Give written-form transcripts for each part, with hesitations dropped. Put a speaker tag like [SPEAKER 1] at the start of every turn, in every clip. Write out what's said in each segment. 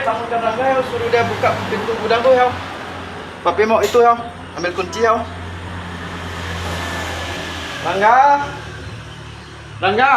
[SPEAKER 1] Bangunkan Rangga, Hel. Suruh dia buka pintu gudang tu, Hel. Papi mau itu, Hel. Ambil kunci, Hel. Rangga. Rangga.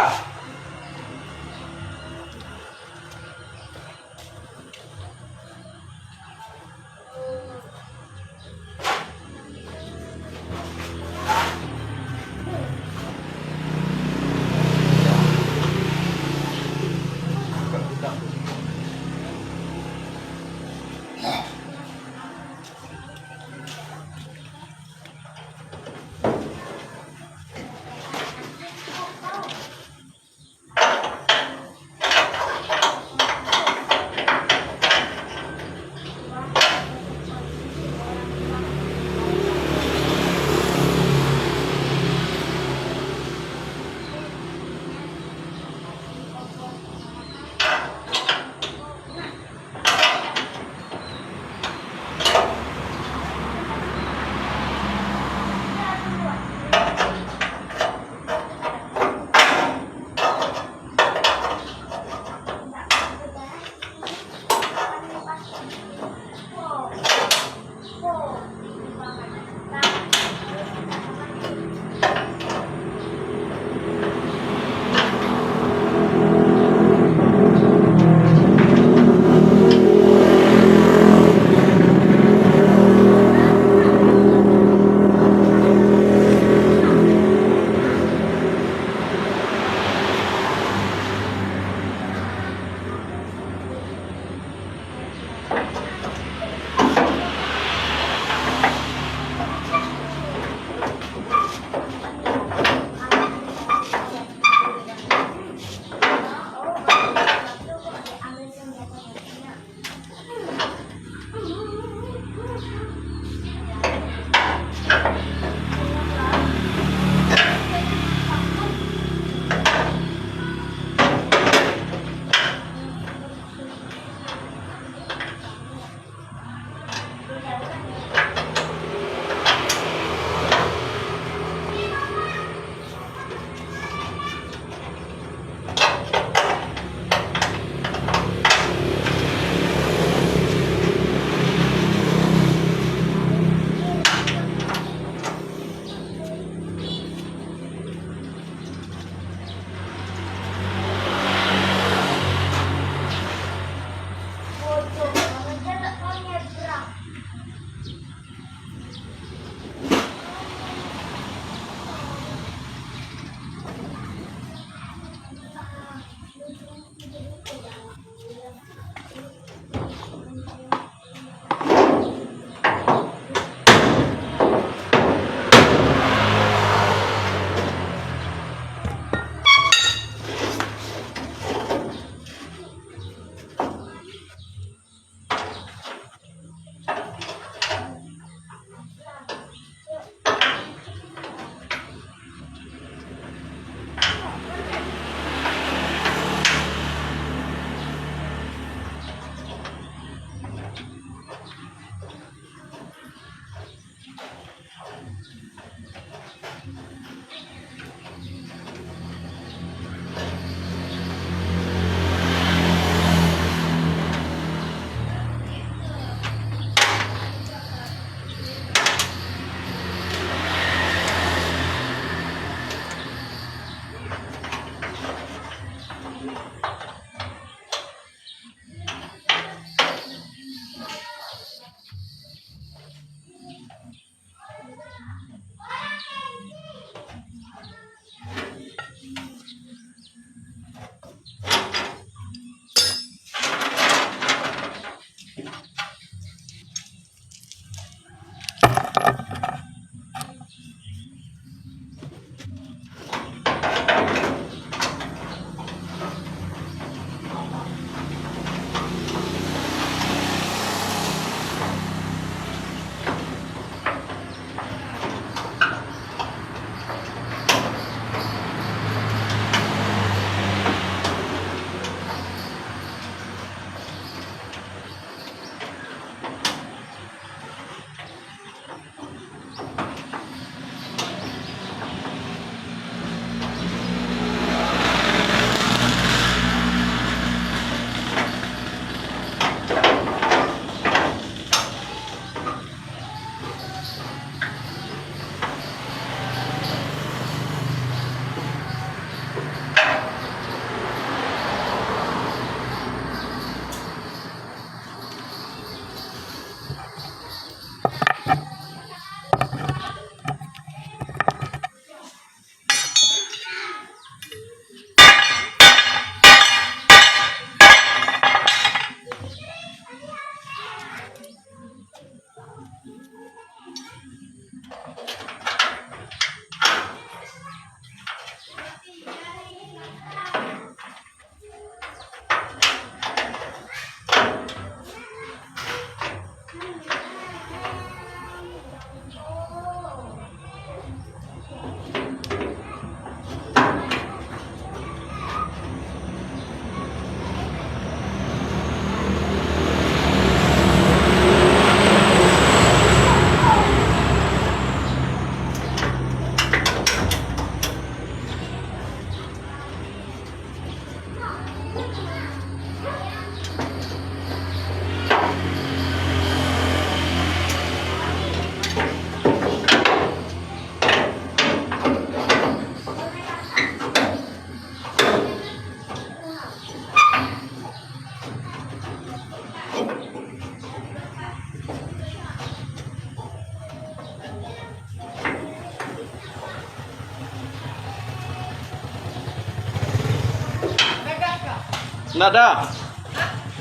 [SPEAKER 1] Nggak ada.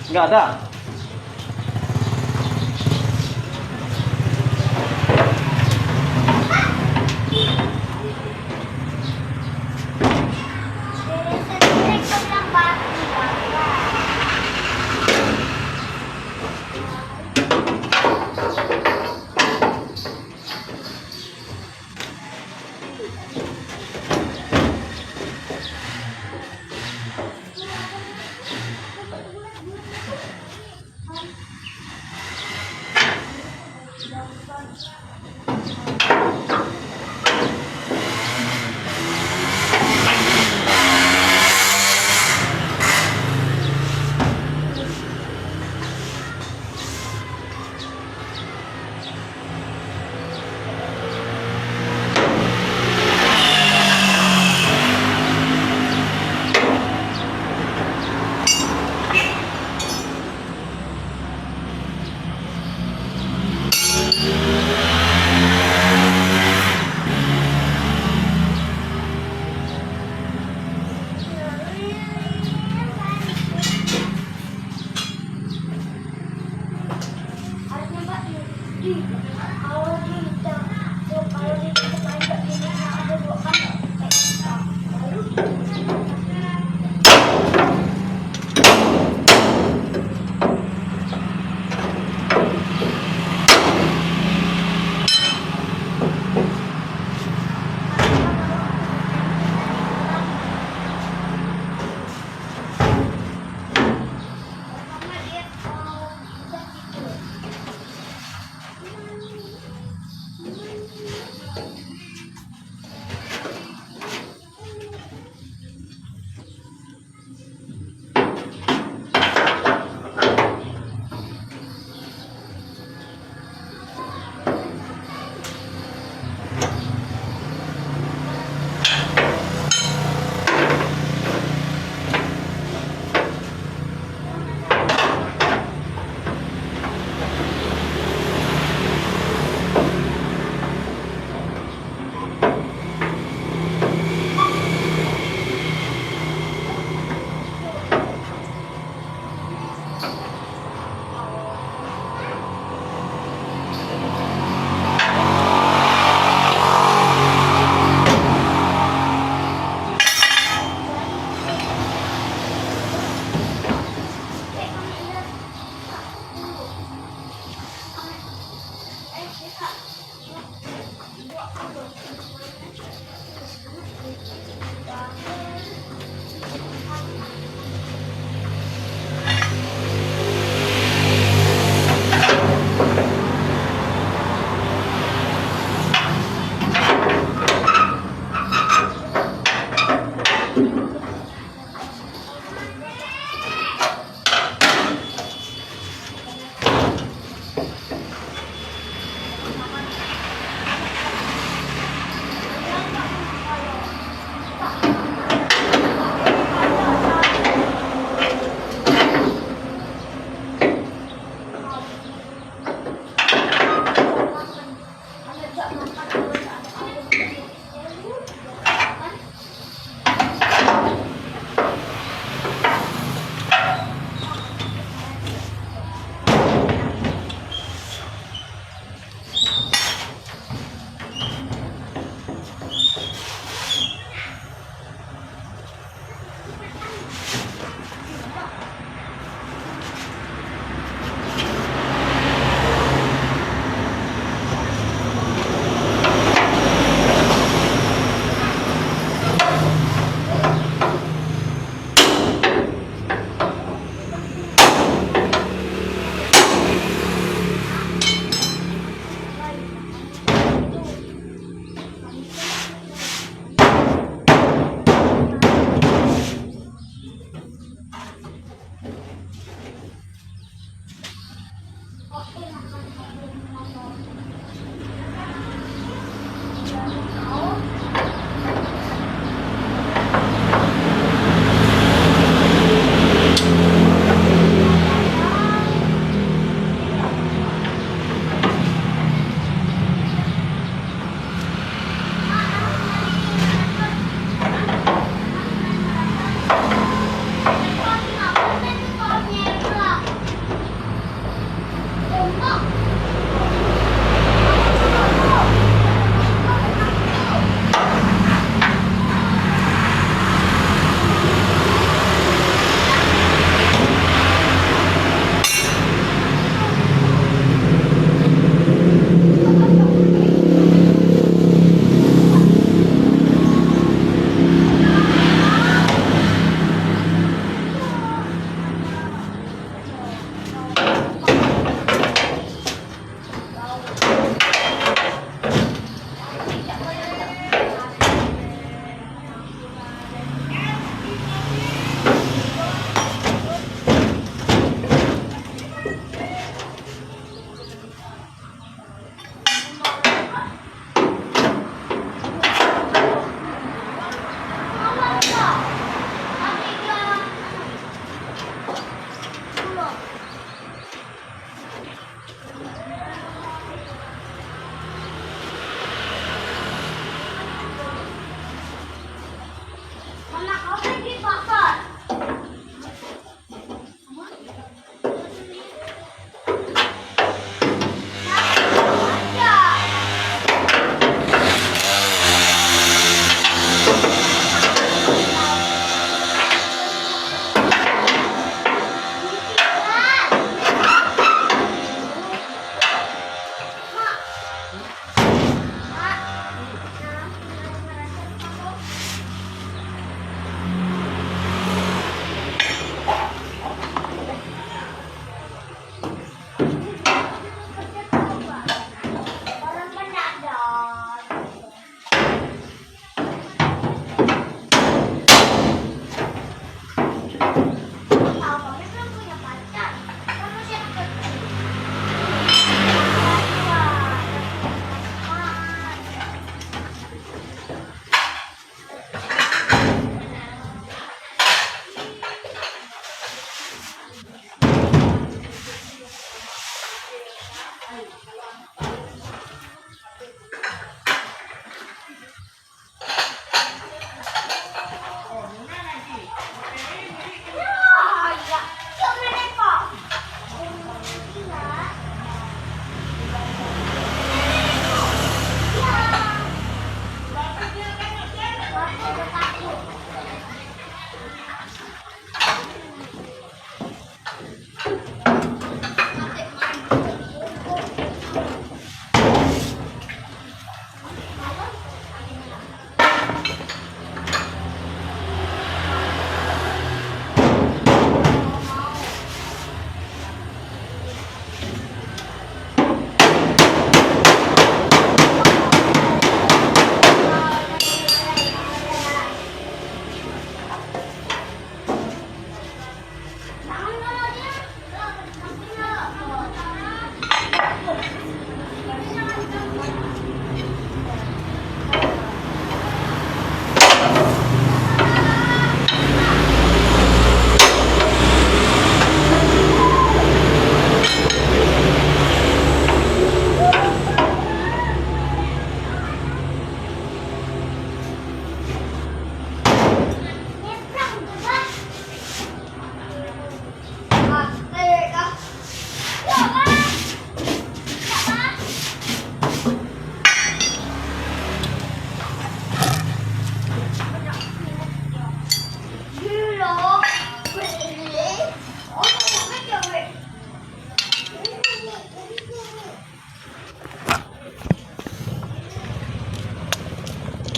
[SPEAKER 1] Nggak ada.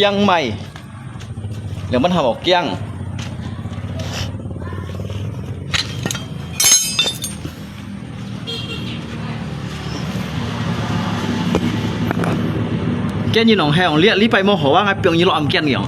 [SPEAKER 1] เกียงใหม่เดี๋ยวมันทำออกเกียงเกียงยี่หนองแหงเรียกรีไปโมโหว่าไงเปียงยี่หลอมเกียงเหนียว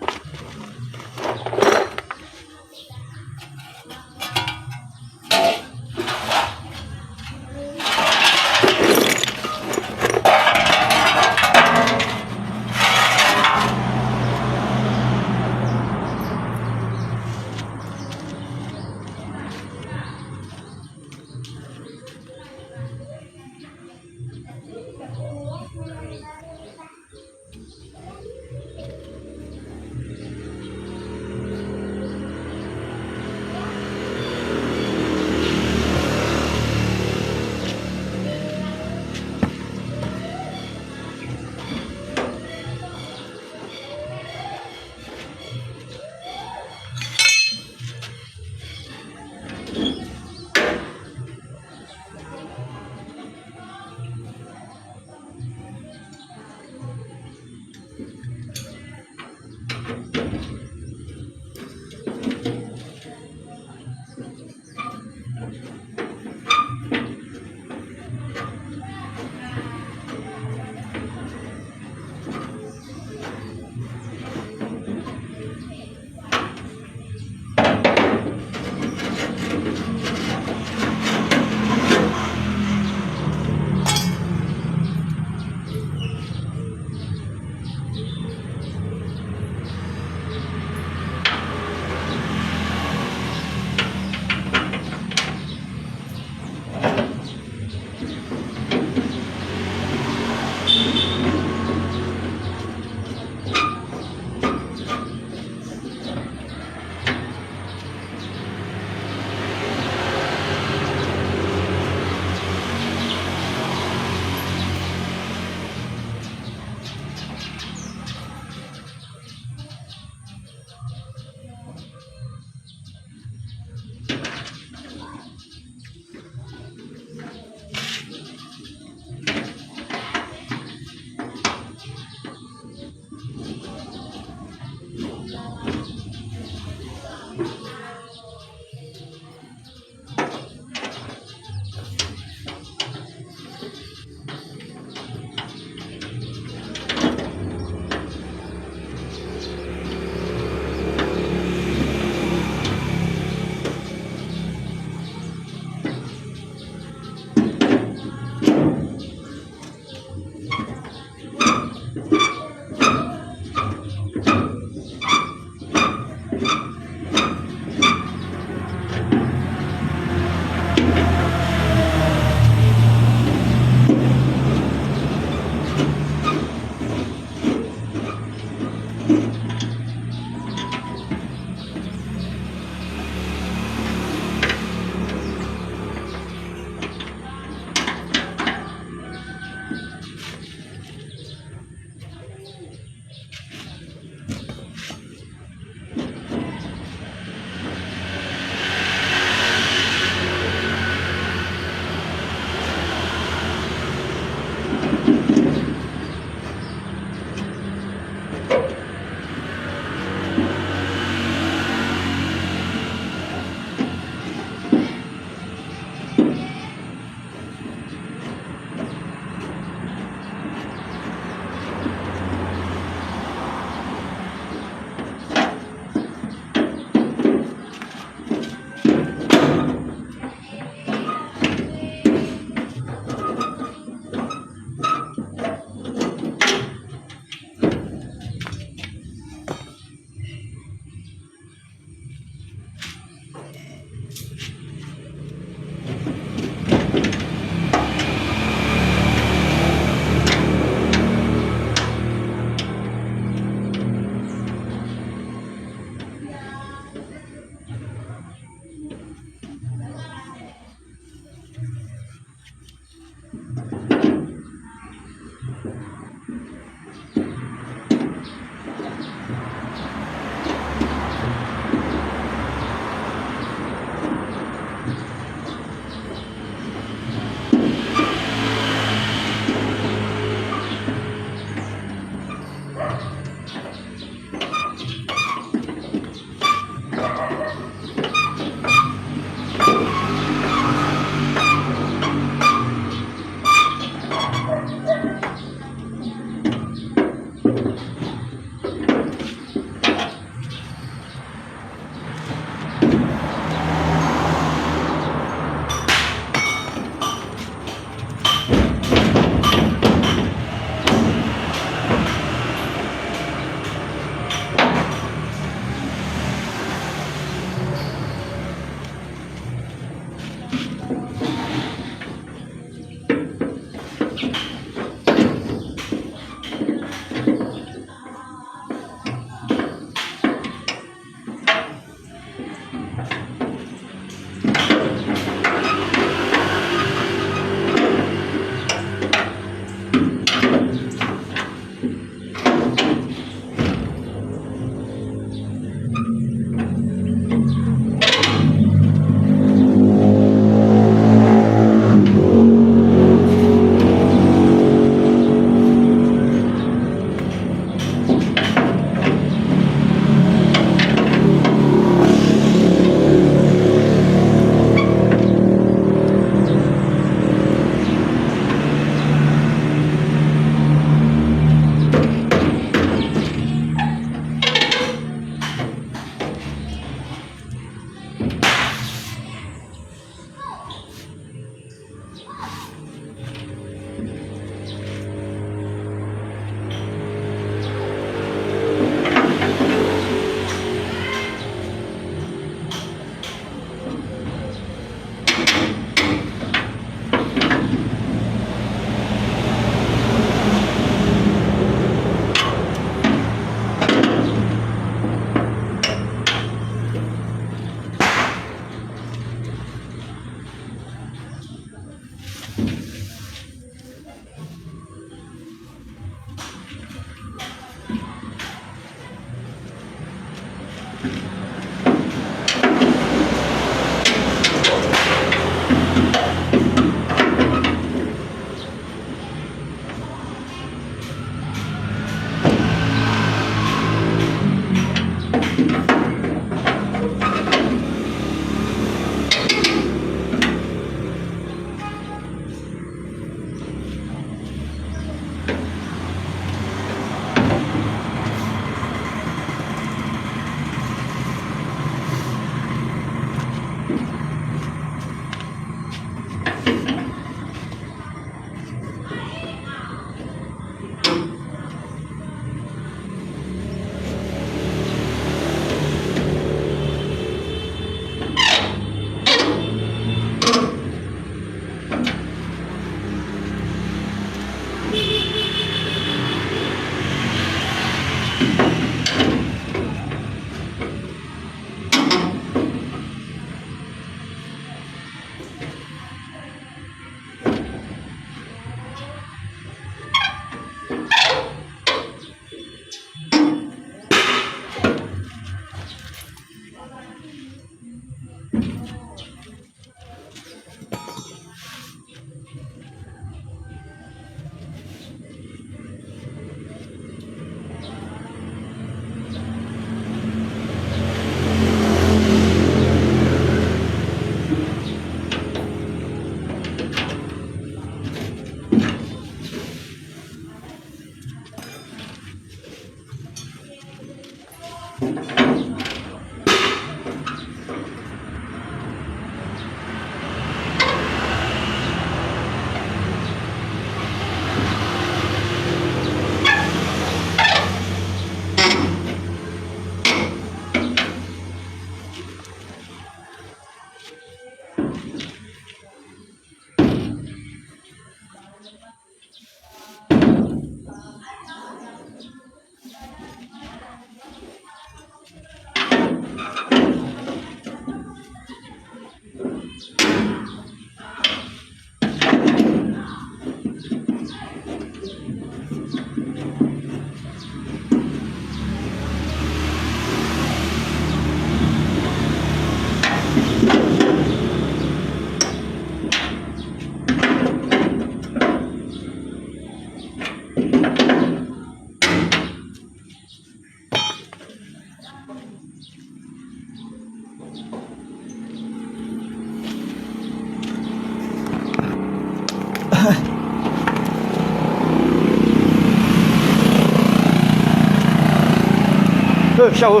[SPEAKER 1] 下午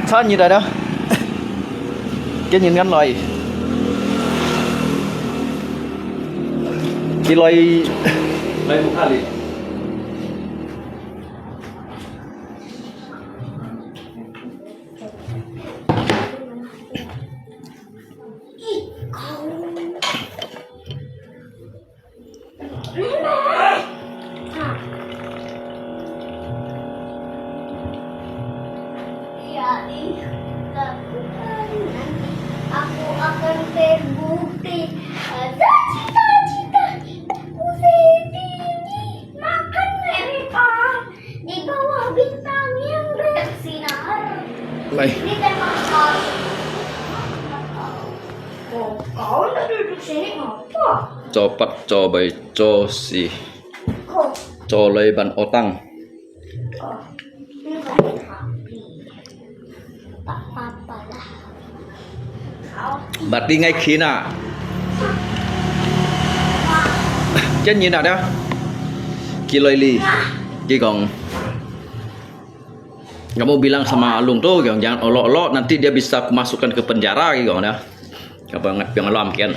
[SPEAKER 1] 餐gì đây đó cái nhìn ngắn loài cái loài loài một kali
[SPEAKER 2] Aku akan terbukti cita-cita Pusiti ini makan mereka di bawah bintang yang bersinar.
[SPEAKER 1] Này
[SPEAKER 2] Ini tembak kau. Oh, kau udah duduk sini ngapa?
[SPEAKER 1] Copat coba si
[SPEAKER 2] Kau,
[SPEAKER 1] colai ban otang
[SPEAKER 2] ini banyak api. Tak apa-apa lah. Kau
[SPEAKER 1] bật đi ngay khi nào chết như nào đó kiloi li jadi kong kamu bilang sama Alung tuh jangan olok-olok nanti dia bisa masukkan ke penjara gitu ya apa yang alam kian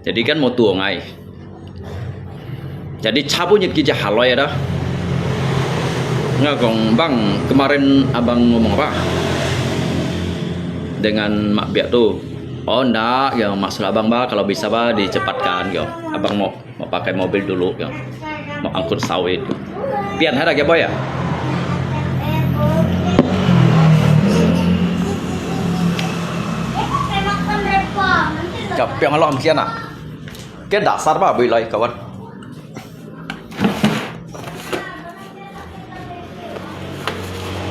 [SPEAKER 1] jadi kan mau tuang ai jadi cabutnya kita haloi ya dah nggak kong bang kemarin abang ngomong apa dengan mak biak tuh oh enggak yang maksud abang bah kalau bisa bah dicepatkan gitu abang mau pakai mobil dulu gitu mau angkut sawit pian ada ya boy ya
[SPEAKER 2] makan Reva, nanti
[SPEAKER 1] Gặp piang lo am kian à. Cái dasar ba bui lai kawan.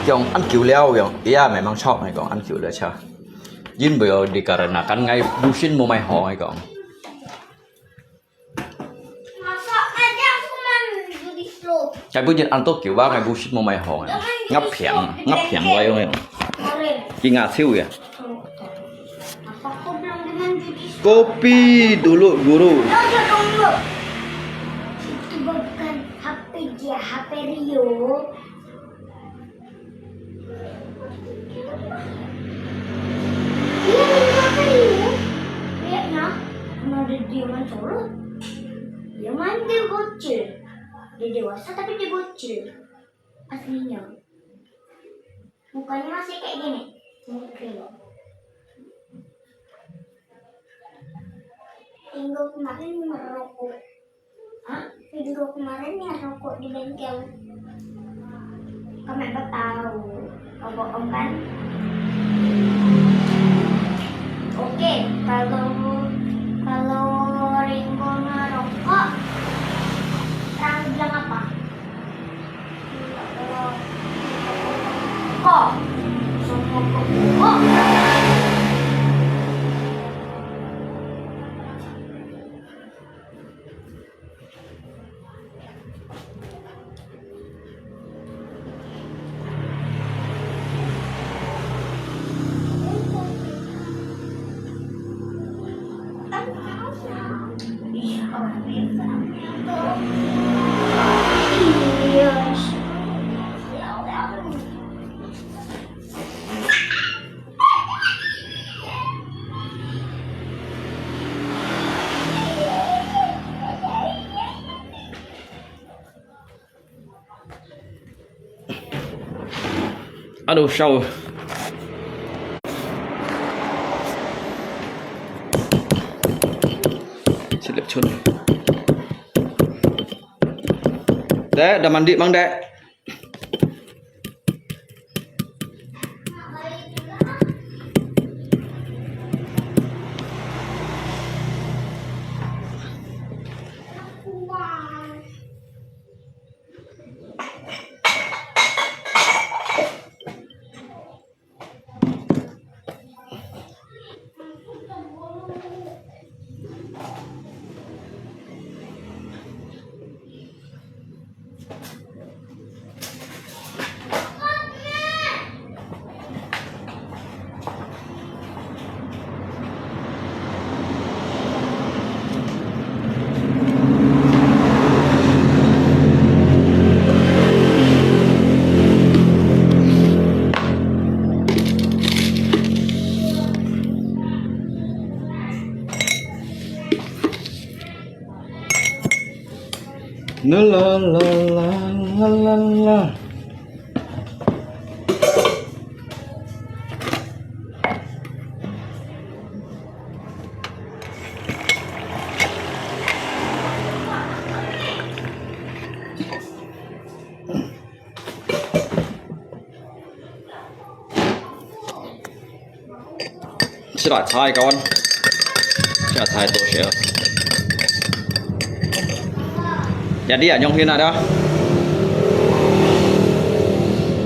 [SPEAKER 1] Yang ăn kiểu leo yang iya memang chop này còn ăn kiểu leo cha. Jin bây dikarenakan ngai busin mau mai ho ngai còn.
[SPEAKER 2] Masa aja aku mandi di slope.
[SPEAKER 1] Cái bữa ăn tốt kiểu ba ngai busin mau mai ho ngai. Ngap phiang lai ngai.
[SPEAKER 2] Kemarin.
[SPEAKER 1] Ki ngah siu ya.
[SPEAKER 2] Masa aku bilang dia mandi di slope.
[SPEAKER 1] Kopi dulu guru.
[SPEAKER 2] Aja dong lu. Itu bukan HP dia, HP Rio. Iya, HP Rio. Lihat nah, ada dia main solo. Dia main dia bocil. Dia dewasa tapi dia bocil. Aslinya. Mukanya masih kayak gini. Mungkin. Minggu kemarin merokok. Hah? Minggu kemarin ngerokok di bengkel. Kamu nggak tahu. Kau bohong kan? Oke, kalau Ringo ngerokok, orang bilang apa? Kok? Semua kok?
[SPEAKER 1] Aduh, show. Silip chun. Dek, udah mandi Bang Dek. La la la la la la. Sira chai kawan. Sira chai to share. Jadi ya nyong hin ada.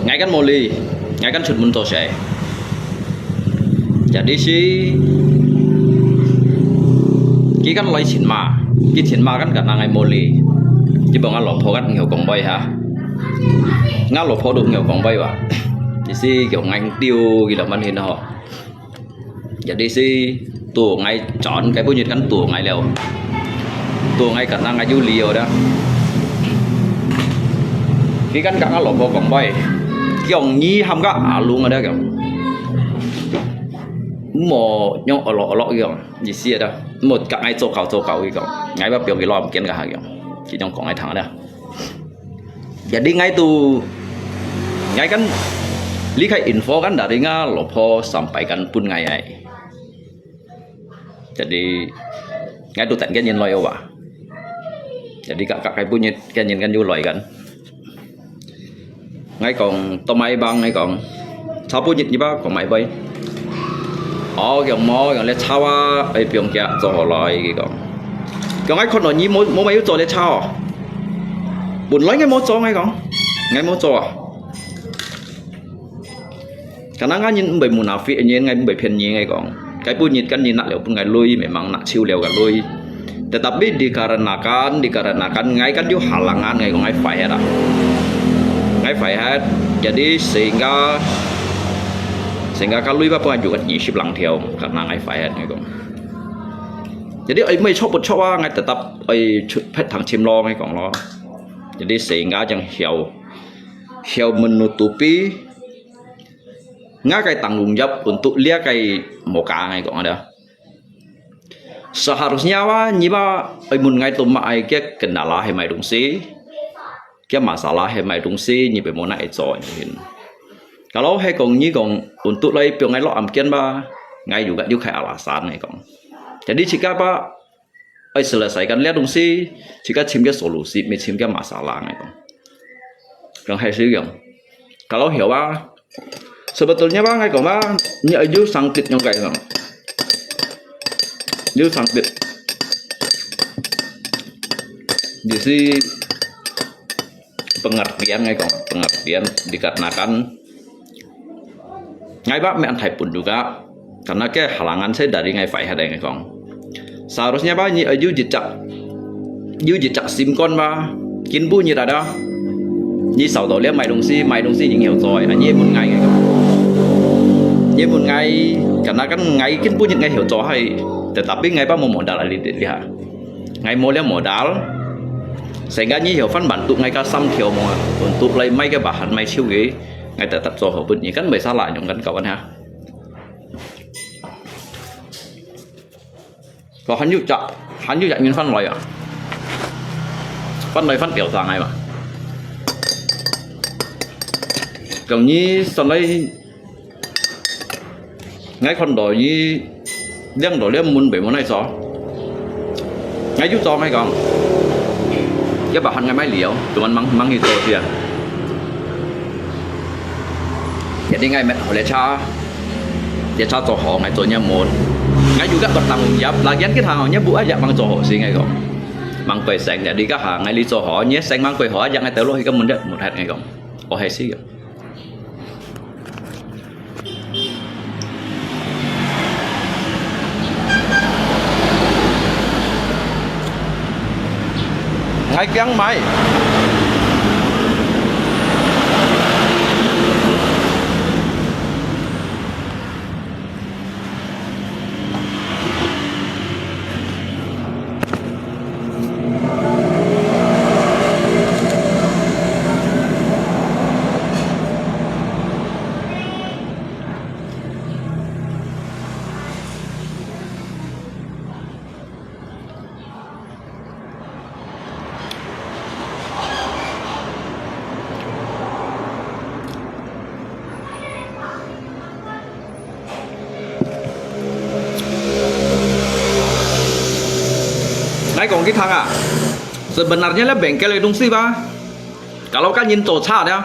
[SPEAKER 1] Ngay kan moli, ngay kan sud mun to share. Jadi si ki kan loi chin ma. Ki chin ma kan karena ngay moli. Ji bong ngal lo pho kan ngeu kong bay ha. Ngal lo pho được ngeu kong bay wa. Thì si kiểu ngành tiêu gì là man hin ho. Jadi si tu ngay chọn cái bao nhiêu kan tu ngay leo. Tu ngay karena ngay du liều đó. Khi kan kang lo pho kong bay. Kiong nyi ham ka luôn ở đây kiểu. Mo nyong olo kiểu. Gì xia đó. Một cả ngay châu cầu kiểu. Ngay bao biểu cái lòm kiến cả kiểu. Chỉ trong có ngay thằng đó. Jadi ngay tu ngay kan lihat info kan dari Lopo sampaikan pun ngai. Jadi ngay tu tận cái nhìn loy wa. Jadi kakak cái punya cái nhìn kan du loy kan. Ngay còn to mai băng ngay còn sao punya như ba còn mày bay. kiểu mò kiểu lấy chao à ấy biếng kia cho họ lại cái kiểu ngay con nói nhí mỗi mấy cho lấy chao buồn lấy ngay mỗi cho ngay mỗi cho khả năng ngay nhìn bởi mùa nào phi nhìn ngay bởi phiền nhìn ngay cái bút nhìn kan nhìn nặng liệu ngày lui memang nak siu liệu cả lui tetapi dikarenakan ngay kan dia halangan ngay phải hết jadi sehingga kan lui pengajukan nyisip lang theo karena ngay phải hết ngay jadi aiไม่ชอบว่าngay tetap ai thằng chim lo ngay lo jadi sehingga yang hiau menutupi ngakai tanggung jawab untuk lihat kai moka ngai kok ada. Seharusnya nyiba mun ngai tuma ai ke kendala he mai dung si. Ke masalah he mai dung si nyiba mona ai coy. Kalau he kong untuk lai piong ngai lo amkian ngai juga kai alasan ngai kong. Jadi jika ai selesaikan lihat dung si, jika cimke solusi, me cimke masalah ngai kong. Kong hai sih kalau hiểu sebetulnya ngay như ở dưới sangkit yang kayak dưới sangkit jadi pengertian pengertian dikarenakan ngay mẹ thầy pun juga karena ke halangan saya dari ngay phải ada ngay seharusnya như ở dưới dịch chặt sim con kiến bu như đó như sau đó lihat mai đồng si những hiểu rồi như một ngày như một ngày karena kan ngày kan punya ngày hiểu rõ hay tetapi ngày mau modal lihat ngày mau lihat modal sehingga như hiểu fan bantu ngày ka sam thiểu mà untuk lấy mấy cái bahan mấy siêu ghế ngày tetap cho họ bunyi kan bisa lah yang kan kawan ha còn hắn như vậy nguyên fan lại fan biểu rằng ngày mà còn như sau này ngay con đòi như đang đòi lên muốn bị món này sao ngay chút cho ngay còn cái bà hành ngay máy liệu tụi anh mang nhiều đồ kìa jadi ngay mẹ họ để cha cho họ ngay cho nhà muốn ngay juga bertanggung jawab lagian kita hanya bu aja mang cho họ sih ngay còn mang quầy sang jadi các hàng ngay đi cho họ nhé sang mang quầy họ aja ngay tới lúc cái một hạt ngay còn họ hay sih ngay găng máy còn cái thằng sebenarnya lah bengkel itu sih kalau kan nhìn tổ cha ya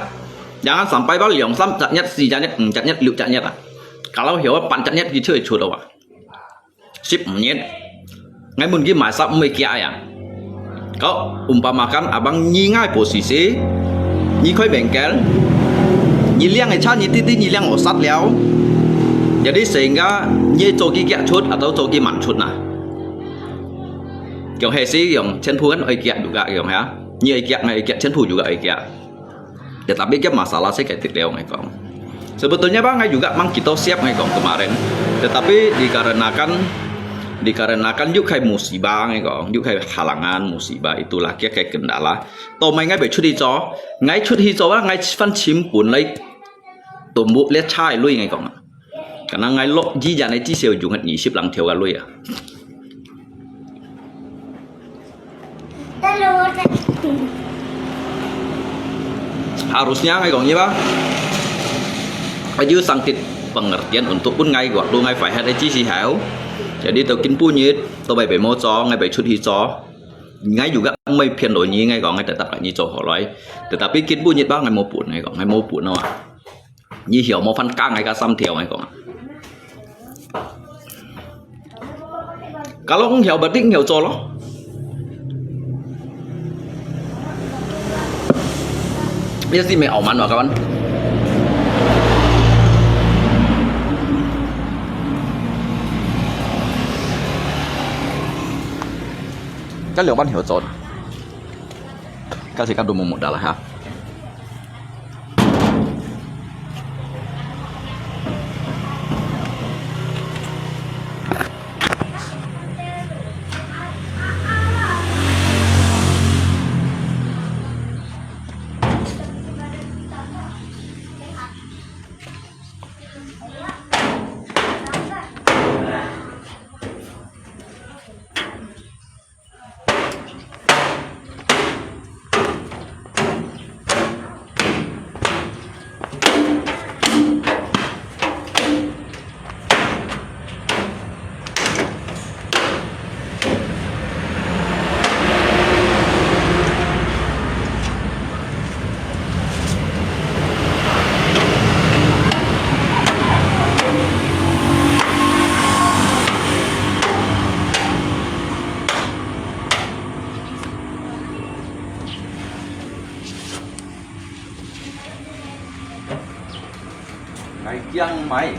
[SPEAKER 1] jangan sampai liang sam catnya si catnya liu catnya kalau hiểu bạn catnya di chơi chuột đâu ship nyet ngay mungkin masak mekia ya kau umpamakan abang nyi ngay posisi nyi khoi bengkel nyi liang ai cha nyi titi nyi liang osat liao jadi sehingga nyi coki kia chuột atau coki man chuột kiểu hệ sĩ kiểu chân phu kan oikea juga kiểu ya như oikea chân phu juga oikea tetapi kan masalah saya kayak tidak ngay kong sebetulnya ngay juga mang kita siap ngay kong kemarin tetapi dikarenakan juga kayak musibah ngay kong juga kayak halangan musibah itulah kayak kendala to mai ngay phải chút đi cho ngay phân chim cuốn lấy tumbuh lihat chai lui ngay kong karena ngay lo ji jangan ji siêu juga nyisip lang theo lui harusnya ngay còn như ở dưới sangkit pengertian untuk pun ngay waktu ngay phải ada chi si hảo jadi tao kin punyit tao bay mo cho ngay bay chút hi cho ngay juga mấy phiền đổi nhí ngay còn ngay tetap lại như cho họ nói tetapi kin punyit ngay mau pun ngay còn ngay mau pun nó như hiểu mau phân ca ngay cả xăm thiểu ngay còn Kalau nghèo berarti nghèo colo. Biết gì mày ảo mắn mà các bạn. Các liệu bạn hiểu rồi. Các sĩ các đồ một đã là ha. Mày kiêng mày.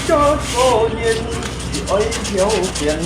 [SPEAKER 1] Cho cô nhìn ôi thiếu tiền.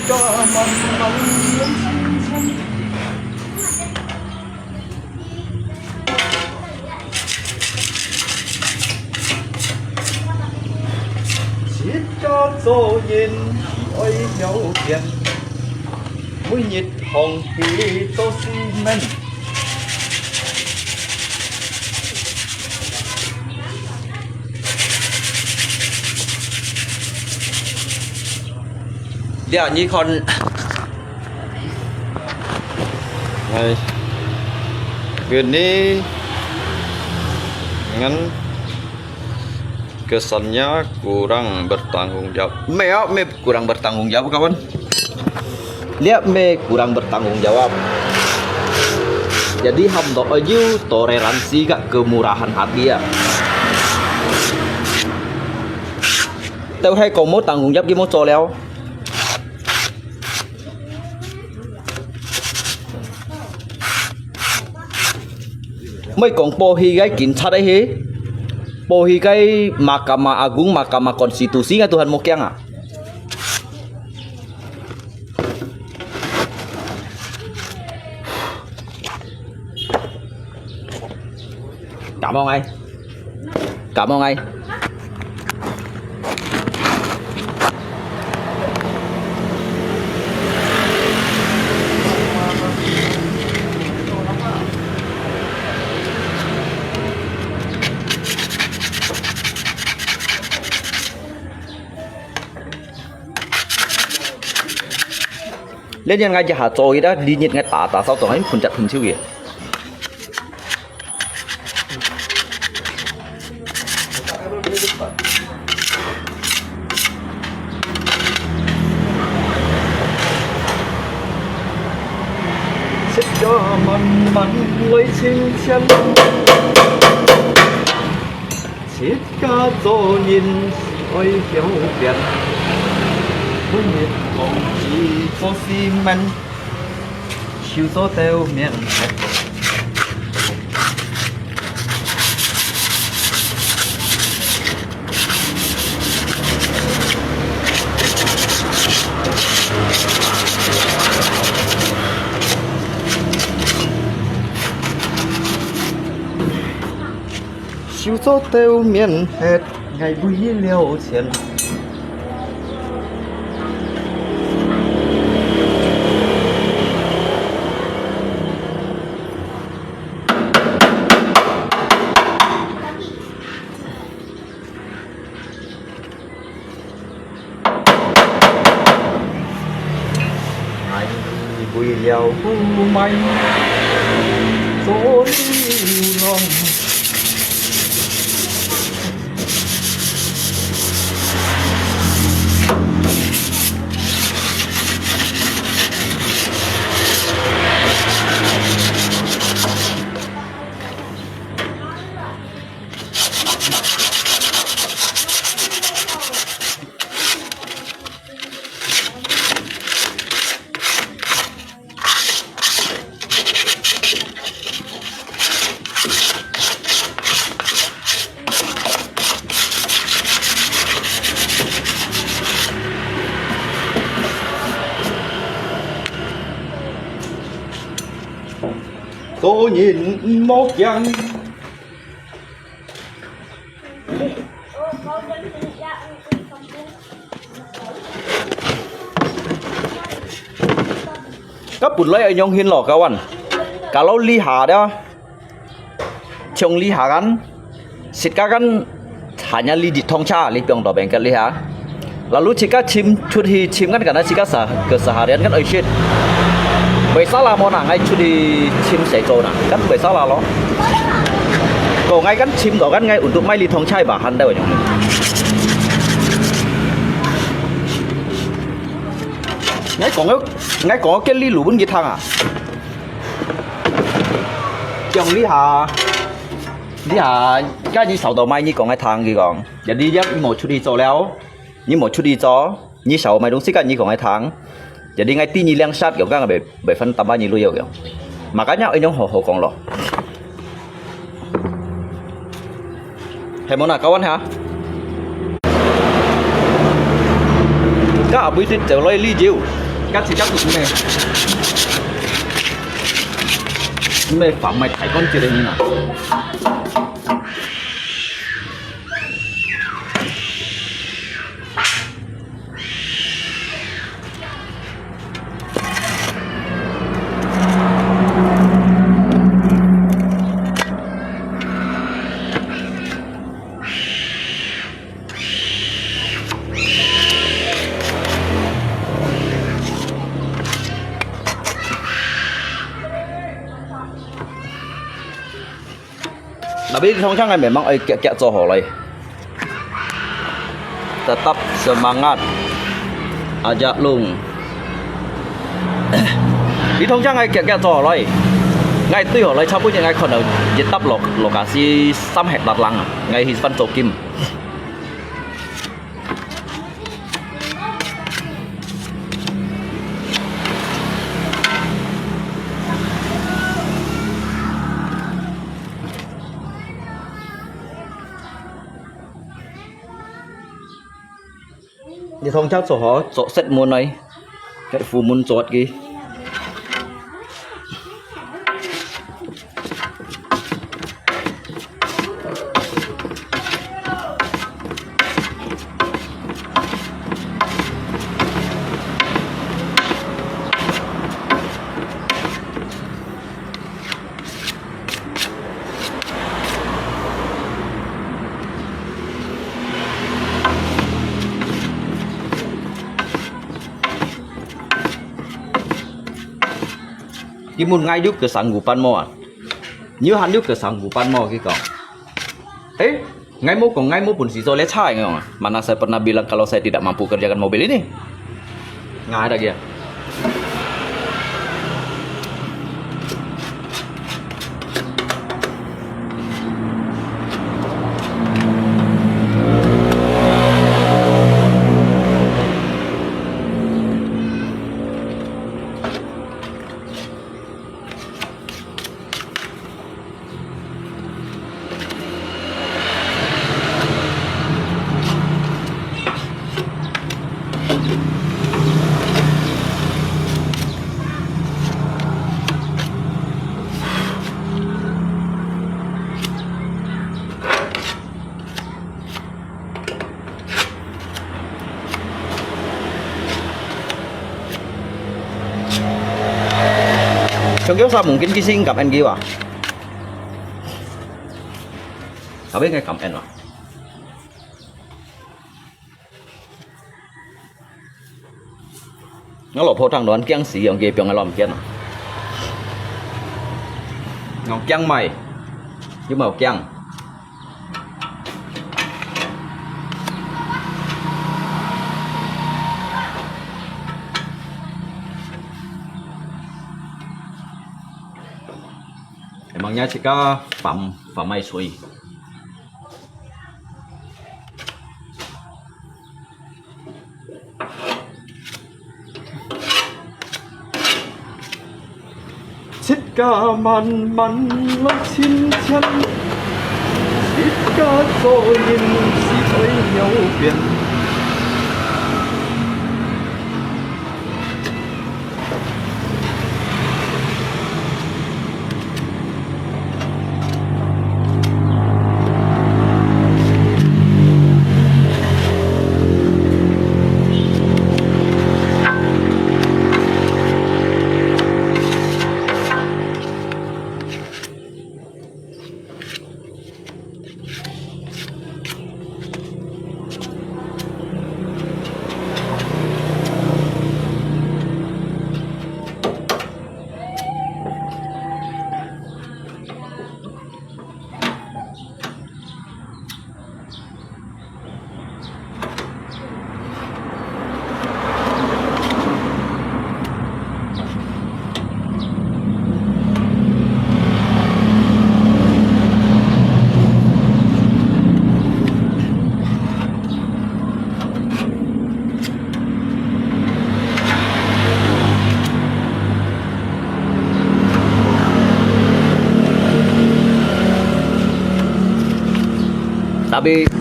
[SPEAKER 1] Cho mong mong xiết cho dỗ nhìn ôi nhau tiền mũi nhiệt hồng khí tô xi menเดี๋ยวนี้คนnày gần đi ngắn kesannya kurang bertanggung jawab. Me kurang bertanggung jawab kawan. Lihat me kurang bertanggung jawab. Jadi hamdo aja toleransi gak kemurahan hati ya. Tao hay còn mốt tanggung jawab gimana cho leo. Mấy còn pohi cái cảnh sát đấy hế. Pohi cái Mahkamah Agung, Mahkamah Konstitusi nggak Tuhan mau kiang à? Cảm ơn anh. Cảm ơn anh. Lên nhân ngay cho hạ trôi đó đi nhiệt ngay tả sao tao ấy phun chặt phun chiếu kìa. Xích cho mình lấy xin chân xích ca cho nhìn ôi hiểu biển với nhiệt còn chỉ cho xi măng chiều gió theo miệng chiều gió theo miệng hết ngày vui liêu tiền. Vui liều mây dối lòng tôi nhìn một dần các bụt lấy ở nhông hiên lò kawan kalau lihat dah chong lihat kan sekarang hanya di Tongcha di Pyong Dobeng kan lihat lalu jika chim kan karena jika keseharian kan shit bởi sao là món ngay chú đi chim sẽ trộn à cắt bởi sao là nó còn ngay cắn chim đó cắn ngay untuk mai li thong chai bà hắn đâu nhỉ ngay có cái li lũ bún gì thang à chồng li hà cái gì sầu đầu mai như còn ngay thang gì còn giờ đi giáp một chú đi cho léo như một chú đi cho như sầu mai đúng xí cái như còn ngay thang. Jadi ngay ti nyilang sát kiểu các be phân tambah nyilu ya kiểu. Makanya anh nhong hồ còn lọ. Hay món nào kawan ha? Các abis itu terlalu li jauh. Các si các tụi này. Mày phạm mày thấy con chưa đây như nào? Tapi thông chắc ngày mẹ mong ấy kẹt cho họ này tetap semangat. Ajak lung. Đi thông trang ngay kẹt kẹt trò rồi. Ngay tuy họ lấy cháu bút ngay còn ở dịch tắp lokasi xăm hẹt đặt lăng ngay hi phân tổ kim. Đi thông chắc sổ họ sổ xét muôn này cái phù muôn sổ kì Imun ngay yuk kesanggupan mo như hắn yuk kesanggupan mo gitu ngay mo pun si soleh cai nggak mana saya pernah bilang kalau saya tidak mampu kerjakan mobil ini nggak ada dia Sao mungkin kissing cầm anh à? Không biết nghe cầm anh à? Nó lột thang đó anh kiêng xì ông kia piong làm kiêng à? Ngọc kiêng mày, nhưng mà kiêng. Emangnya jika Famai Sui Jika man lo chín chân Jika dỗ nhìn si thấy nhau biển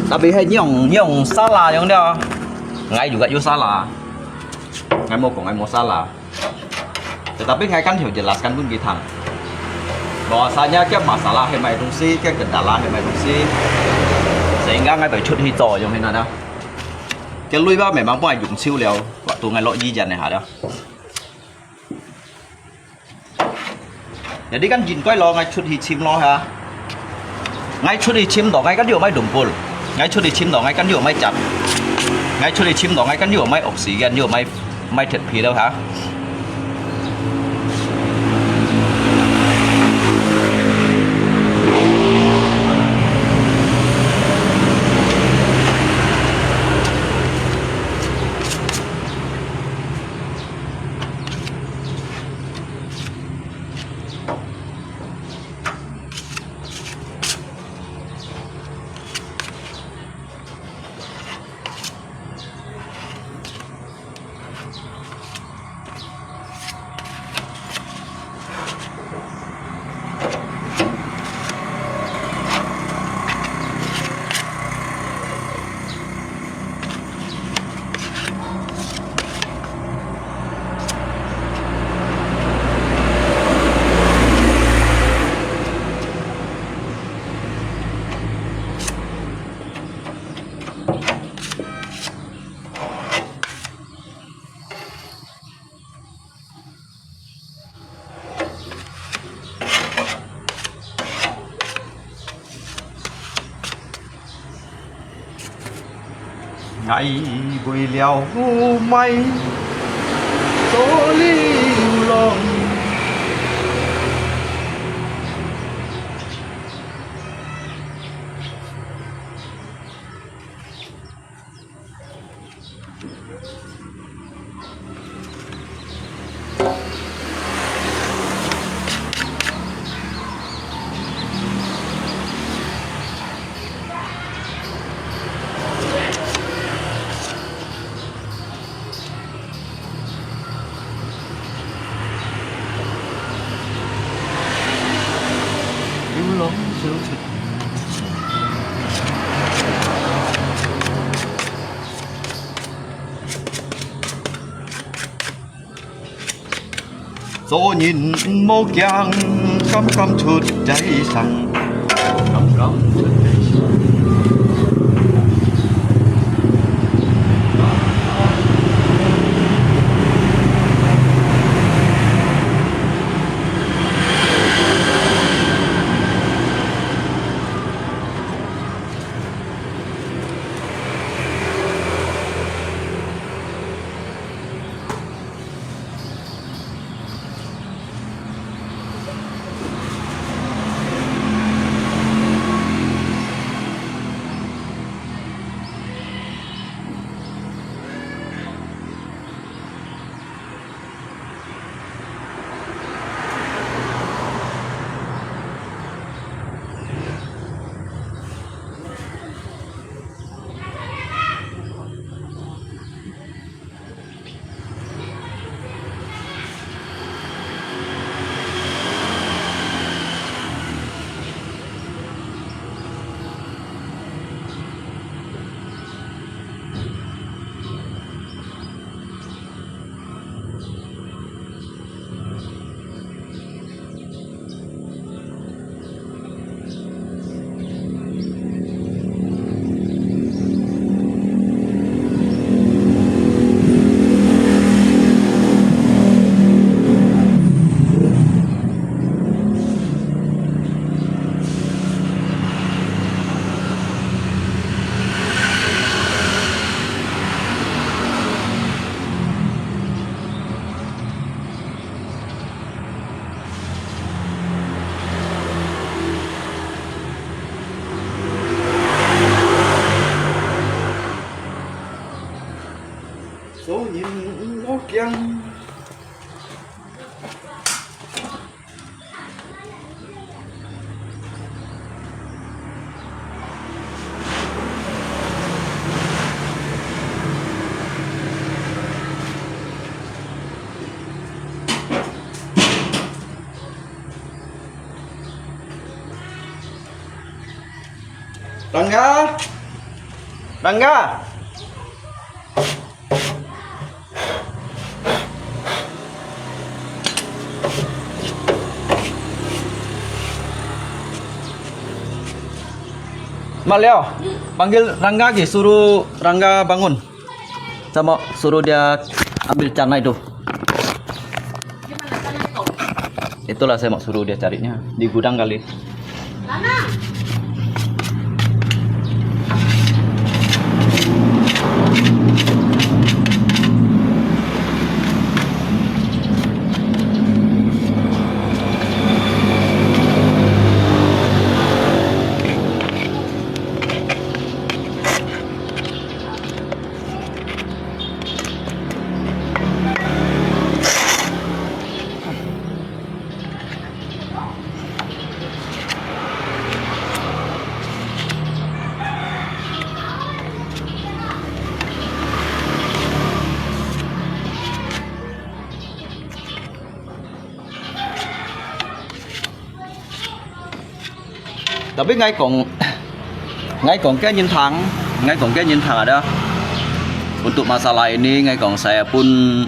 [SPEAKER 1] Tapi hay nyong salah yang dia. Ngai juga salah. Ngai mau salah. Tetapi ngai kan jelaskan pun gitu. Bahwasanya cái masalah hệ fungsi, cái kendala hệ fungsi sehingga ngai phải chút hito yang ini ada. Cái lui ba memang boleh dùng siêu liao waktu ngai lo di jan này hả đó. Jadi kan jin koi lo ngai chút hi chim lo ha. Ngay chút đi chim đó ngay cái điều mai đụng bùn ngay chút đi chim đó ngay cái điều mai chặt ngay chút đi chim đó ngay cái điều mai oxygen điều mai thiệt phì đâu hả ngày vui leo mây số lưu lòng lưu lòng siêu thịt Gió nhìn mô kàng căm căm chợt cháy sang căm căm chợt cháy sang Gió nhìn mô kàng Rangga Rangga Mal Leo, panggil Rangga Ki, suruh Rangga bangun. Saya mau suruh dia ambil cana itu.
[SPEAKER 2] Gimana tanah kau?
[SPEAKER 1] Itulah saya mau suruh dia carinya di gudang kali.
[SPEAKER 2] Tanah.
[SPEAKER 1] Tapi ngay còn cái nhìn thẳng ada. Untuk masalah ini ngay còn saya pun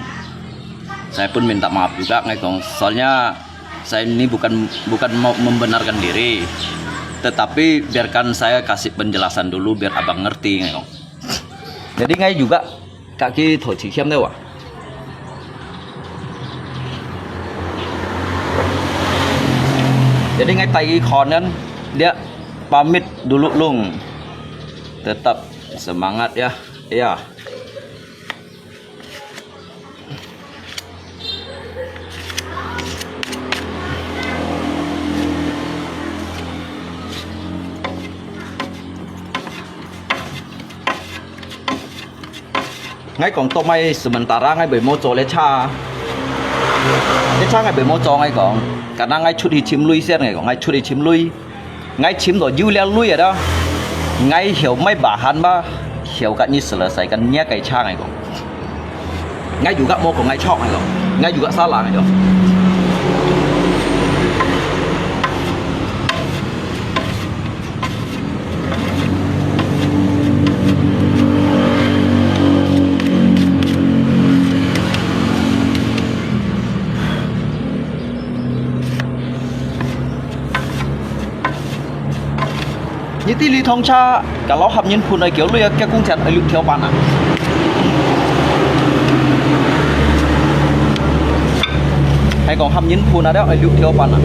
[SPEAKER 1] minta maaf juga ngay còn, soalnya saya ini bukan mau membenarkan diri, tetapi biarkan saya kasih penjelasan dulu biar abang ngerti ngay còn. Jadi ngay juga kaki thổi chỉ khiêm đâu ạ. Jadi ngay tay konen dia pamit dulu Lung. Tetap semangat ya. Iya. Ngay còn tôm may sementara ngay bởi mô cho lấy cha ngay bởi mô cho ngay còn cả năng ngay chút đi chim lui xem ngay còn ngay chút đi chim lui ngay chim rồi dư leo lui ở đó ngay hiểu mấy bà hắn ba hiểu cả như sửa sai cái nhé cái cha ngay còn ngay juga mô còn ngay chọn ngay còn ngay juga salah ngay đó. Như tí lý thông cha cả lão hầm nhân phun này kiểu lui cái cung chặt ở lục theo bàn à hay còn hầm nhân phun ở đó ở lục theo bàn à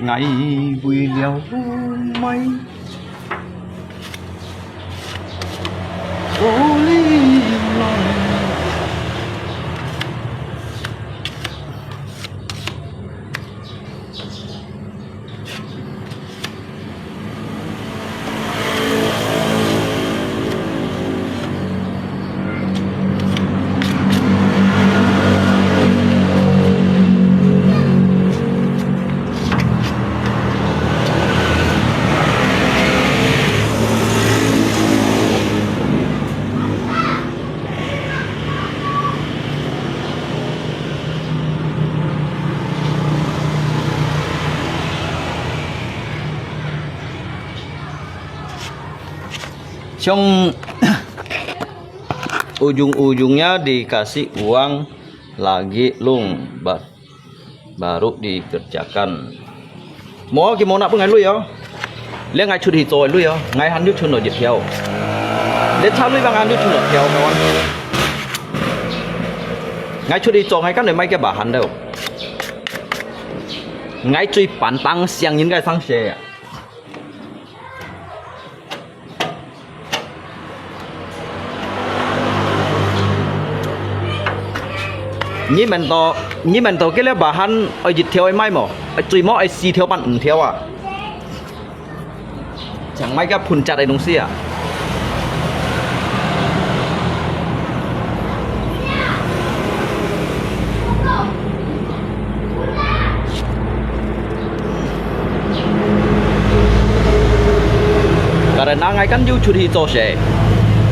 [SPEAKER 1] ngày vui leo mây cố ly lòng Trong ujung-ujungnya dikasih uang lagi lung baru dikerjakan. Mau gimana pun lu ya. Lihat ngay chút thì rồi lui không? Ngay hắn chút nó dịch theo. Lihat cha lui bằng hắn chút nó theo các bạn. Ngay chút thì rồi ngay cái này mấy cái bà hắn đâu. Ngay最板当香应该上学啊。你们都给了把hắn ở dịch theo ai mai mà,最mỏ ai xì theo bạn theo à. Chẳng may cái phun chặt ai đúng xí à. Karena ngay kan you curi tose,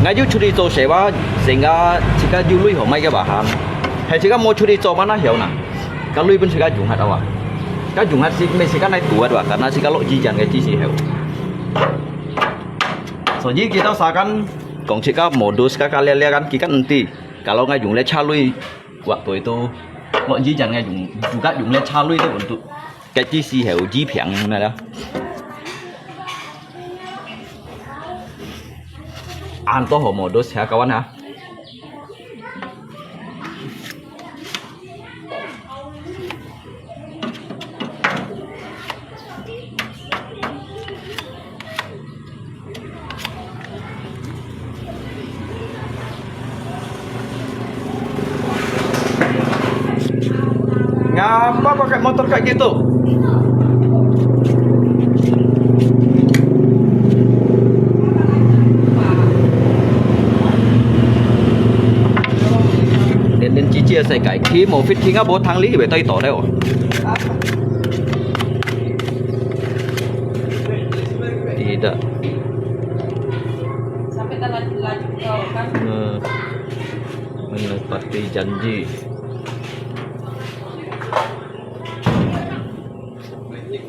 [SPEAKER 1] ngay you curi tose wa sehingga jika you lui homai ke bahan, hay jika mau curi tose mana hiau na, kalau pun jika jungat awak, kan jungat sih mesti kan naik tua doa karena sih kalau jijan kayak sih hiau. Soalnya kita usahakan kong jika modus kalian lihat kan kita nanti kalau ngay jung le calui waktu itu lo jijan ngay jung juga jung le calui itu untuk kayak sih hiau jipiang mana dah. Anto modus ya kawan ha. Ngapa pakai motor kayak gitu? Đến chỉ chia sẻ cái khi một phút khi ngáp bố thang lý về tay tỏ đây. Tidak.
[SPEAKER 3] Sampai laju kau kan.
[SPEAKER 1] Menepati janji.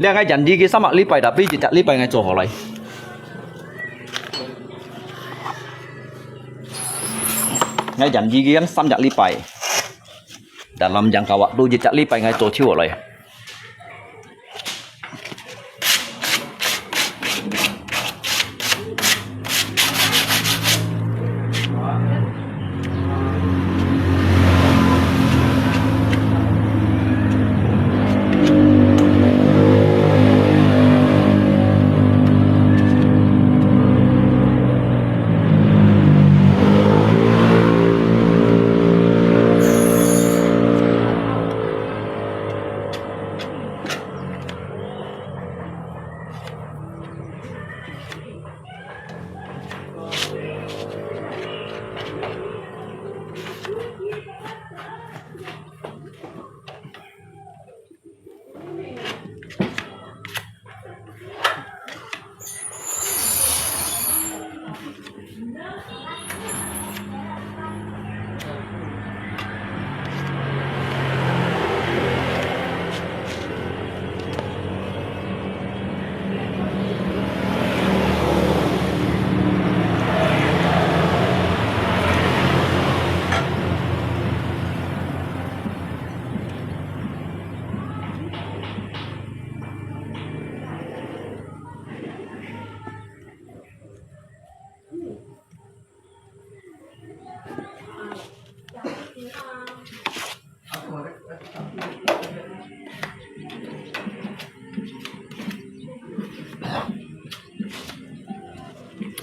[SPEAKER 1] Lihat ngay janji kia sama lipai tapi tidak lipai ngay chỗ họ lại. Ngay janji kia kan sam jak lipai. Dalam jangka waktu jejak lipai ngay chỗ chiu lại.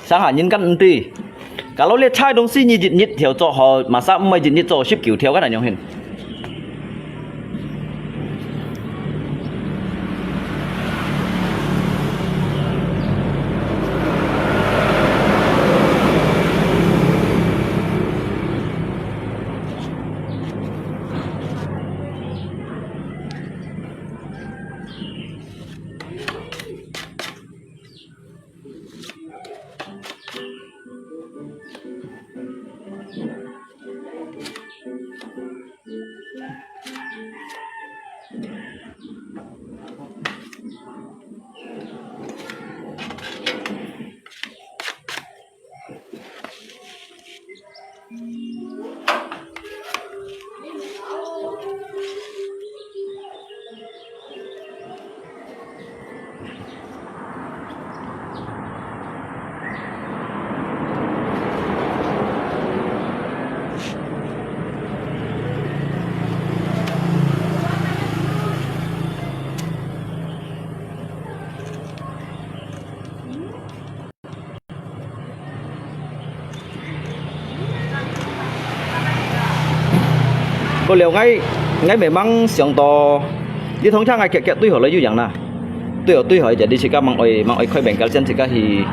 [SPEAKER 1] Chẳng hạn như các anh ti, kalau lihat chai đông si như dịch nhít theo cho họ mà sao mày dịch nhít cho ship kiểu theo cái này nhau hình. Cô liệu ngay ngay memang siang to di thông trang ngay kẹt tuy hỏi lấy như dạng nào tuy hỏi jadi jika mang oi khoi bengkel jen jika hi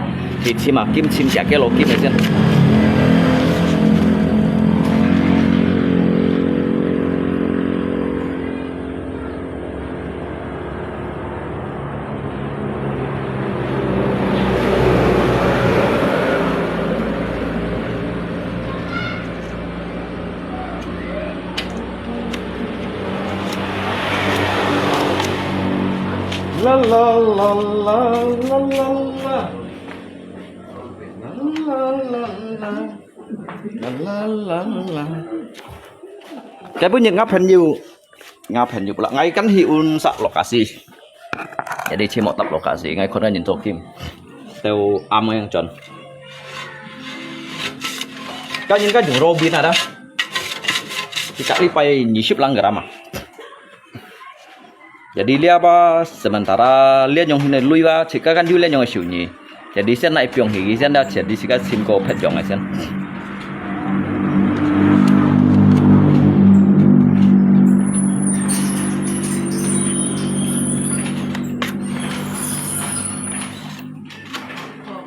[SPEAKER 1] cima kim sim sia ke lo kim jen la la la la la la la cái punya ngap hình nhiều pula ngay kan hiun sak lokasi jadi cuma tap lokasi ngayคนnhìn kim teo am yang chọn cái những cái dùng robin ada kita lipai nyisip langgar ama jadi dia apa sementara lihat yang hina lui ba jika kan dia lihat yang sunyi jadi sen naik piong higi sen dah jadi jika sim ko pet jong sen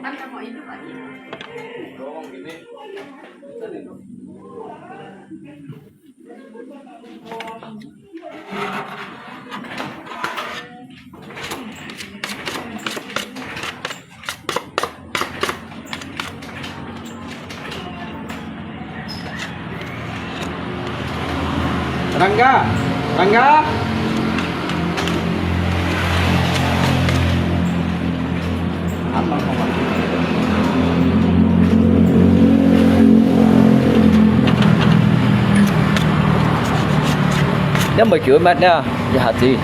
[SPEAKER 3] Kan kamu itu lagi.
[SPEAKER 1] Rangga apa kawan dia 10 km nha jahat sih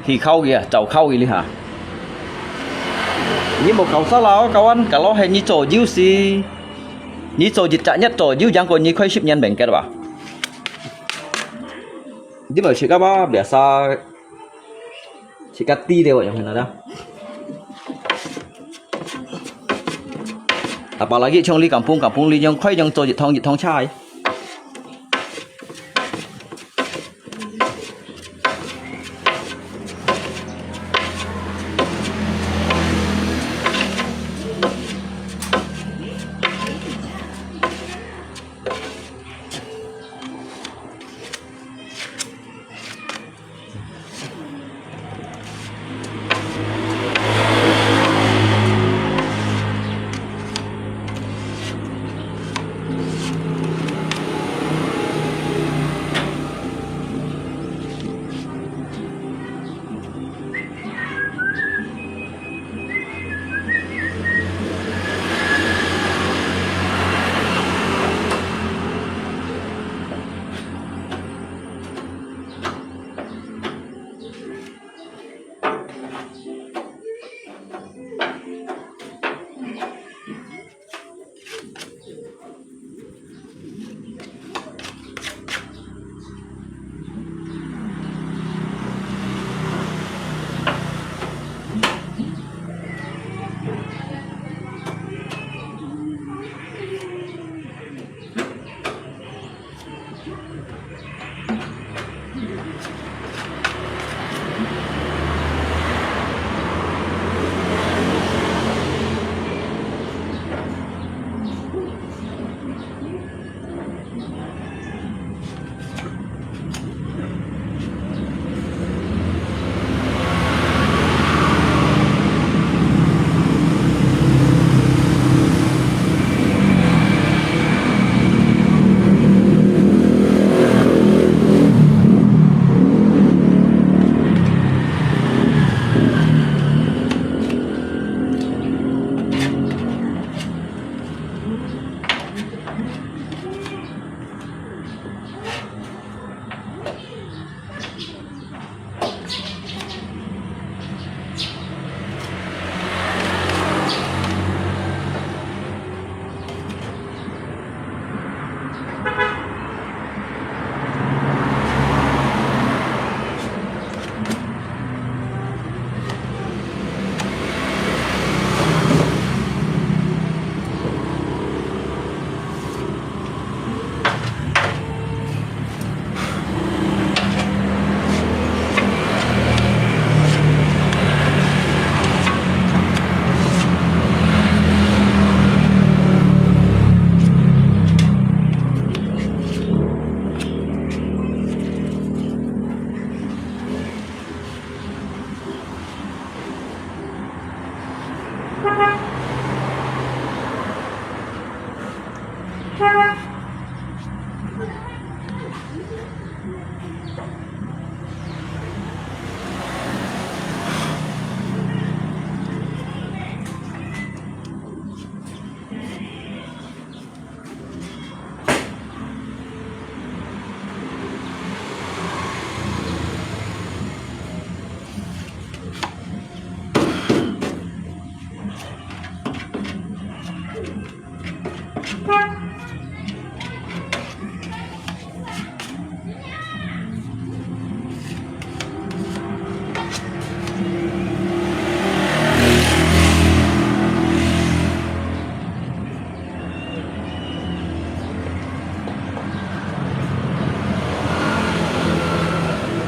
[SPEAKER 1] thì khâu kìa chậu khâu gì đi hả như một cậu sao lao cậu ăn cả lo hay như trò diêu gì như trò dịch chạy nhất trò diêu giang còn như khoai ship nhân bệnh cái đó bảo như mà chị các bác biasa chị các ti đều vậy nào đó apalagi trong li kampung li yang khoai yang trò dịch thong chai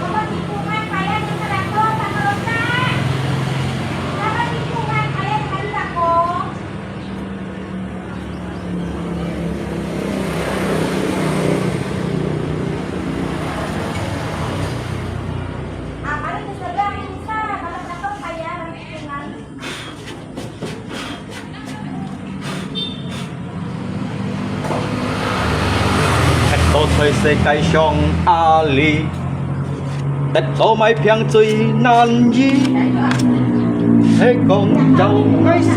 [SPEAKER 2] Apa tikungan kalian yang terlalu sama Lona? Apa tikungan kalian yang tadi tako? Ah, kalian sebelah bisa kalau takut kalian tikungan.
[SPEAKER 1] Hãy tổ thời世界上阿里，得到咪平最難醫，係講就愛上。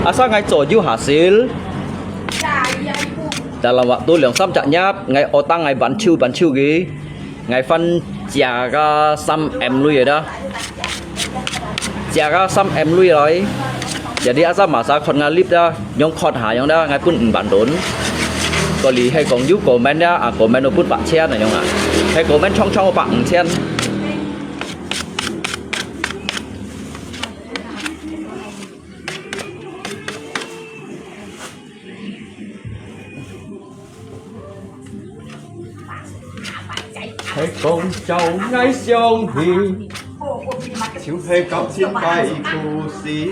[SPEAKER 1] Asa ngai coju hasil dalam waktu yang sam caknya ngai otang ngai bancu gi ngai fan jaga sam em lui dah jaga sam em lui rồi jadi asa masa kon ngalip dah nyong khot ha yang dah ngai pun ban don có lý hay còn giúp comment dah à comment nó pun pak chen này nhong à hay comment trong trong pak chen hãy cùng cháu ngay sông thì chịu hay cắm trên tay phù sĩ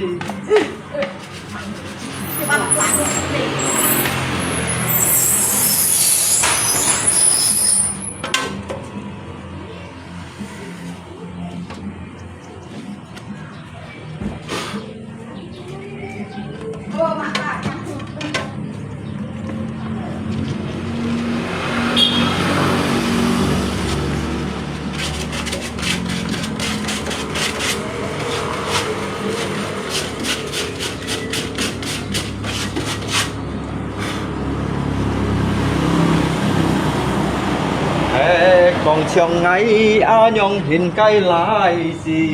[SPEAKER 1] còn chồng ngay a nhong hình cây lại gì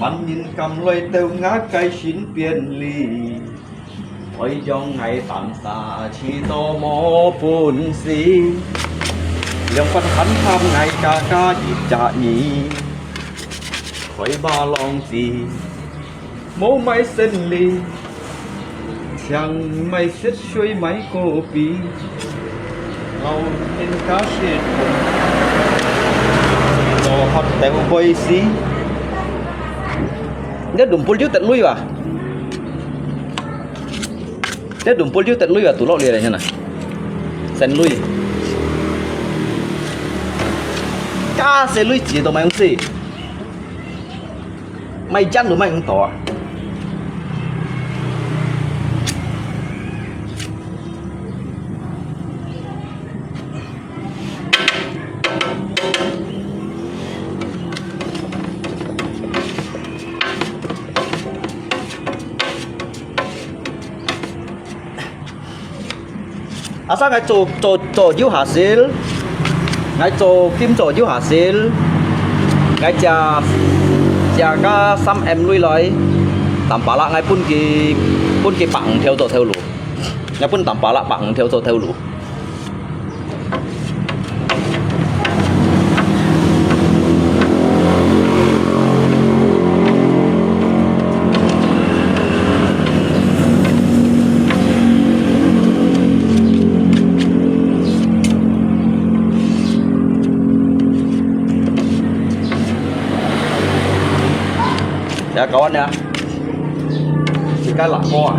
[SPEAKER 1] มันยินกำเลยเตียวงาไกชินเปลี่ยนลีไว้ยองไงต่างตาชีโตโมปุ่นสีเรื่องปัญหาทำไงกากาหยิบจะหนีคอยบาลองจีโมไม่เส้นลีช่างไม่เซ็ดช่วยไม่โกปีเราเห็นกาเสียดโตฮอตแต่ไว้สิ Dia dumpul juga tak lui wah. Dia dumpul juga tak lui wah tu lok dia sana. Sen lui. Ka se lui chỉ tao mày không gì. Mày chăn rồi mày không tỏ. Asa ngai cho yêu hasil ngai cho kim cho yêu hasil ngai cha ka sam em lui loi tam pa la ngai pun ki pang theo tổ theo lu Nhà pun tanpa lak bằng theo theo lũ. Ya kawan ya, jika lako à.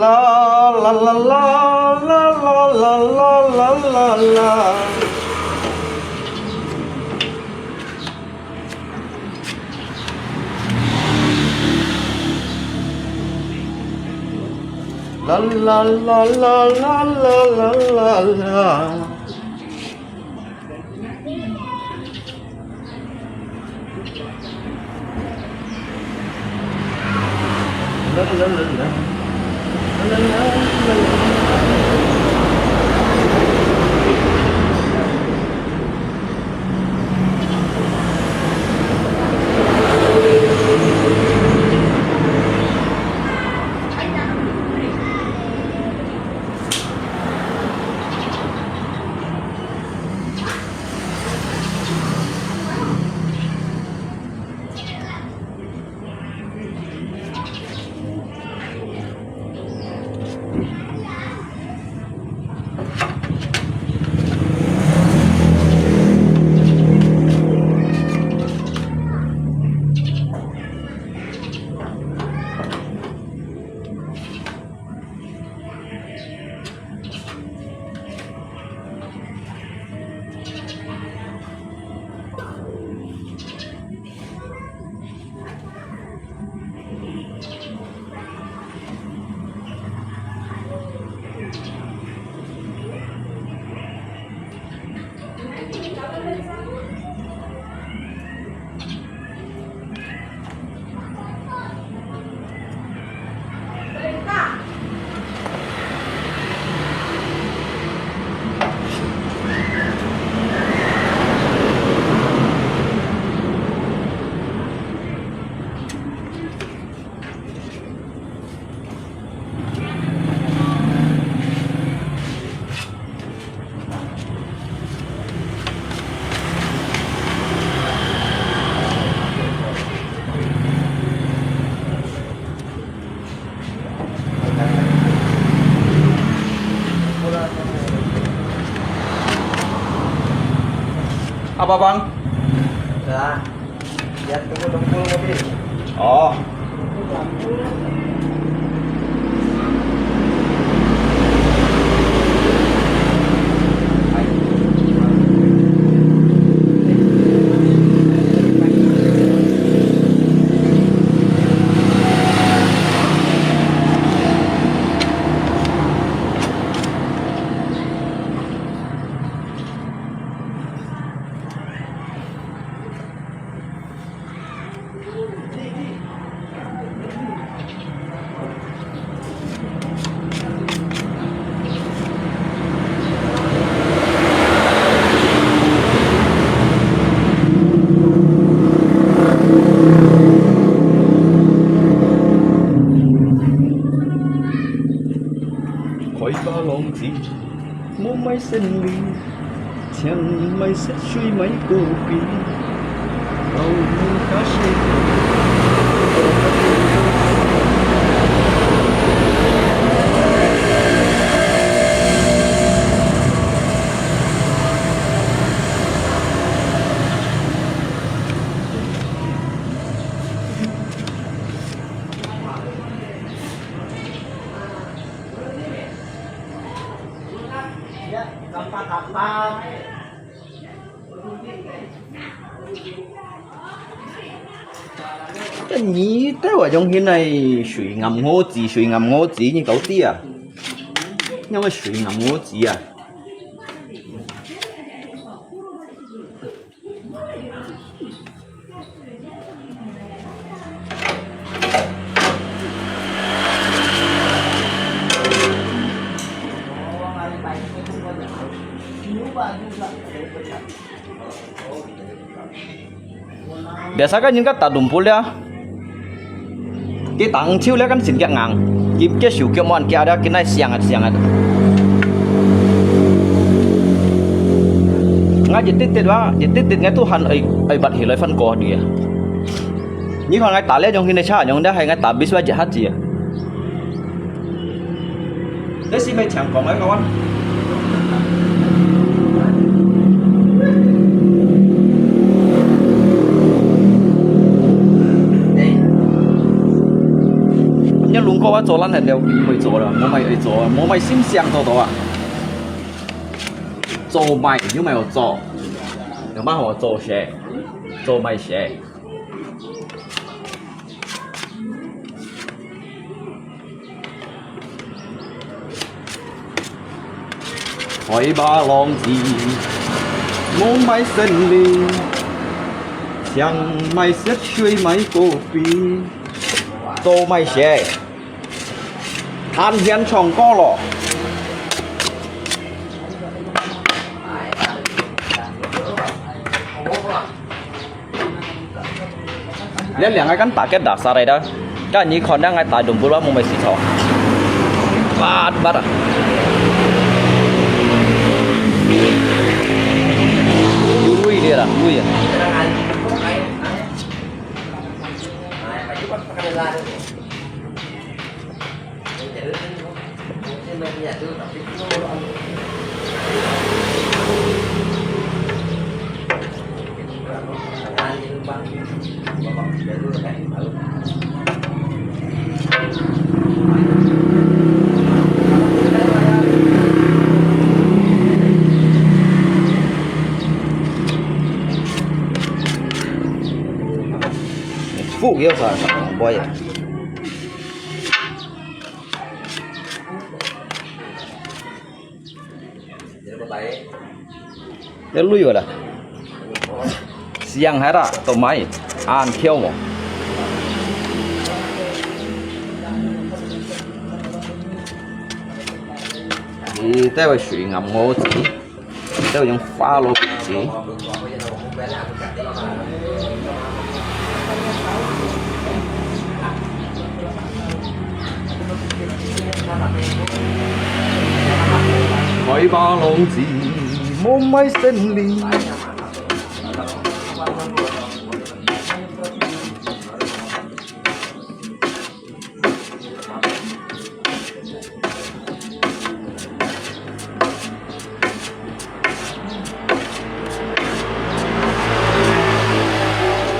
[SPEAKER 1] La la la la la la la la la la. La la la la la la la la. La la la la. La la la la. Apa bang?
[SPEAKER 4] Udah, lihat tunggu dengkul mobil.
[SPEAKER 1] Oh. Khói ba lòng gì mô máy sinh ly chẳng máy sẽ suy máy cô kỳ đâu cá sinh Cái nhí thế ở trong hiện này suy ngầm ngô gì như cậu tia nhưng mà suy ngầm ngô gì à biasa kan những cái tạ dumpul ya cái tang chiu le kan sin kyak ngang kim ke shu kyo mon kya da kinai siang at nga jitit ngai tu han ai bat hi loi fan ko dia ni kon ngai ta le jong kinai cha jong da hai ngai ta bis wa jahat ji đấy xin mày chẳng có mấy con nhưng luôn có quá做烂係了唔會做啦，冇咪去做啊，冇咪先想做到啊，做咪又咪有做，有乜好做些，做咪些。海巴浪子，冇咪勝利，想咪識水咪個邊，做咪些。ทานเฮียนช่องก็หรอเลี้ยงไงกันตาแกดักสาอะไรได้ก็อันนี้คนได้ไงตายดุมพูดว่ามึงไม่สีทองบาดอ่ะลุยเดียร์ลุยอ่ะphụ yêu sao không boy à để lui rồi là siang hay là tàu máy ăn theo một thì theo suy ngầm ngô chỉ theo những pha lô chỉ海巴浪子冇咪勝利。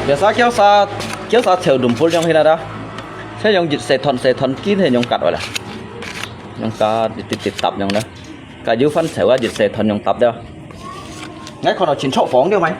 [SPEAKER 1] biasa kéo sa theo đùm phun trong khi nào đó sẽ dùng dịch xe thon kín thì dùng cắt rồi là dùng cắt tiếp tập dùng đó cả dưới phân sẽ qua dịch xe thon dùng tập đó ngay còn nào chín chỗ phóng được mày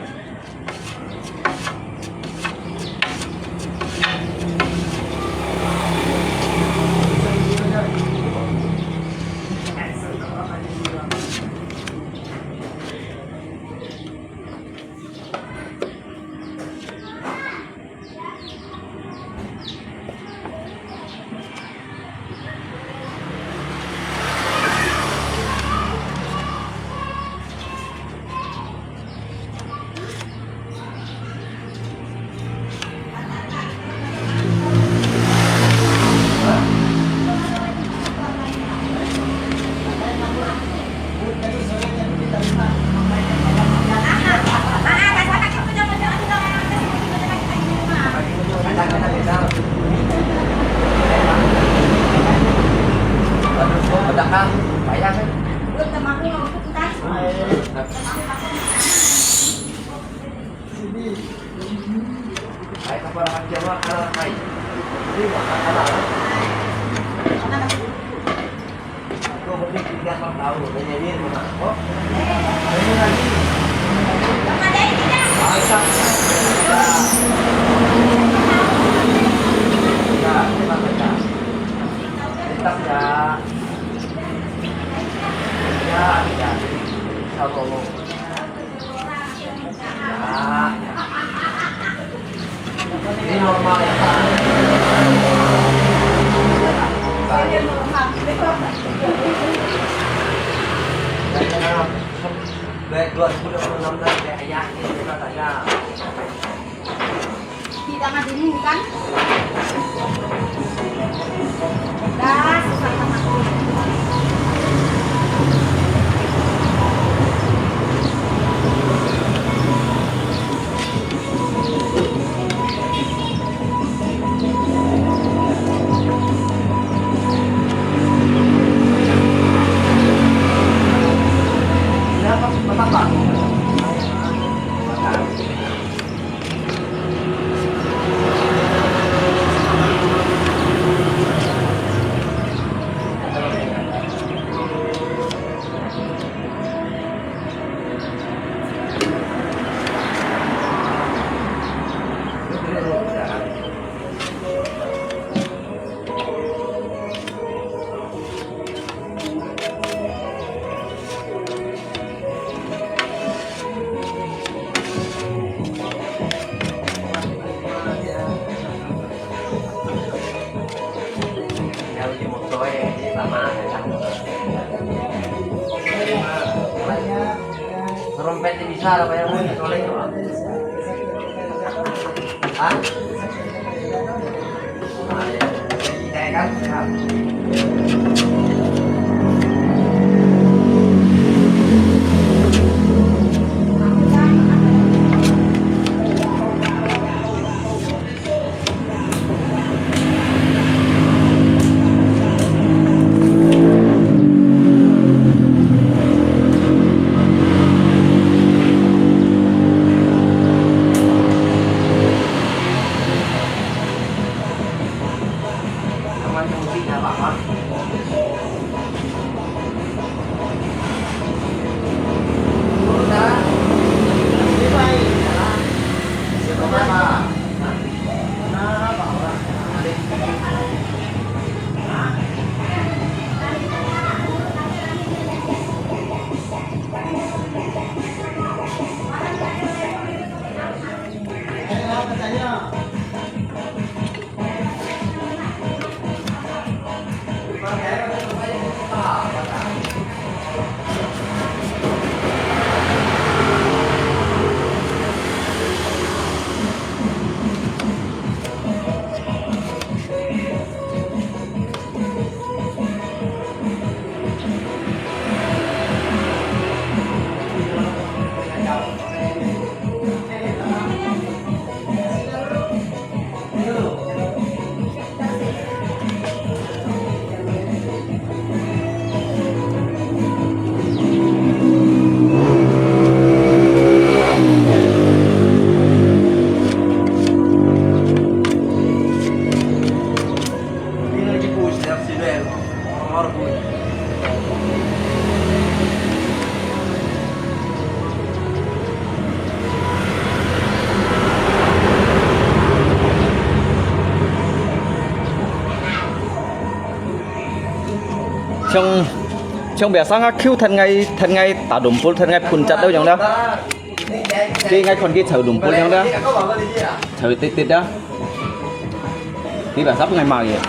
[SPEAKER 4] Tiga kau tahu, nyanyi mana? Oh, nyanyi lagi. Aisyah. Ya, kita baca. Lintas ya. Ya, ya. Sama. Ya. Ini normal ya, Pak. Baik 2016 ya yakin kita saja.
[SPEAKER 3] Kita ngadini kan? Dah, susah sama aku.
[SPEAKER 4] Trompet bisa apa yang mau oleh itu? Ah? Kita kan?
[SPEAKER 1] Trong biasa ngak kêu thân ngay tả đùm pul thân ngay phun chặt đâu chẳng đó. Cái ngay còn kia chở đùm pul chẳng đó. Chở tít đó. Cái bà sắp ngay mà kìa.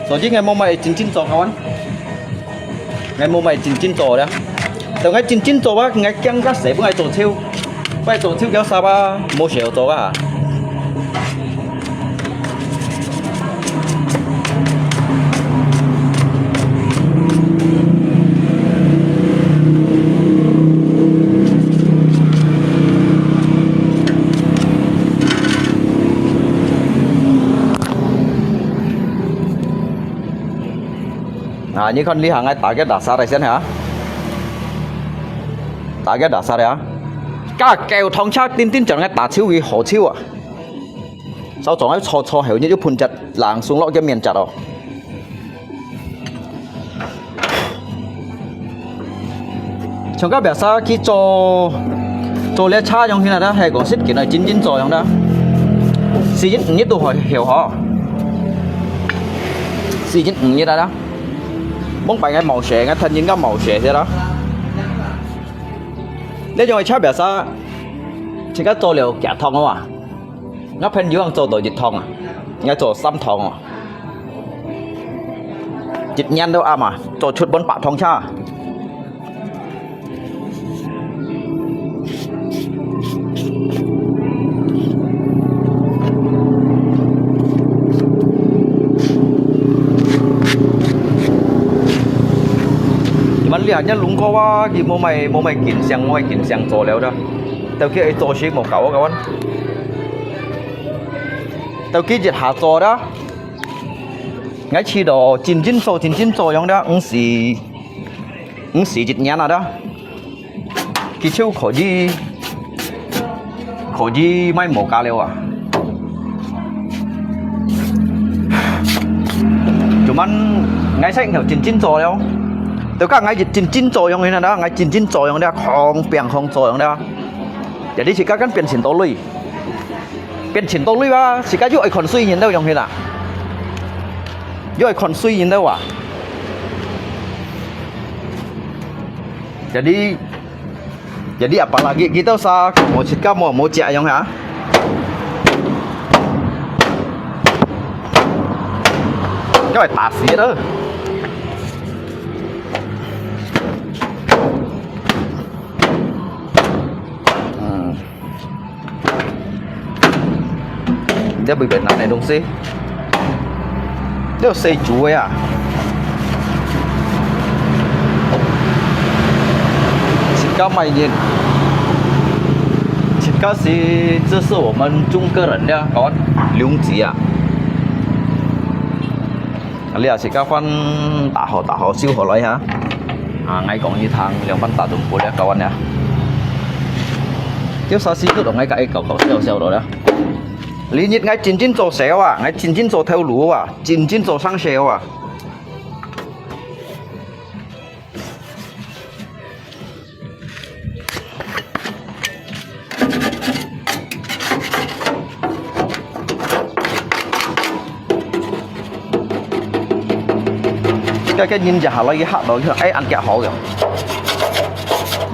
[SPEAKER 1] Soalnya ngày mau mày chín trò kawan, ngày mau mày chín trò đó, từ ngày chín trò á, ngày căng ra sẽ ngày trò thiêu, phải trò thiêu kéo sao ba mua sẹo trò á. như con đi hàng ngay tại cái đá xa này xem hả tại cái đá xa đấy á cả kèo thông chắc tin tin chẳng ngay đá chiếu vì hổ chiếu à sau chọn cái cho hiểu như chút phun chặt làng xuống lọ cái miền chặt rồi trong các bé xa khi cho lẽ cha trong khi nào đó hay còn xích cái này chín rồi trong đó xí chín nhất tôi hỏi hiểu họ xí chín như đó đó bóng bài ngay màu xẻ ngay thân những cái màu xẻ thế đó nếu như cha bé xa chỉ có cho liều kẹt thong không à ngáp pen dưới ăn cho đồ dịch thong à ngay cho xăm thong à dịch nhanh đâu à mà cho chút bốn bạc thong chaมันเรียกเนี่ยลุงก็ว่ากี่โมไม่กินเสียงโจแล้วจ้ะแต่กี้ไอ้โจชิหมกเก่ากันแต่กี้จิตหาโจđó ngay chi đồ chínโจยังđó ứng sĩจิตnhãn đó cái chiêu khổ gì mấy mổ cá liêu à chúngมันngay sách hiểu chínโจแล้วแต่ก็ไงจินโจยองนี่นะไงจินโจยองเนี่ยของเปลี่ยนของโจยองเนี่ยเดี๋ยวนี้สิก้ากันเปลี่ยนฉินโตลุยเปลี่ยนฉินโตลุยว่าสิก้ายุ่ไอคอนซุยยินได้ยองนี่น่ะยุ่ไอคอนซุยยินได้ว่ะjadi apalagi kita usah mau cika mau cek yang ya cái tạt xí đó dia bị bệnh này đúng không? Dia xây chuối à? chỉ có mày nhìn chỉ có是这是我们中国人的搞留级啊你啊是搞翻大學燒學來嚇ngay講như thằng兩番大đồng bộ咧搞anh nè cái sao xí tôi ngay cái cầu xèo rồi đó lý nhất ngay chín做xèo à ngay chín做theo lúa à chín做sang xèo à cái nhìn giả lấy cái hạt đó ấy ăn kẹo họ rồi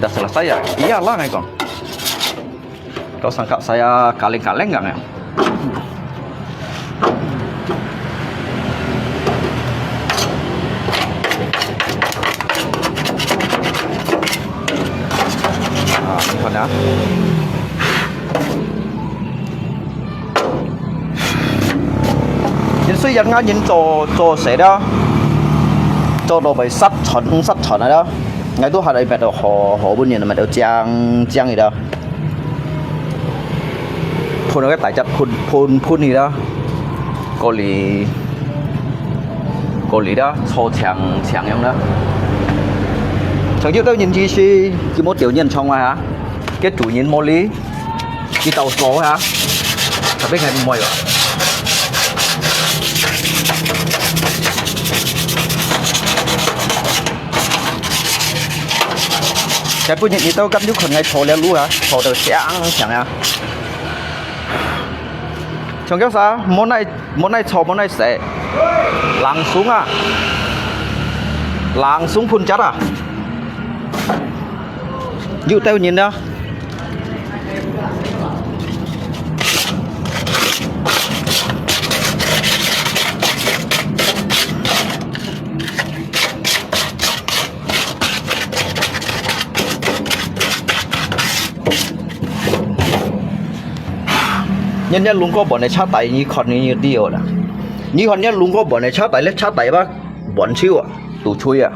[SPEAKER 1] đã selesai ya iyalah ngay con kau sangka saya kaleng-kaleng nggak ya ini kan ya nhìn suy dẫn ngay nhìn cho sẽ đó cho đồ phải sắt chọn này đó ngay tôi hạt đây mẹ đồ họ bên nhìn mẹ đồ trang gì đó phun cái tại chặt phun gì đó có lý đó cho chẳng em đó chẳng trước đâu nhìn gì xí chỉ một tiểu nhân trong ngoài hả cái chủ nhân mô lý cái tàu số hả thật biết ngày mồi rồi cái bún nhện thì tao cắt chút còn ngay thò lên lú hả thò từ sáng chẳng à trong cái sao món này thò món này sẽ làng xuống phun chát à dụ tao nhìn đó nhân nhân luôn có bọn này chát tay như con như điều là như con nhân luôn có bọn này chát tay bác bọn chiêu à tủ chui à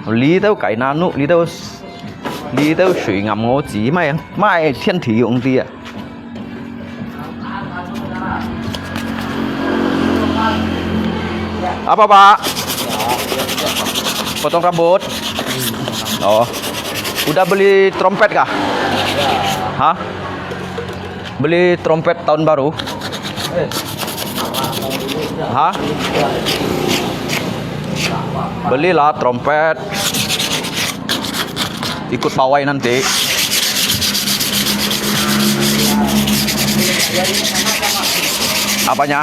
[SPEAKER 1] lý đâu cái nào nụ lý đâu水ngầm ngô chỉ mai thiên thị用的啊 Apa Pak? Potong rambut. Oh. Udah beli trompet kah? Hah? Beli trompet tahun baru? Hah? Belilah trompet. Ikut pawai nanti. Apanya?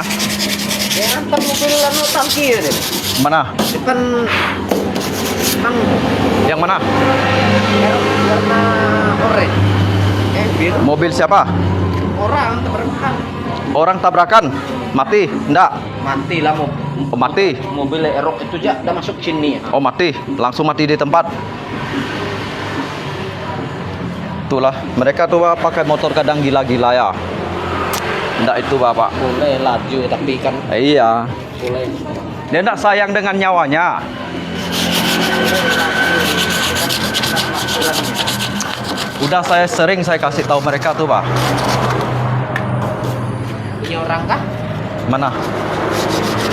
[SPEAKER 4] Ya antar mobil anu tangki ya deh.
[SPEAKER 1] Mana?
[SPEAKER 4] Depan kan
[SPEAKER 1] Yang mana?
[SPEAKER 4] warna orange. Biru.
[SPEAKER 1] Mobil siapa?
[SPEAKER 4] Orang tabrakan.
[SPEAKER 1] Orang tabrakan? Mati? Enggak.
[SPEAKER 4] Mati lah
[SPEAKER 1] Oh, mati.
[SPEAKER 4] mobil erok itu aja udah masuk sini.
[SPEAKER 1] Oh, mati. Langsung mati di tempat. Itulah. Mereka tuh Pak, pakai motor kadang gila-gila ya. Enggak itu Bapak.
[SPEAKER 4] Boleh laju tapi kan
[SPEAKER 1] Iya.
[SPEAKER 4] boleh.
[SPEAKER 1] Dia enggak sayang dengan nyawanya. Udah saya kasih tahu mereka tuh Pak.
[SPEAKER 4] Punya orang kah?
[SPEAKER 1] Mana?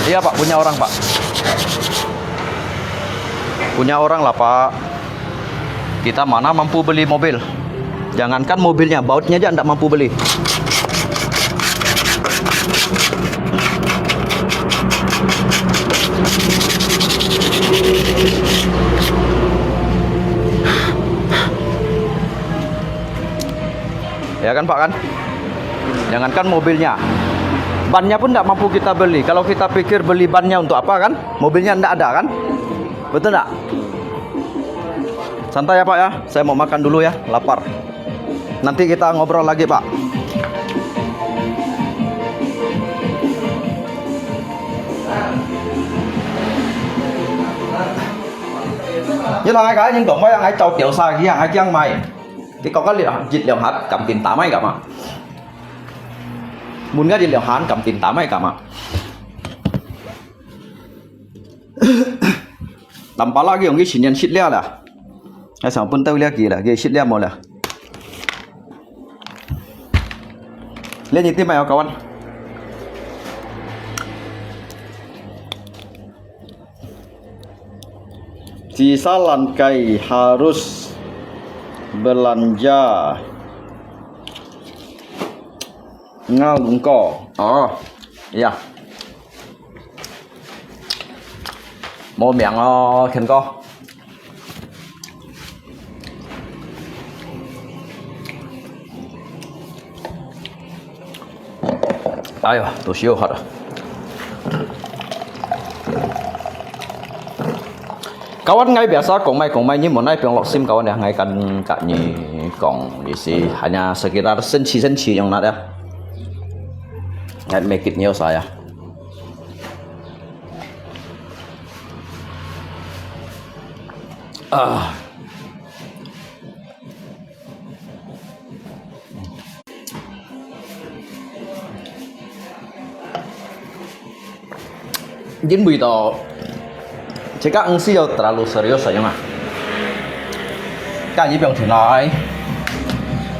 [SPEAKER 1] Iya Pak, punya orang Pak. Punya orang lah Pak. Kita mana mampu beli mobil. Jangankan mobilnya, bautnya aja enggak mampu beli. Ya kan Pak kan? Jangankan mobilnya, bannya pun tidak mampu kita beli. Kalau kita pikir beli bannya untuk apa kan? Mobilnya tidak ada kan? Betul tidak? Santai ya Pak ya. Saya mau makan dulu ya, lapar. Nanti kita ngobrol lagi Pak. Như là ai cả nhưng còn mấy ai trâu kiểu xa kia ai chăng mày cái con có dịch liệu hạt cầm tiền tám mấy cả mà muốn cái dịch liệu hạt cầm tiền tám mấy cả mà tầm bao la cái ông cái chuyện nhân shit lea là hay sao pun tao lea gì là cái shit lea một là lên như thế mày kawan. Sisa lankai harus belanja ngalungko. Oh, iya. Mau miệng khen co. Ayo, tôi siêu hết rồi. Kawan ngay biasa kong mai ni monai piang lok sim kawan ya ngai kan kak ni kong di si hanya sekitar senci yang nak ya. Ngai make it new saya. Jin bui to jika engsi yo terlalu serius saja mah. Cái gì bình thường nói,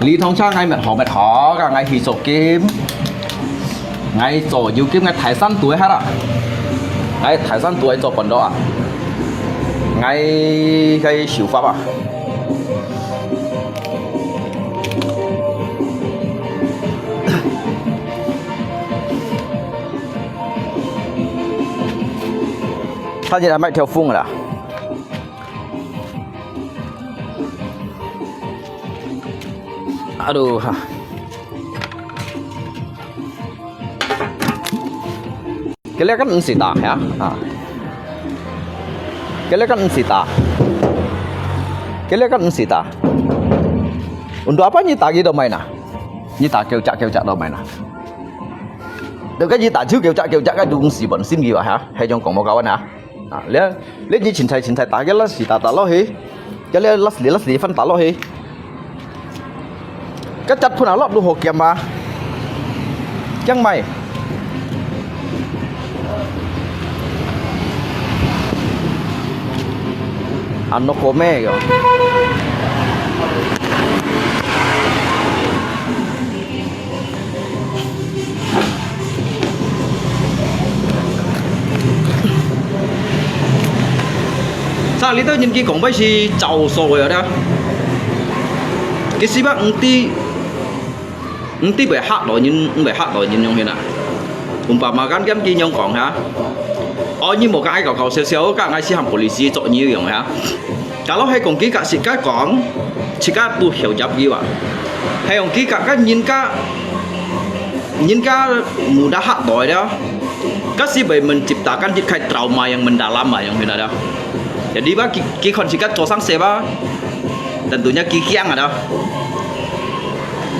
[SPEAKER 1] Lý Thông Trang ngay mệt họ, cả ngay thì sổ kim, ngay sổ yêu kim ngay Thái San tuổi hết ạ, ngay Thái San tuổi sổ phần đó à, ngay cái siêu pháp à.他现在卖条缝了。Aduh. Kelihatan sita ya. Kelihatan sita. Kelihatan sita. Untuk apa nyita gitu mainah? Nyita kêu chặt đâu mainah. Được cái gì tạ chứ kêu chặt cái đúng xì bẩn xin gì vậy hả? Hay trong cổng một câu anh hả? Lấy gì chỉnh thầy tạ cái lá xì tạ lo hi. Cái lá xì phân tạ lo hi. Cái chặt phun áo lọt đồ hồ kiềm mà. Chẳng mày. Ăn nó khổ mê kìa. ba lý tao nhìn kia cũng phải si giàu sồi ở đó cái si bác ti bị hát rồi nhìn nhung thế nào bà mà gắn kia nhung còn hả như một cái cầu xéo các ngay si hàm police chọn như vậy hả kalau hay còn kia cả si cái còn chỉ cả tu hiểu chấp gì vậy hay còn kia cả nhìn cả muda hát rồi đó các si bị menciptakan jika trauma yang mendalam yang benar dah. Jadi bah kon sikat tosang seba tentunya kikiang ada.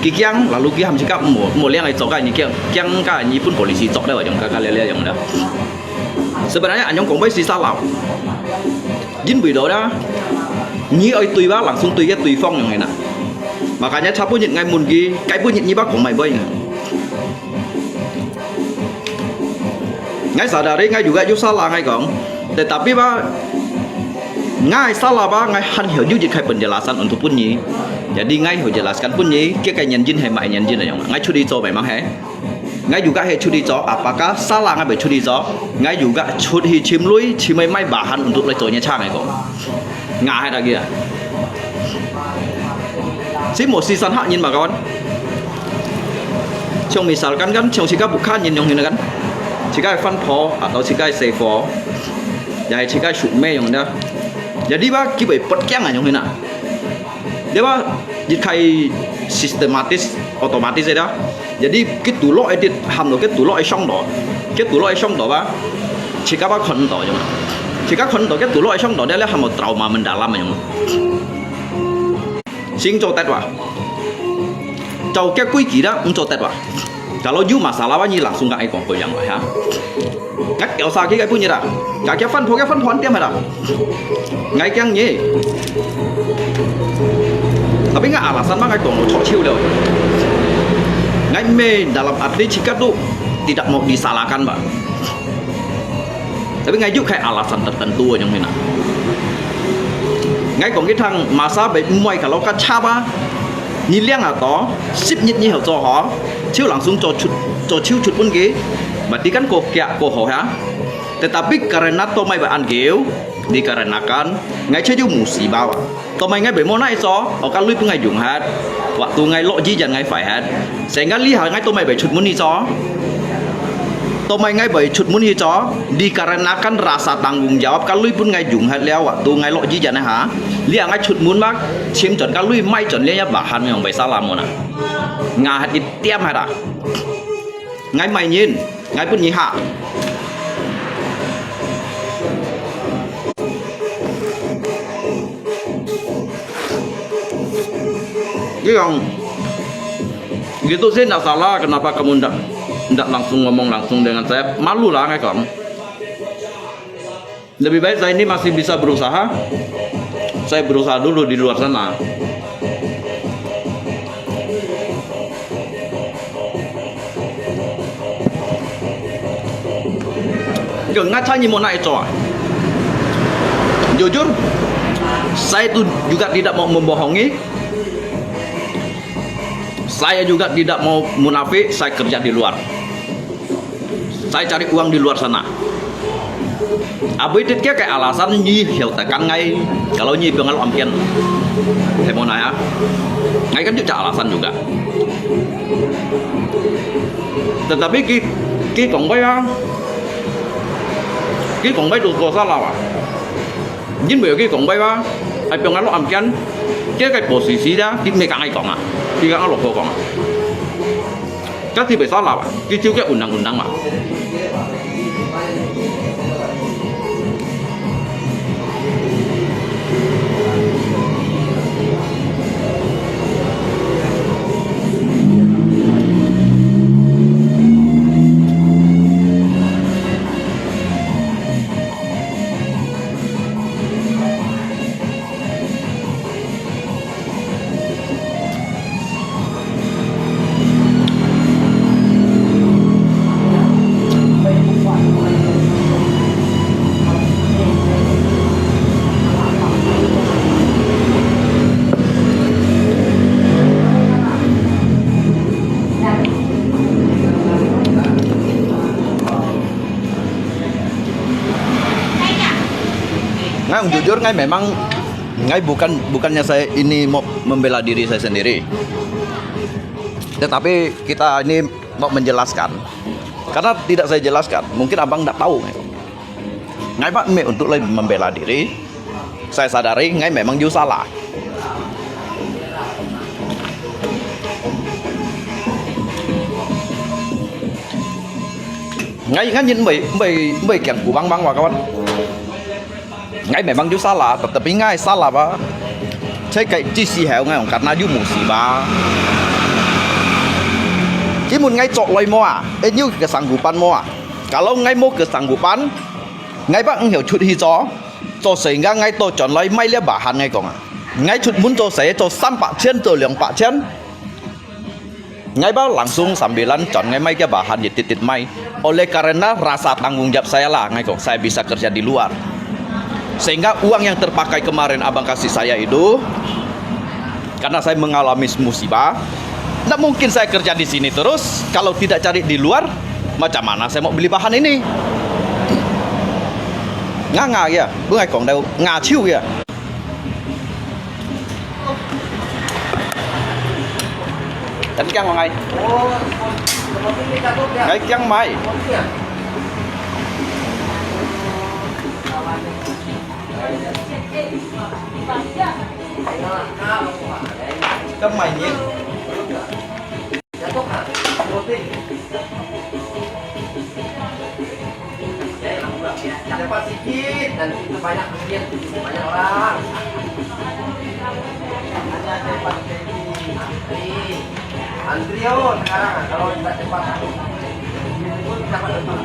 [SPEAKER 1] Kikiang lalu ki ham sikat mo liang ai cái ni kiang ka ni pun polisi cok dah yang ka lihat yang dah. Sebenarnya anyong kong bai si salah. Jin bui đó dah. Ni ai tùy bác langsung tùy cái tùy phong yang này nè. Makanya siapa nhận ngay mun ki, cái pun nhận ni bác kong mai bai. Ngai sadari ngai juga ju salah ngai kong, tetapi bah ngai salah bah ngai han hiểu ju kai penjelasan untuk punyi. Jadi ngai hiểu jelaskan punyi, kia kai nyanjin hai mai nyanjin là ngai curi cho memang hai. Ngai juga hai curi cho, apakah salah ngai curi cho? Ngai juga curi cimlui cimai mai bahan untuk leconya cha ngai kong. Ngai hai lagi à? Si một season hak nhìn mà kawan. Trong misalkan kan, trong sikap bukan nhìn yang ini kan. Jika fan po atau jika say for, jadi jika shoot me yang dah. Jadi bah kita perkiang yang ini nak. Dia bah jika sistematis otomatis dah. Jadi kita tulok edit ham lo kita tulok song do, kita tulok song do bah. Jika bah kon do yang, jika kon do kita tulok song do dia le ham trauma mendalam yang. Sing cho tet bah. Jauh ke kui kira cho tet bah. Kalau you masalah apa ni langsung kat ikon kau yang ya. Kat kau sakit kau punya dah. Kat fan phon tiap dah. Ngai yang ni. Tapi ngai alasan mana kau mau cok ciu leh. Ngai me dalam arti jika tu tidak mau disalahkan bah. Tapi ngai juga kayak alasan tertentu yang mana. Ngai kong kita masa baik muai kalau kat caba. Ni liang atau sip nyit ni hậu cho họ chiếu langsung cho chiếu chut pun ke berarti kan kok ho ya tetapi karena tomai ba an geu dikarenakan ngai chơi musibah tomai ngai be mo nai so kan lui pun ngai jung hat waktu ngai lo ji jan ngai phải hat sehingga lihat ngai tomai be chut mun ni so tomai ngai be chut mun ni so dikarenakan rasa tanggung jawab kan lui pun ngai jung hat leo waktu ngai lo ji jan ha lihat ngai chut mun mak chiếm chuẩn kan lui mai chuẩn lihat bahan yang be salah mo na ngà hạt ít tiêm hạt à ngay mày nhìn ngay pun nhị hạ gitu sih tidak salah kenapa kamu tidak langsung ngomong langsung dengan saya malu lah nggak kamu lebih baik saya ini masih bisa berusaha saya berusaha dulu di luar sana. Nggak tanya mau naik coa. Jujur, saya itu juga tidak mau membohongi. Saya juga tidak mau munafik. Saya kerja di luar. Saya cari uang di luar sana. Abis itu kayak alasan nyi hiểu tekan ngay. Kalau nyi pengal ampian, saya mau nanya. Ngay kan juga alasan juga. Tetapi ki kong bay cái cổng bay được có sao nào à? Nhưng bởi cái cổng bay ba, ai biết ngay lo âm chân, cái bộ xí đó, thì mấy cái ai講啊? thì cái lộc講à? Cái thì phải sao nào à? cái chiếu cái undang mà. jujur ngai memang ngai bukannya saya ini mau membela diri saya sendiri. Tetapi kita ini mau menjelaskan. Karena tidak saya jelaskan, mungkin abang tidak tahu. Ngai pak untuk lebih membela diri, saya sadari ngai memang jauh salah. Ngai nhìn bảy kẹt của bang và các bạn. Ngai memang jauh salah, tetapi ngai salah pak. Saya kayak cisi heo ngai karena jauh musibah. Chỉ muốn ngay chọn loài mua à, như kesanggupan mua à. Kalau ngay mau kesanggupan, ngay bác hiểu chút hi cho sehingga ngay to chọn loài mai lihat bahan ngay kong à. Ngay chút muốn cho saya cho 300 to 200. Ngay bác langsung sambilan chọn ngay mai ke bahan titit mai. Oleh karena rasa tanggung jawab saya lah ngay kong saya bisa kerja di luar. Sehingga uang yang terpakai kemarin abang kasih saya itu karena saya mengalami musibah. Nggak mungkin saya kerja di sini terus kalau tidak cari di luar. Macam mana saya mau beli bahan ini? Nganga ya, bukan còn đâu ngà chiu ya. Đánh căng vào ngay. Ngay căng mày. Căng mày nhé.
[SPEAKER 4] Jatuh kan? Roti. Cepat sedikit dan itu banyak sedikit banyak orang. Hanya cepat ini. Andrio sekarang kalau tidak cepat pun dapat tentu.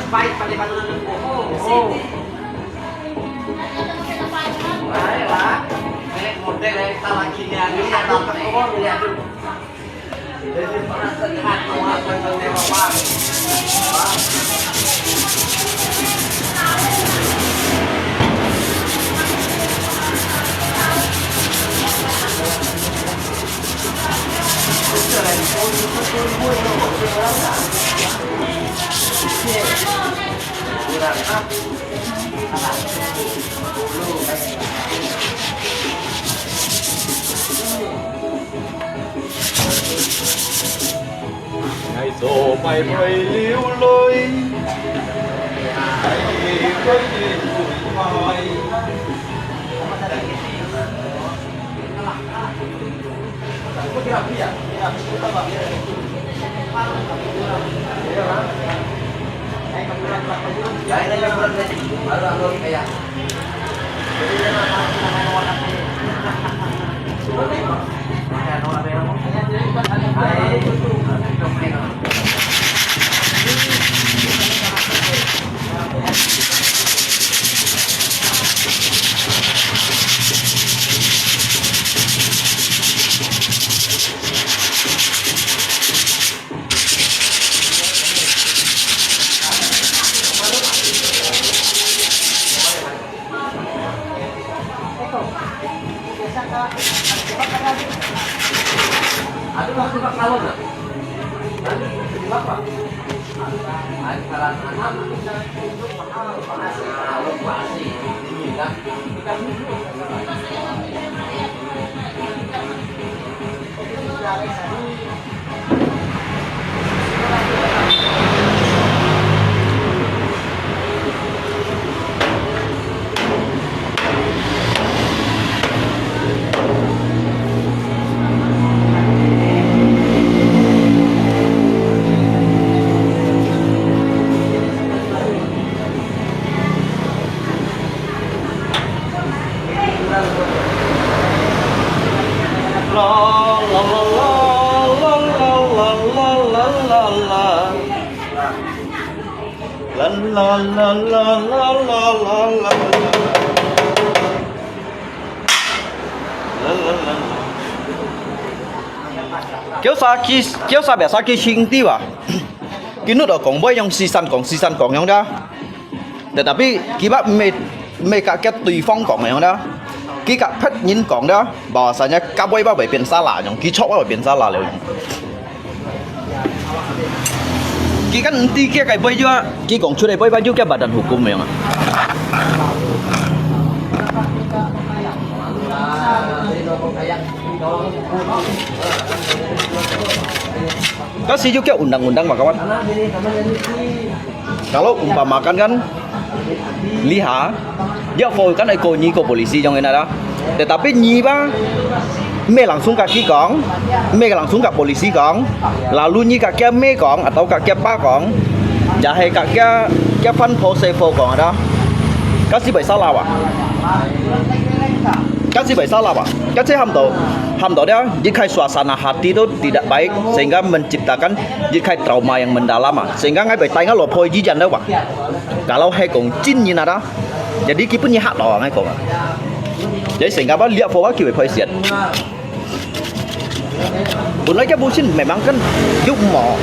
[SPEAKER 4] Baik pada bantuan baiklah, model yang kita lagi ini ada terkebun lihat dulu. Jadi pernah terlihat apa yang apa.
[SPEAKER 1] Ngày gió mây mây liu lơi, hãy với nhìn tuổi mai.
[SPEAKER 4] Aduh, masih pak salon nggak? Nanti apa? Ada salah anak. Panas, kalau pasti ini kan. La la la la la la la la la.
[SPEAKER 1] kéo xa bẻ xa kia xin tí à cái nút ở cổng bơi yang xì san cổng yang đó tetapi kita mereka tùy phong cổng yang đó kita phết nhìn cổng đó bahwasanya kaboi ba bảy biển salah yang kicok ba biển salah liu kita kan nanti kita kayak bơi juga kita cổng出嚟bơi juga badan hukum yang kasih juga undang-undang pak kawan. Kalau umpamakan kan liha dia phôi kan ai nyi ko polisi trong này đó. Tetapi nyi ba me langsung kaki kong, me langsung kat polisi kong, lalu nyi kaki me kong atau kaki pa kong, jahe kaki fan pose fo kong ada. Kasih by salah pak. Kasih by salah pak. Kasih hamdo dia jika suasana hati itu tidak baik sehingga menciptakan jika trauma yang mendalam sehingga ngay by tay nggak lo phôi jijan đâu pak. Kalau hai kong jin như nào đó, jadi kita punya hak loh ngay kong. Jadi sehingga apa lihat phôi kita phôi siat. Bunyi cái busin memang kan jumo.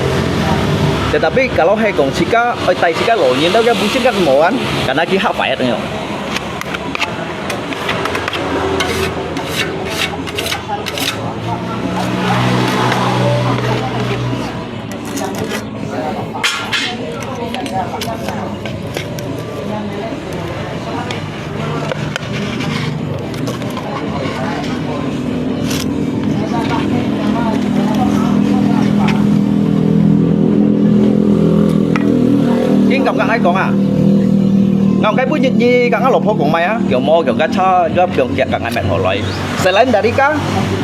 [SPEAKER 1] Tetapi kalau hai kong jika tay jika lo nhìn đâu cái busin kan mau kan karena kita hak phải itu. Gặp các ai con à ngọc cái punya nyi các lộc phố của mày á kiểu mo kiểu gacha kiểu kẹt các mẹ họ loại selain dari kah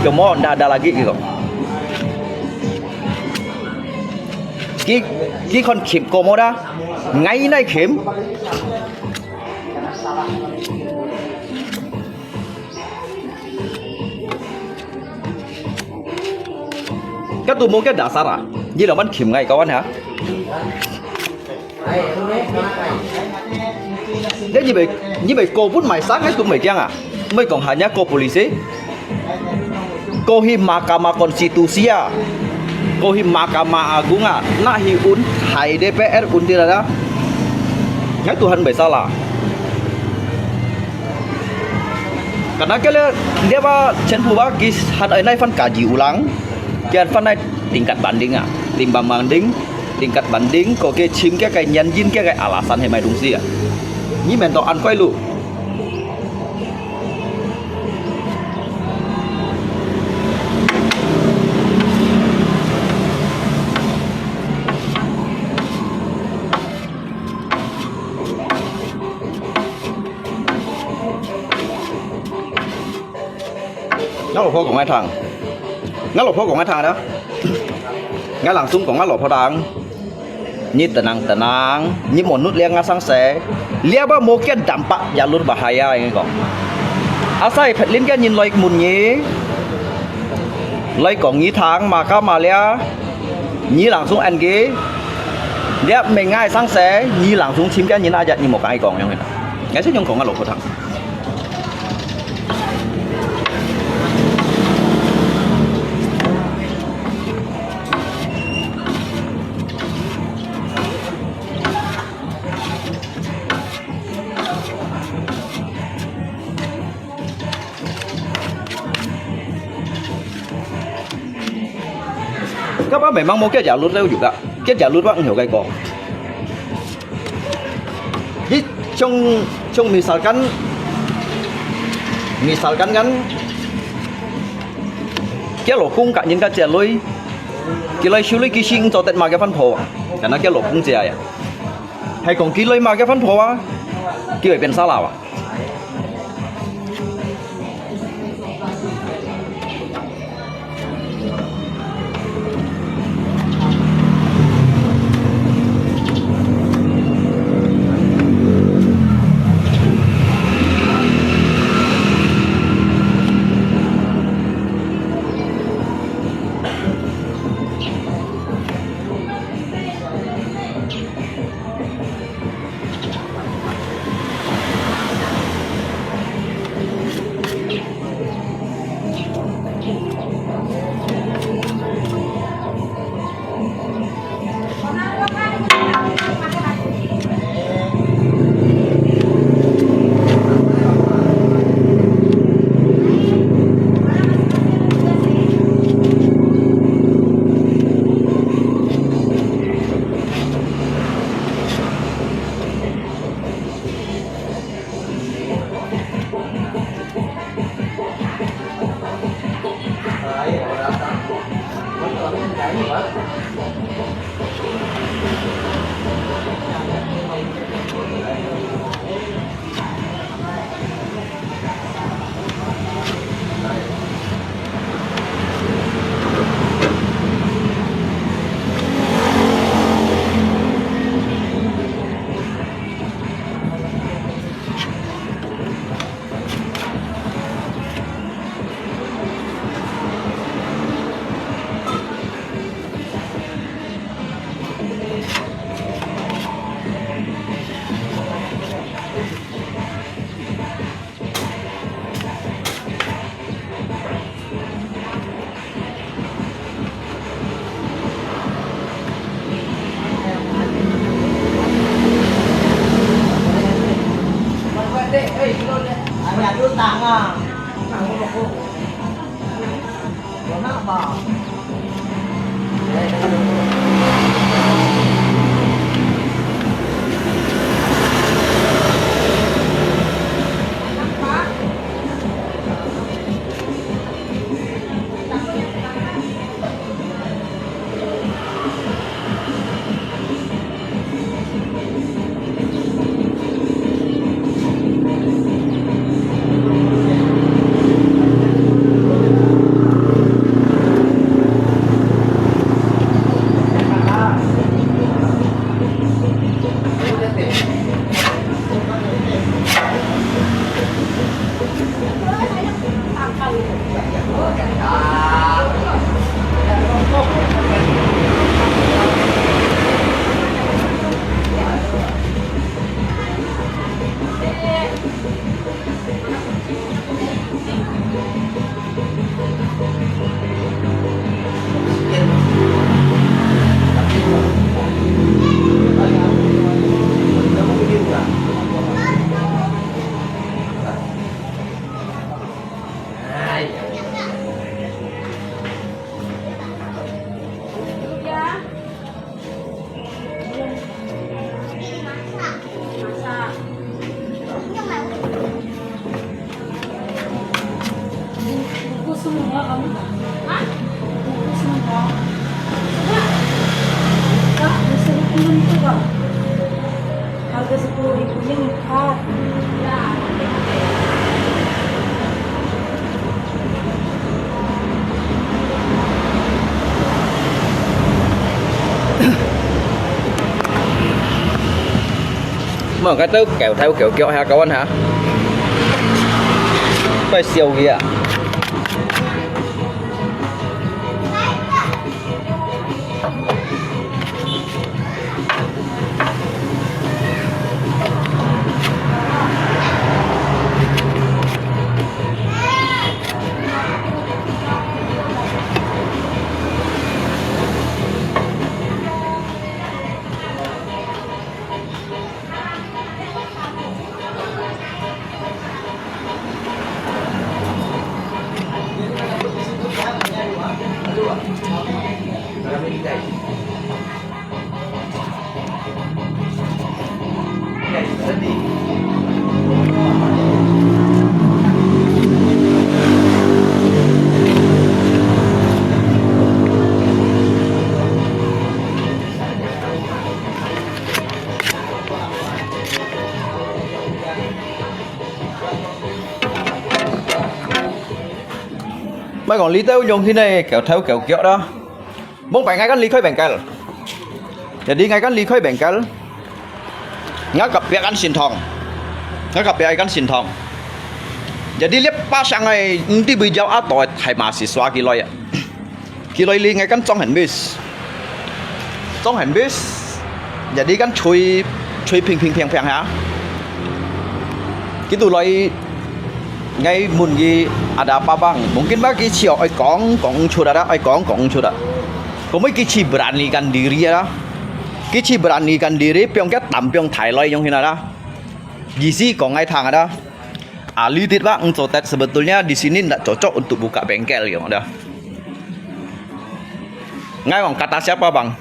[SPEAKER 1] kiểu mo ada lagi gitu ki con khim komo dah ngay nay khim cái tụi mua cái dasar à như là bánh khim ngay kawan hả. Dia như vậy cô pun mai sáng ấy tụi mày chăng à mới còn hanya cô polisi cô hi Mahkamah Konstitusi cô hi Mahkamah Agung nah hi hai DPR tidak ada cái Tuhan bersalah karena dia apa cenderung bagi had ini fan kaji ulang kian fan này tingkat banding timbang banding tingkat banding kok ke chim cái nhân jin cái alasan hay mày đúng gì à như mình tao ăn quay lu ngắt lột phô của mấy thằng đó ngắt langsung của ngắt lột phô đằng ni tenang ni monut liang ngasang se lia ba mungkin dampak jalur bahaya ini kok asai petlin kan nhìn loi mun nyi loi kong nyi thang maka malia nyi langsung NG dia mengai sang se nyi langsung chim kan nhìn aja ni một cái kong yang ini ngay sẽ nhung kong ngalo thang các bác memang mau cái jalur itu juga cái jalur bác hiểu cái kok jadi trong misalkan kan cái lỗ cung cả những cái jalur cái lối xử lý cái sinh cho tận mà cái phân phối karena cái lỗ cung gì hay còn cái lối mà cái phân phối cái phải biến salah
[SPEAKER 4] ini Pak. Ada dulu tangan. Tangan aku. Kenapa?
[SPEAKER 3] Buku semua kamu. Hah? Buku semua. Kak, bisa dikirim tuh kak. Harga 10.000-nya ngekar. Ya.
[SPEAKER 1] Mà cái tớ kéo theo kiểu kiểu hả cậu anh hả? Phải siêu kìa. Mấy còn lý tếu dùng thế này kéo theo kéo kéo đó. Muốn phải ngay cái ly khói bengkel. Jadi ngay cái ly khói bengkel. Ngak kapek kan sintong. Ngak kapek kan sintong. Jadi lihat pasang ngay nanti bijau atau hai mahasiswa kiloi ya. Kiloi li ngay kan trong hành bis. Trong hành bis. Jadi kan cuy ping hả. Gitu loi ngay mungkin ada apa bang? Mungkin bagi siapa ai kong sudah ada, ai kong sudah. Kami kici beranikan diri ya, kici beranikan diri, piongkat tampil Thailand yang hina dah. Gizi kong ai thang ada. Ali tidak bang, cotet sebetulnya di sini tidak cocok untuk buka bengkel yang ada. Ngai bang, kata siapa bang?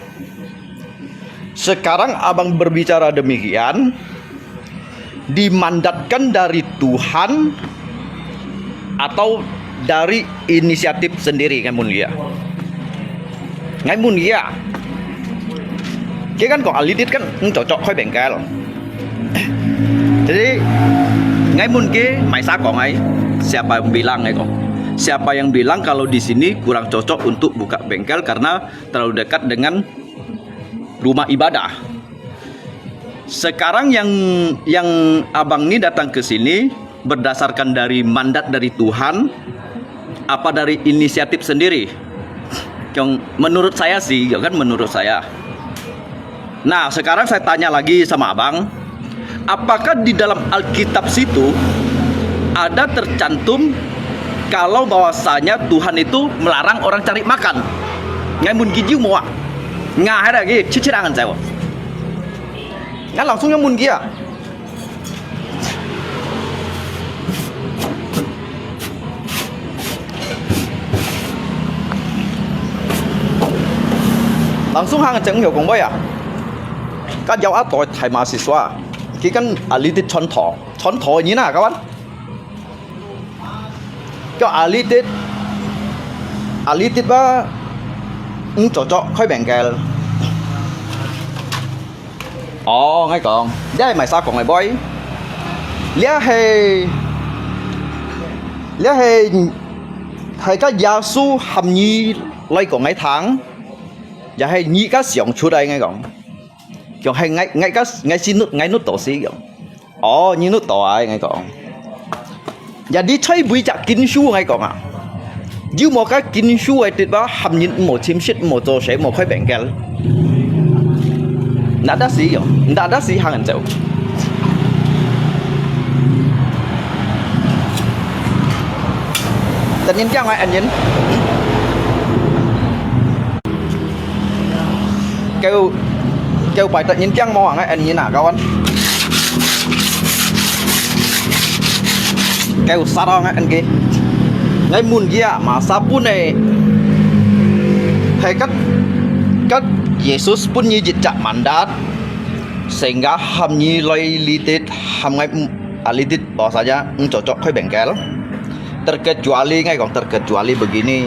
[SPEAKER 1] Sekarang abang berbicara demikian, dimandatkan dari Tuhan atau dari inisiatif sendiri kan mulia. Ngay mun kia. Kia kan kok alidit kan cocok khoi bengkel. Jadi ngay mun kia Maisa kok ngay. Siapa yang bilang ngay kok? Siapa yang bilang kalau di sini kurang cocok untuk buka bengkel karena terlalu dekat dengan rumah ibadah? Sekarang yang abang ini datang ke sini berdasarkan dari mandat dari Tuhan, apa dari inisiatif sendiri? Yang menurut saya sih, ya kan menurut saya. Nah, sekarang saya tanya lagi sama abang, apakah di dalam Alkitab situ ada tercantum kalau bahwasanya Tuhan itu melarang orang cari makan? Ngai mun gijiu moa. Nga hay là cái chichirangan saya. Nga langsung yang mun kia. Langsung hang chẳng hiểu cùng với à? Các giáo áp tội thầy mà xì xoa. Khi kan alitit chon thọ như nào các bạn? Cái alitit ba cocok khói bengkel. Ngay còn. Đây mày sao còn mày boy? Lia hay các giáo sư hàm nhi lấy còn ngay tháng. Và hay nhị các xưởng chú đây ngay còn. Còn hay ngay xin nút ngay nút tổ xí còn. Như nút tổ ai ngay còn. Và đi chơi bùi chặt kinh su ngay còn à. Dù một cái kinh su ấy tuyệt báo hàm nhìn một chim xích một chỗ sẽ một khói bẹn kẹl. Đã đá xí rồi, đã đá xí hàng chậu. Tự nhiên chăng anh nhìn. Kêu bài tự nhiên chăng mò hàng anh nhìn nào các anh. Kêu sát đó anh kia. Ngay mun kia mà sa pun này hay các Yesus pun như dịch chặt mandat sehingga ham nyi loi litit ham ngay alitit bahwa saja cocok khoi bengkel terkecuali ngay kong terkecuali begini,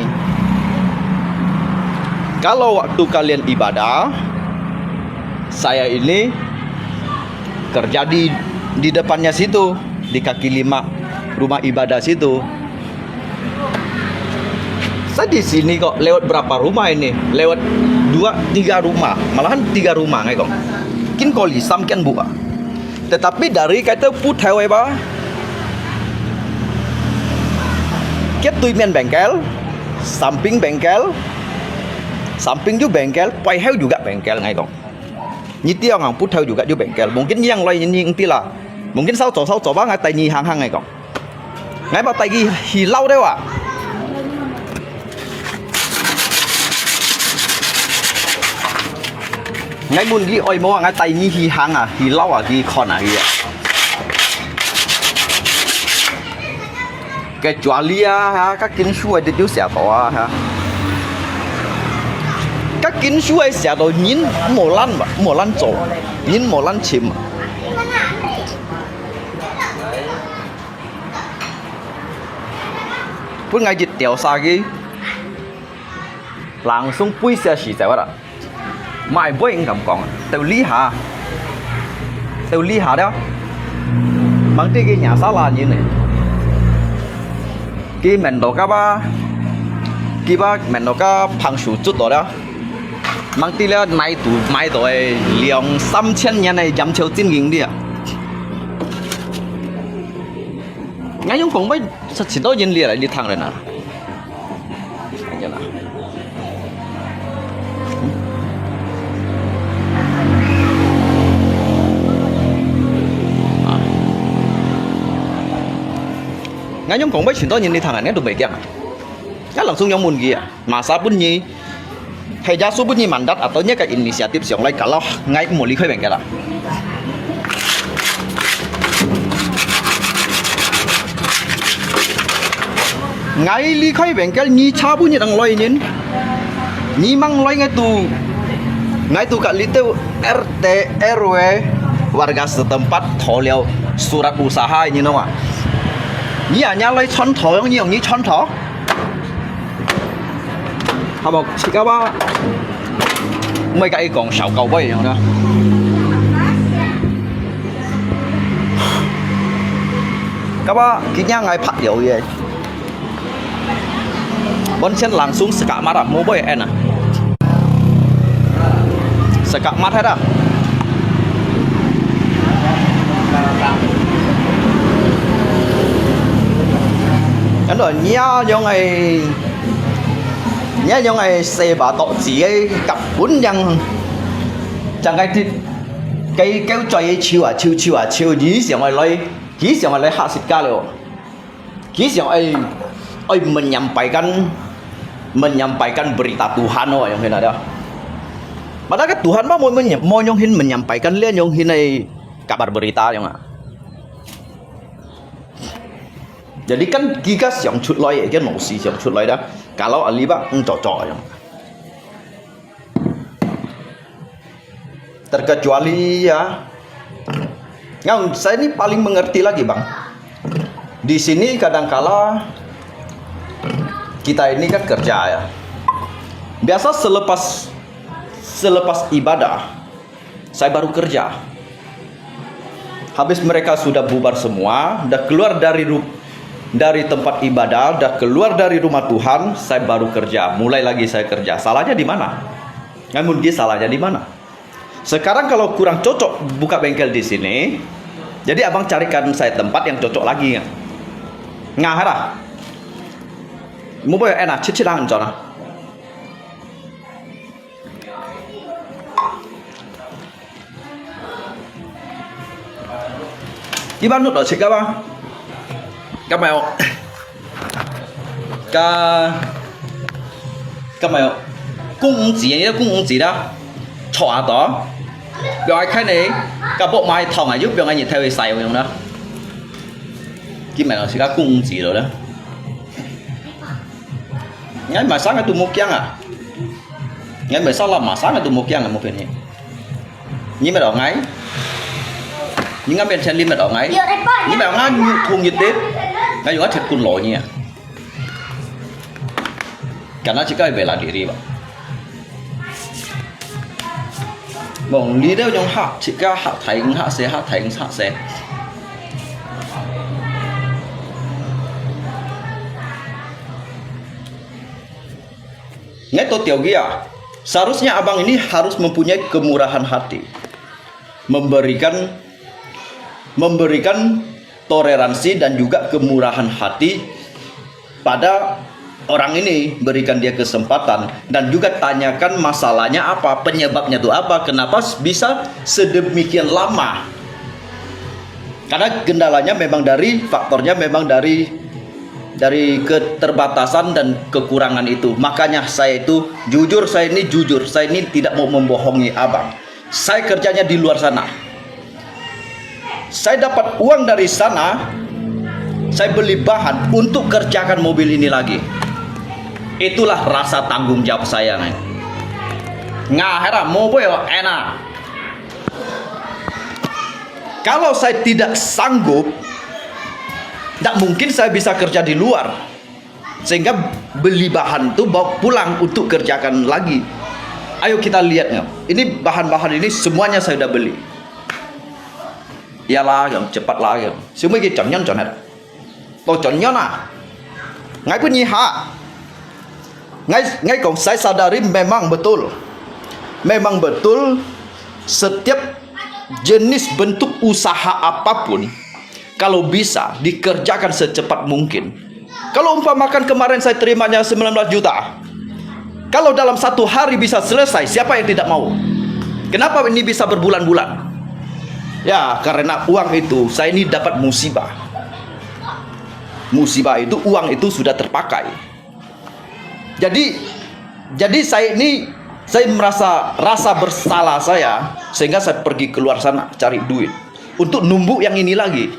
[SPEAKER 1] kalau waktu kalian ibadah saya ini kerja di depannya situ di kaki 5 rumah ibadah situ. Saya di sini kok lewat berapa rumah ini? Lewat 2-3 rumah, malahan 3 rumah ngay kong. Kin koli samkian buka. Tetapi dari kata puthau ba. Kiat tuimen bengkel, samping juga bengkel, paihau juga bengkel ngay kong. Nyiti orang puthau juga bengkel. Mungkin yang lain ini entila. Mungkin sao ba ngay tai nyi hang ngay kong. Ngay ba tai gi hilau deh wa. Ngay mun gi oi mo ngay tay ni hi hang à, hi lau à, hi con à hi. Cái kecuali ha, các kiến suy thì chú xả to ha. Các kiến suy xả to nhìn mồ lan chỗ, nhìn mồ lan chim. Pun ngay dịch tiểu sa gi. Langsung pui xả xì tại đó. Mai boy ngam kong tao lý hà đó bằng cái nhà xã là như này cái mình đồ cá ba mình đồ cá phăng sụt chút đó mang tí là mai tuổi liang 3,000 nhân này dám chiều tin nghìn đi à ngay giống cũng mấy sao chỉ đó nhân liền lại đi thang rồi nè ngay nhóm cũng mấy chuyện đó nhìn đi thằng này được mấy kia cái langsung yang mun kia masa pun nyi hay gia số pun nyi mandat atau nya cái inisiatif siang lain kalau ngay mau lihat bengkel lah ngay lihat bengkel nyi cha pun nyi đang loi nhìn nyi mang loi ngay tu kak lihat RT RW warga setempat toliau surat usaha ini nama Nhi à nhà lấy chọn thổ như ông như chọn thổ Họ bảo chị các bác mấy cái còn sầu cầu bay rồi đó. Các bác cái nhà ngay phát điều gì bọn chân làng xuống scả mắt à mua bay en à scả mắt hết à anh rồi nhá giống ngày xe bà tội chỉ cái cặp bốn nhăng chẳng cái kéo chơi chiều dí xiang ngoài lấy hạ xịt ca liệu dí xiang ai menyampaikan berita Tuhan oh yang hina dah padahal kan Tuhan mah mau nyonghin menyampaikan lian nyonghin ai kabar berita yang jadi kan giga xiang chut loi kan mau si xiang chut loi dah kalau aliba cocok yang terkecuali ya yang saya ini paling mengerti lagi bang di sini kadangkala kita ini kan kerja ya biasa selepas ibadah saya baru kerja habis mereka sudah bubar semua udah keluar dari tempat ibadah udah keluar dari rumah Tuhan saya baru kerja mulai lagi saya kerja salahnya di mana namun dia salahnya di mana sekarang kalau kurang cocok buka bengkel di sini jadi abang carikan saya tempat yang cocok lagi ngahara mau boleh enak cicilan cona gimana tuh sih bang các mèo các mèo cung gì đó chọa đó rồi cái này các bộ mai thòng này giúp cho anh nhìn theo xài không đó cái mèo sẽ có cung gì rồi đó ngay mà sáng ngày tôi mua kiang à ngay mà sau làm mà sáng ngày tôi mua kiang là một chuyện này nhưng mà đỏ ngay những cái bên trên lim là đỏ ngay nhưng mà ngay thùng nhiệt tết ngay dùng thịt cun lội nhỉ cả nó chỉ có về là địa đi vậy bọn lý đâu trong hạ chỉ có hạ thành hạ xe Nggak tahu teologi ya. Seharusnya abang ini harus mempunyai kemurahan hati, memberikan toleransi dan juga kemurahan hati pada orang ini, berikan dia kesempatan dan juga tanyakan masalahnya apa, penyebabnya itu apa, kenapa bisa sedemikian lama. Karena kendalanya memang faktornya memang dari keterbatasan dan kekurangan itu. Makanya saya ini tidak mau membohongi abang. Saya kerjanya di luar sana. Saya dapat uang dari sana. Saya beli bahan untuk kerjakan mobil ini lagi. Itulah rasa tanggung jawab saya. Ngahera mobil enak. Kalau saya tidak sanggup, tidak mungkin saya bisa kerja di luar, sehingga beli bahan itu bawa pulang untuk kerjakan lagi. Ayo kita lihat ini bahan-bahan ini semuanya saya sudah beli. Iyalah yang cepat lah yang semua ini contohnya ngay pun nyiha ngay kalau saya sadari memang betul setiap jenis bentuk usaha apapun kalau bisa dikerjakan secepat mungkin. Kalau umpamakan kemarin saya terimanya 19 juta, kalau dalam satu hari bisa selesai, siapa yang tidak mau? Kenapa ini bisa berbulan-bulan? Ya karena uang itu saya ini dapat musibah itu, uang itu sudah terpakai. Jadi saya merasa rasa bersalah saya, sehingga saya pergi keluar sana cari duit untuk numbuk yang ini lagi.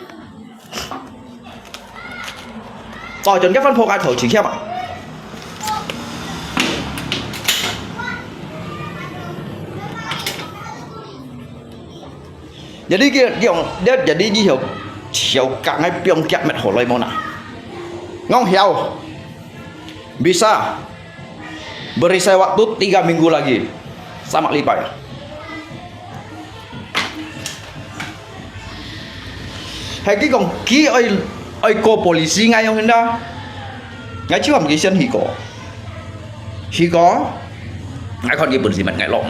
[SPEAKER 1] Jadi dia jadi nhiều chiều cả ngay piong kẹt mệt hổ lây mona ngong heo bisa Beri saya waktu 3 minggu lagi. Sama lipai. Hãy còn ký ơi cô polisi ngay không đó. Ngay chứ không cái chân hì có. Ngay còn cái bẩn gì mà ngay lộn.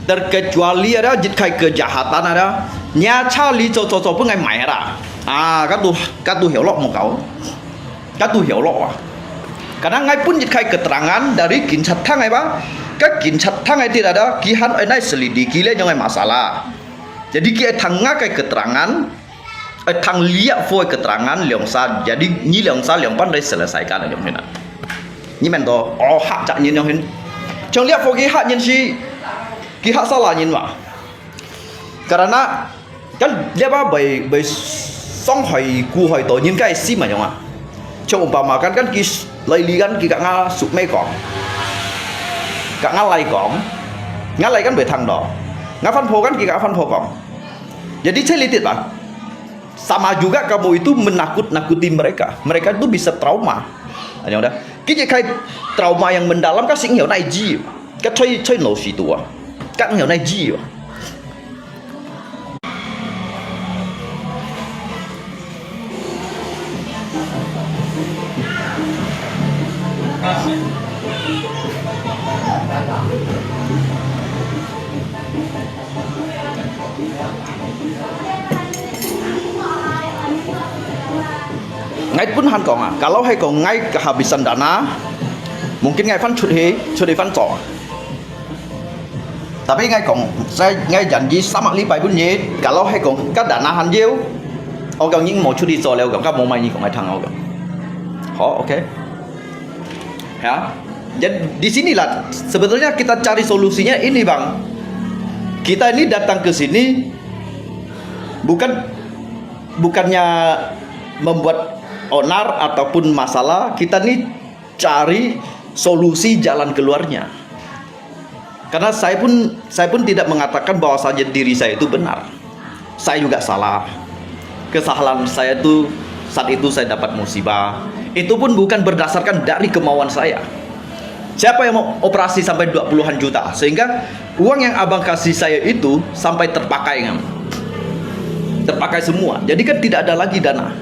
[SPEAKER 1] Terkecuali ada jika kejahatan ada nyaca li cho pun ngay mày ada. Các tu hiểu lộn một cậu. Các tu hiểu lộn à. Karena ngay pun jika keterangan dari kincatang ngay ba. Các kincatang ngay tidak ada kihan ai selidiki le yang masalah. Jadi ki thanga kai keterangan thang lihat foi keterangan leong sa. Jadi ni leong sa leong pan selesaikan leong hen. Ni men to hak cak nyin leong hen. Trong lihat foi ki hak nyin si ki hak salah nyin wa. Karena kan dia ba bai song hỏi cu hỏi tổ những cái gì mà nhung à. Trong umpamakan kan ki lai ligan ki gak nga suk me kong. Gak ngalai kong. Ngalai kan betang do. Ngafan po kan kita ngafan po kong. Jadi saya lihat Pak, sama juga kamu itu menakut-nakuti mereka. Mereka itu bisa trauma. Anh udah. Cái kayak trauma yang mendalam kan sinh hiểu này gì. Cái chơi nổ xì tù à. Các hiểu này gì à. Ngay pun han kong ah, kalau hai kong ngay kehabisan dana, mungkin ngay fan cuti fan cỏ. Tapi ngay kong saya ngay janji sama lipai pun ye, kalau hai kong các dana han jiu, orang những mau cuti cỏ leo các mau mai ni kong ngay thang orang. Oke. Ya. Jadi di sinilah sebetulnya kita cari solusinya ini bang. Kita ini datang ke sini bukannya membuat onar ataupun masalah, kita nih cari solusi jalan keluarnya. Karena saya pun tidak mengatakan bahwa saja diri saya itu benar. Saya juga salah. Kesalahan saya itu saat itu saya dapat musibah. Itu pun bukan berdasarkan dari kemauan saya. Siapa yang mau operasi sampai 20-an juta sehingga uang yang abang kasih saya itu sampai terpakai kan? Terpakai semua. Jadi kan tidak ada lagi dana.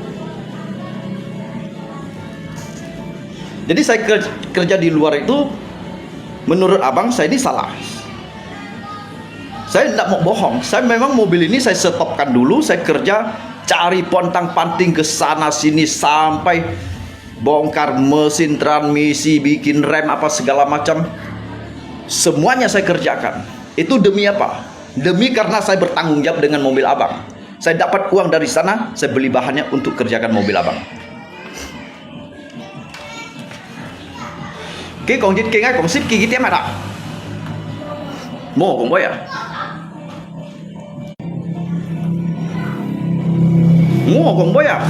[SPEAKER 1] Jadi saya kerja di luar itu menurut abang saya ini salah. Saya tidak mau bohong. Saya memang mobil ini saya stopkan dulu. Saya kerja cari pontang-panting ke sana sini sampai bongkar mesin transmisi, bikin rem apa segala macam. Semuanya saya kerjakan. Itu demi apa? Demi karena saya bertanggung jawab dengan mobil abang. Saya dapat uang dari sana, saya beli bahannya untuk kerjakan mobil abang. Cái còn cái ngay còn ship kia tiếp mà đã mua cũng vậy à mua cũng vậy à.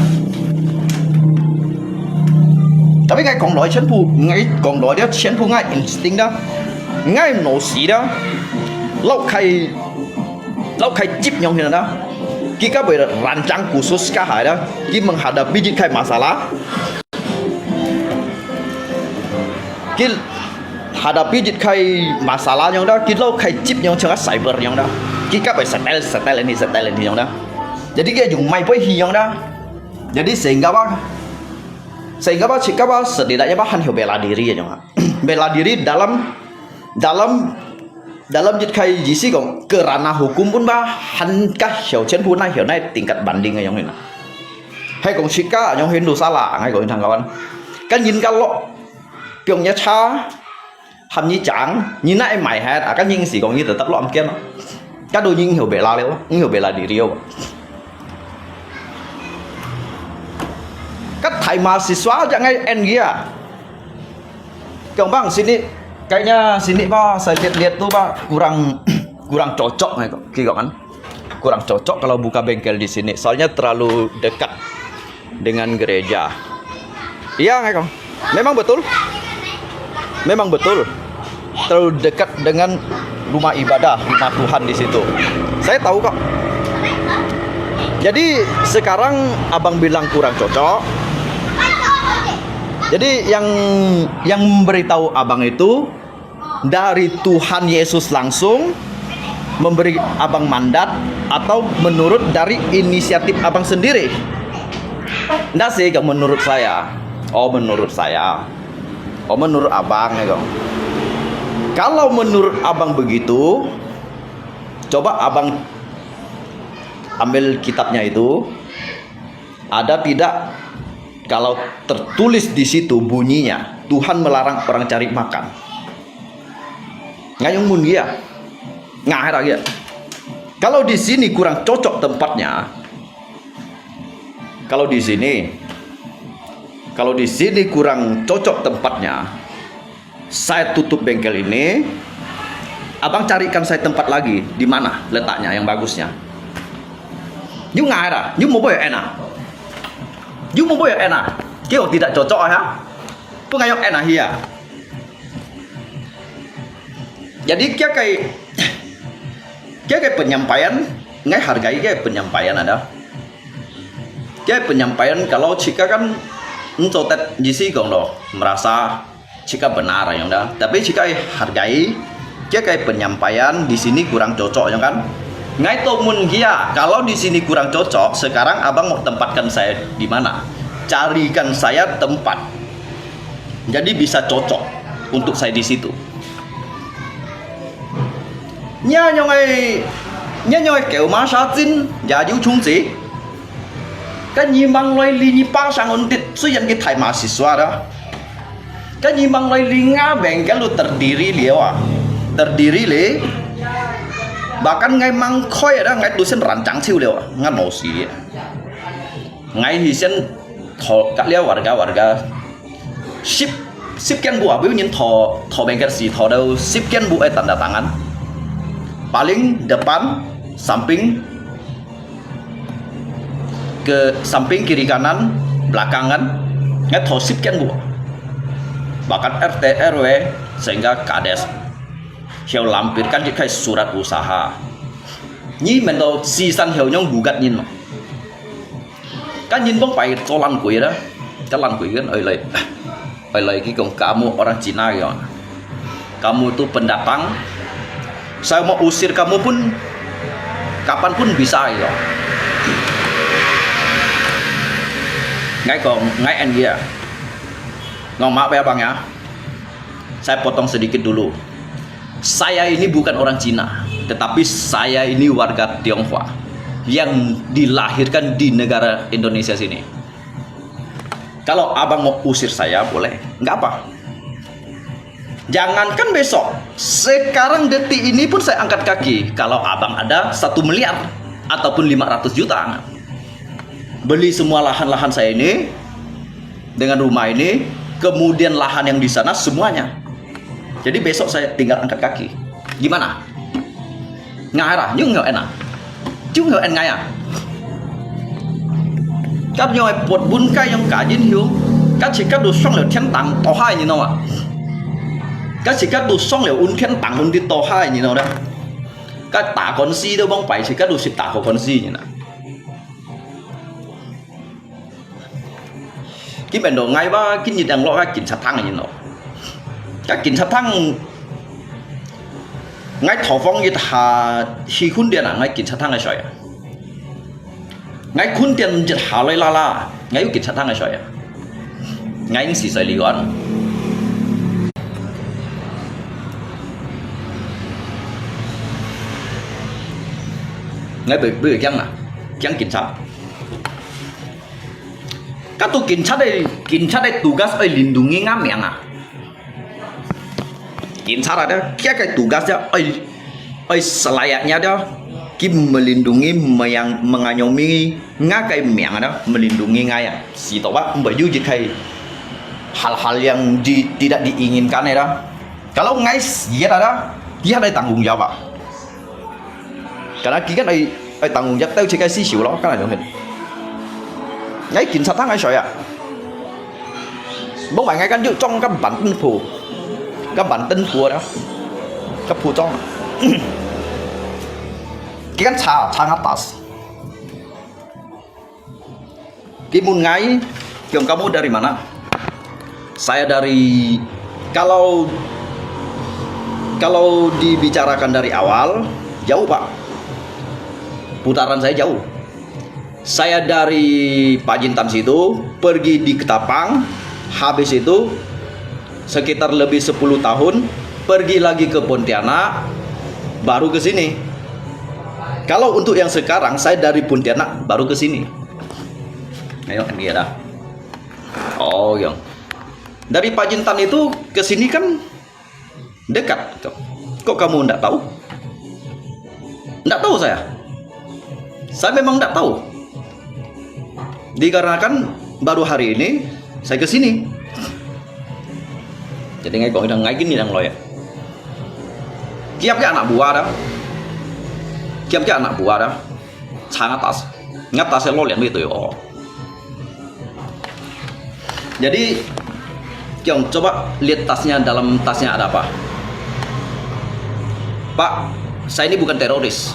[SPEAKER 1] Tapi ngay còn nói chén phu ngay còn nói đó chén phu ngay instinct đó ngay nổ xí đó lâu khai chip nhau như đó kita berancang khusus kah ada kita menghadapi jika masalah kita hadapi jika masalah yang đó kita lâu khai chip yang chẳng cyber yang đó kita phải setel ini yang đó jadi kita dùng máy với yang đó jadi sehingga apa setidaknya bahan hiểu bela diri ya jangan bela diri dalam jika jisi kong kerana hukum pun bah hankah hiểu chen pun hiểu này tingkat banding yang ini hay kong chika yang Hindu salah ngay kong thằng kawan kan nhìn kalau piong nya cha ham như chẳng nhìn lại mày hết kan nhìn gì kong như tetap lo am kian kan do nhìn hiểu bela leo hiểu bela diri yo các thầy mahasiswa jangan NGA kong bang sini kayaknya sini pak saya lihat tuh pak kurang cocok nih kok kan kurang cocok kalau buka bengkel di sini soalnya terlalu dekat dengan gereja. Iya nggak kong memang betul terlalu dekat dengan rumah ibadah rumah Tuhan di situ saya tahu kok. Jadi sekarang abang bilang kurang cocok Jadi yang memberitahu abang itu dari Tuhan Yesus langsung memberi abang mandat atau menurut dari inisiatif abang sendiri? Enggak sih, kalau menurut saya. Oh, menurut saya. Oh, menurut abang ya, Kong. Kalau menurut abang begitu, coba abang ambil kitabnya itu. Ada tidak kalau tertulis di situ bunyinya Tuhan melarang orang cari makan? Ngayong mun dia. Ngahera dia. Kalau di sini kurang cocok tempatnya. Kalau di sini kurang cocok tempatnya, saya tutup bengkel ini. Abang carikan saya tempat lagi. Di mana letaknya yang bagusnya? You ngahera, you mau boy enak. You mau boy enak. Kau tidak cocok ya? Pengayok enak ya. Jadi kia kayak penyampaian, nggak hargai kayak penyampaian ada. Kayak penyampaian kalau jika kan mencotet jisi kong loh merasa jika benar ya dah. Tapi jika hargai, kayak penyampaian di sini kurang cocok ya kan? Ngai tomun kia, kalau di sini kurang cocok, sekarang abang mau tempatkan saya di mana? Carikan saya tempat. Jadi bisa cocok untuk saya di situ. Nyanyong kêu ma sa jin, ya yu chung zi. Cái nhị mang loài li nhị ba sang ổn định, tuy nhiên cái thải mà xí xóa đó. Cái nhị mang loài li ngã bèn cái lu terdiri liao à, terdiri li. Bahkan ngai mang khoi ada ngai tulisan rancang siu liao, ngan no si. Ngai hisen thọ các liao warga ship kian bu, ví dụ như thọ bengkel si thọ đâu ship kian bu tanda tangan. Paling depan, samping, ke samping kiri kanan, belakangan, ngai thọ ship kian bu. Bahkan RT RW sehingga kades. Hiếu lampirkan di kai surat usaha. Nyi mendo sisan hiếu nyong gugat nyin mà. Kan nyin bong pai tolan kui đó. Cái lan kui kan oi lei ki kong kamu orang Cina ya. Kamu itu pendatang. Saya mau usir kamu pun kapanpun bisa ya. Ngai en dia. Ngomong maaf ya bang ya. Saya potong sedikit dulu. Saya ini bukan orang Cina, tetapi saya ini warga Tionghoa yang dilahirkan di negara Indonesia sini. Kalau abang mau usir saya boleh, nggak apa. Jangankan besok, sekarang detik ini pun saya angkat kaki. Kalau abang ada 1 miliar ataupun 500 juta, beli semua lahan-lahan saya ini dengan rumah ini, kemudian lahan yang di sana semuanya. Jadi besok saya tinggal angkat kaki. Gimana? Ngara, nhưng nghèo enak. Chứ nghèo en ngay à? Các nhoi bột bún cay trong cả dinh hiếu. Các chỉ các đồ xong liệu thiên tặng to hai như nào ạ? Các chỉ các đồ xong liệu un thiên tặng un đi to hai như nào đó. Các tả con si đâu bông bảy chỉ các đồ xịt tả của con si như nào. Cái bản đồ ngay ba cái gì đang lo các kiểm sát thăng như nào. Các kiểm sát thăng ngay thọ phong như thà khi khun điện à ngay kiểm sát thăng này sỏi à ngay khun điện giật hà lấy la ngay kiểm sát thăng này sỏi à ngay những gì sỏi lý luận ngay bởi chăng à chăng kiểm sát các tu kiểm sát đây tugas ơi lindungi ngam miệng à kiểm sát ada cái tugasnya oi selayaknya dia kim melindungi mengayomi ngakai miang ada melindungi ngaya si toba mbaju jikai hal-hal yang tidak diinginkan ya kalau ngai dia ada dia ada tanggung jawab karena kita ai tanggung jawab tahu jikai si xỉu lo cái này rồi ngai kiểm sát thang ai sỏi à bố bạn ngay căn dự trong các bản tin phủ các bản tin phùa đó các phù trong cái kan cha atas Kimun ngai kiong kamu dari mana Saya dari kalau dibicarakan dari awal jauh Pak. Putaran saya jauh. Saya dari Pacintan situ pergi di Ketapang, habis itu sekitar lebih 10 tahun pergi lagi ke Pontianak, baru ke sini. Kalau untuk yang sekarang saya dari Pontianak baru ke sini. Ayo dia dah. Oh, yang dari Pacintan itu ke sini kan dekat. Kok kamu enggak tahu? Enggak tahu saya. Saya memang enggak tahu. Dikarenakan baru hari ini saya ke sini. Jadi ngay còn đang ngay cái này đang loy. Kiam cái anak buah dah. Kiam cái anak buah dah. Sangat atas lo lihat itu yo. Jadi Kiong coba lihat tasnya, dalam tasnya ada apa? Pak, saya ini bukan teroris.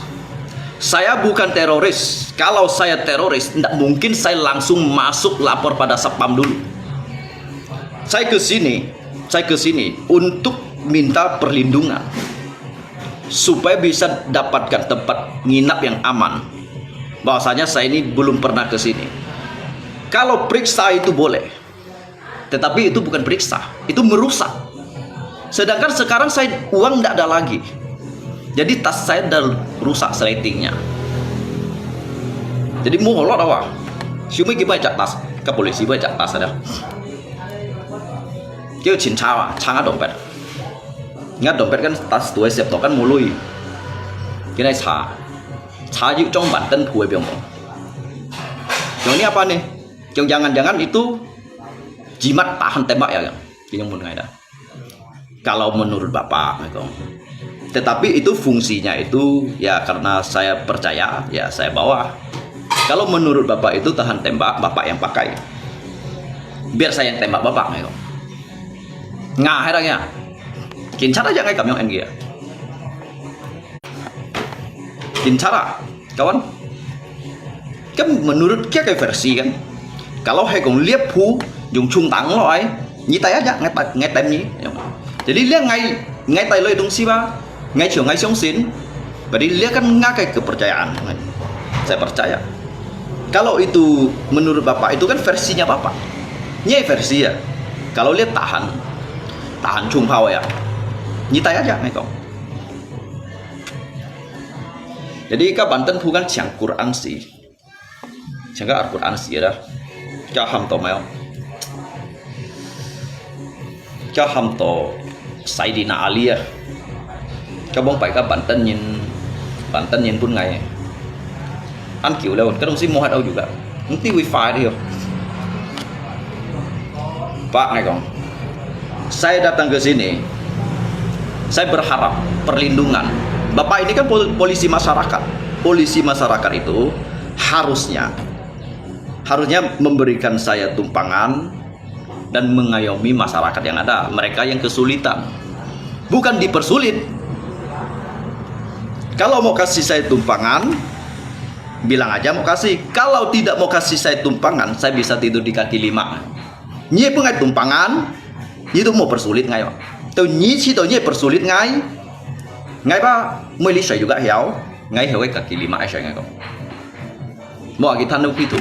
[SPEAKER 1] Saya bukan teroris. Kalau saya teroris, tidak mungkin saya langsung masuk lapor pada Satpam dulu. Saya ke sini untuk minta perlindungan supaya bisa dapatkan tempat nginap yang aman. Bahwasanya saya ini belum pernah ke sini. Kalau periksa itu boleh, tetapi itu bukan periksa, itu merusak. Sedangkan sekarang saya uang tidak ada lagi. Jadi tas saya udah rusak ratingnya. Jadi molot apa? Cuma kita baca tas, ke polisi baca tas ada. Kêu chín chao chang dompet. Ngat dompet kan tas tuổi siap to kan mului. Cái này查อยู่trong bản thân Phu Biong. Yang ini apa nih? Yang jangan-jangan itu jimat tahan tembak ya, yang mun dah. Kalau menurut Bapak gitu. Tetapi itu fungsinya itu ya karena saya percaya ya saya bawa. Kalau menurut Bapak itu tahan tembak, Bapak yang pakai. Biar saya yang tembak Bapak gitu. Nggak herangnya. Kincara aja ngay kamyong NG ya. Kincara, kawan. Kan menurut kia kayak versi kan. Kalau hai còn liếp Phu dùng trung tắng loại nhí tay aja ngay tay nhí. Jadi lihat ngay tay lo itu siapa? Ngay chiều ngay xuống xin. Berarti lihat kan ngakai kepercayaan. Saya percaya. Kalau itu menurut Bapak itu kan versinya Bapak. Nyai versi ya. Kalau lihat tahan chumpao ya. Nhí tay aja ngay kong. Jadi các bản thân Phu kan chẳng Quran sih. Chẳng có Quran sih dah. Cho hầm tổ mèo. Cho hầm tổ Sayyidina Ali ya. Cho bông phải các bản thân nhìn pun ngày ăn kiểu đâu cái đồng chí mua hết đâu juga nanti wifi dia Pak Ngekong, saya datang ke sini saya berharap perlindungan. Bapak ini kan polisi masyarakat itu harusnya memberikan saya tumpangan dan mengayomi masyarakat yang ada, mereka yang kesulitan, bukan dipersulit. Kalau mau kasih saya tumpangan, bilang aja mau kasih. Kalau tidak mau kasih saya tumpangan, saya bisa tidur di kaki lima. Nyi pengai tumpangan, itu mau persulit ngay. Tôi nyi si tôi nyi persulit ngay. Ngay ba, mới lý saya juga hiao, ngay hiao cái kaki lima saya ngay kok. Mau kita nunggu itu,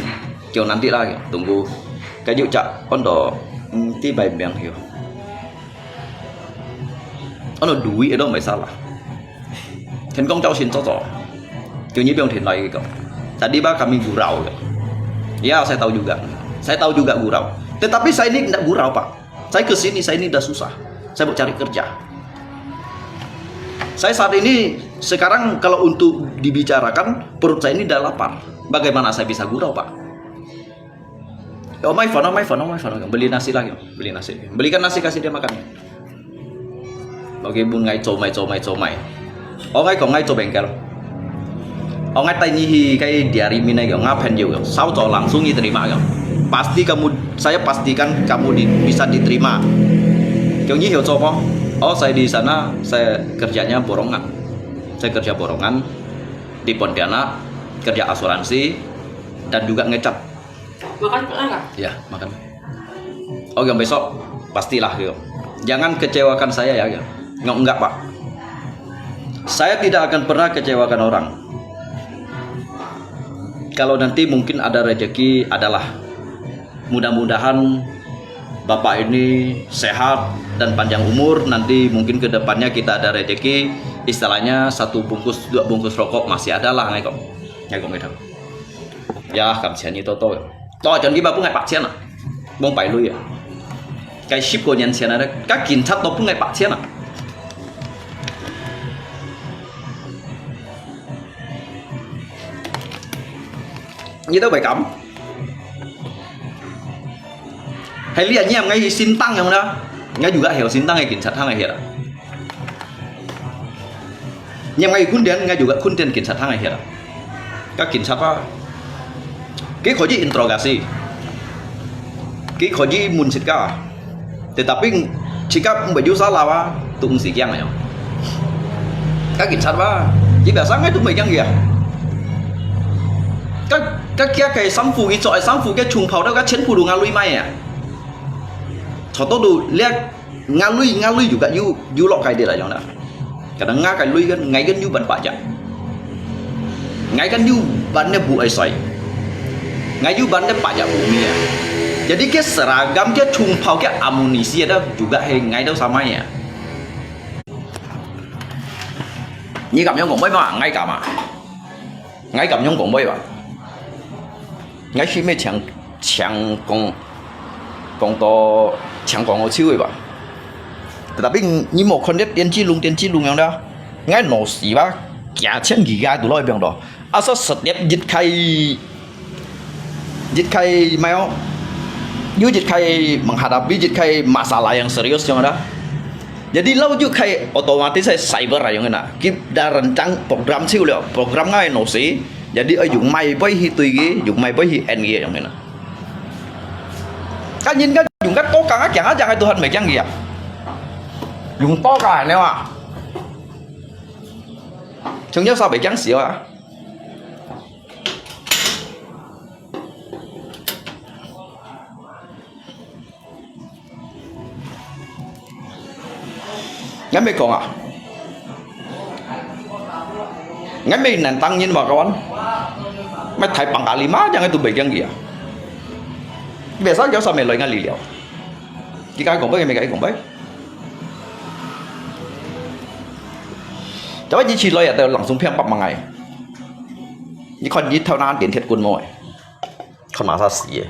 [SPEAKER 1] kiểu nanti lagi, tunggu. Cái dự trạng con đó tí bài bèn hiểu. Nó đuổi ở đâu mới salah. Thành công cháu xin cho rõ. Kiểu như bilang lagi kok. Tadi bah kami gurau. Ya saya tahu juga gurau. Tetapi saya ini tidak gurau Pak. Saya kesini, saya ini udah susah. Saya mau cari kerja. Saya saat ini sekarang kalau untuk dibicarakan perut saya ini udah lapar. Bagaimana saya bisa gurau Pak? Oh my phone. Beli nasi lagi, belikan nasi kasih dia makan. Bagi bun ngay comai. Oh ngay còn ngay chỗ bengkel. Oh ngay tay nyi cái diary mina gitu ngapain juga. Sao cho langsung diterima gitu. Saya pastikan kamu bisa diterima. Kiểu nyi hiểu coba. Oh saya di sana saya kerjanya borongan. Saya kerja borongan di Pontianak, kerja asuransi dan juga ngecat.
[SPEAKER 3] Makan pernah nggak?
[SPEAKER 1] Ya makan. Oh yang besok pastilah gitu. Jangan kecewakan saya ya gitu. Enggak Pak, saya tidak akan pernah kecewakan orang. Kalau nanti mungkin ada rezeki, adalah mudah-mudahan Bapak ini sehat dan panjang umur. Nanti mungkin kedepannya kita ada rezeki, istilahnya 1 bungkus 2 bungkus rokok masih ada lah ngay kong gitu. Ya cảm ơn như tôi chuẩn cái bà cũng ngày bạc钱à bông bảy lui à cái ship của nhân錢này các cảnh sát都cũng ngày bạc錢à như tôi phải cấm hay lihat anh em ngay xin tăng không đó ngay juga hiểu xin tăng ngay cảnh sát thang này hiện à nhưng ngay khuôn tiền ngay juga khuôn tiền cảnh sát thang này hiện à các cảnh sát đó cái khối interogasi, cái khối munsika, tetapi jika baju salah wa, tung si kiang ya. Các cảnh sát wa, chỉ biasa ngay tụi mình kiang kìa. Các kia cái sản phụ cái chọi sản phụ cái trùng pháo đó các chiến phụ đồ ngalui mai à. Cho tôi đồ lihat ngalui juga you lọ cái gì là vậy đó. Kadang nga cái lui kan ngay kan you ban pajak, ngay kan you ban bu ai sai. Ngayu bandar pajak bumi ya. Jadi ke seragam ke cumpau ke amunisi ada juga ngai đâu sama ya. Như cảm nhận của mấy mà ngay cả mà ngay cảm nhận của mấy mà ngay khi mấy chẳng con to chẳng còn ở chiêu vậy. Tapi như một con tiên tri lung yang đó ngay nổ xì ba cả chân gì ga tụi lôi bằng đó. Asa setiap jika mau jika menghadapi jika masalah yang serius yang ada, jadi lau juga otomatis saya cyber yang mana kita rancang program siu liao program ngay nổ xí jadi ở dùng mày với hi tùy ghế dùng mày với hi en ghế yang mana các nhìn các dùng các to cả chẳng ai Tuhan mày chẳng gì à dùng to cả này à chúng nhớ sao bị chẳng xỉu à ngay mấy con à ngay mấy nền tăng nhìn vào con mày thấy bằng cả lima chẳng ai tụi bị chẳng gì à về sao giáo sao mày lời ngay lì liệu cái cũng biết mày cái cũng biết cháu chỉ lời ở đây lỏng súng phèm bắp bằng ngày như con như theo nan tiền thiệt quân mồi con mà sao xỉ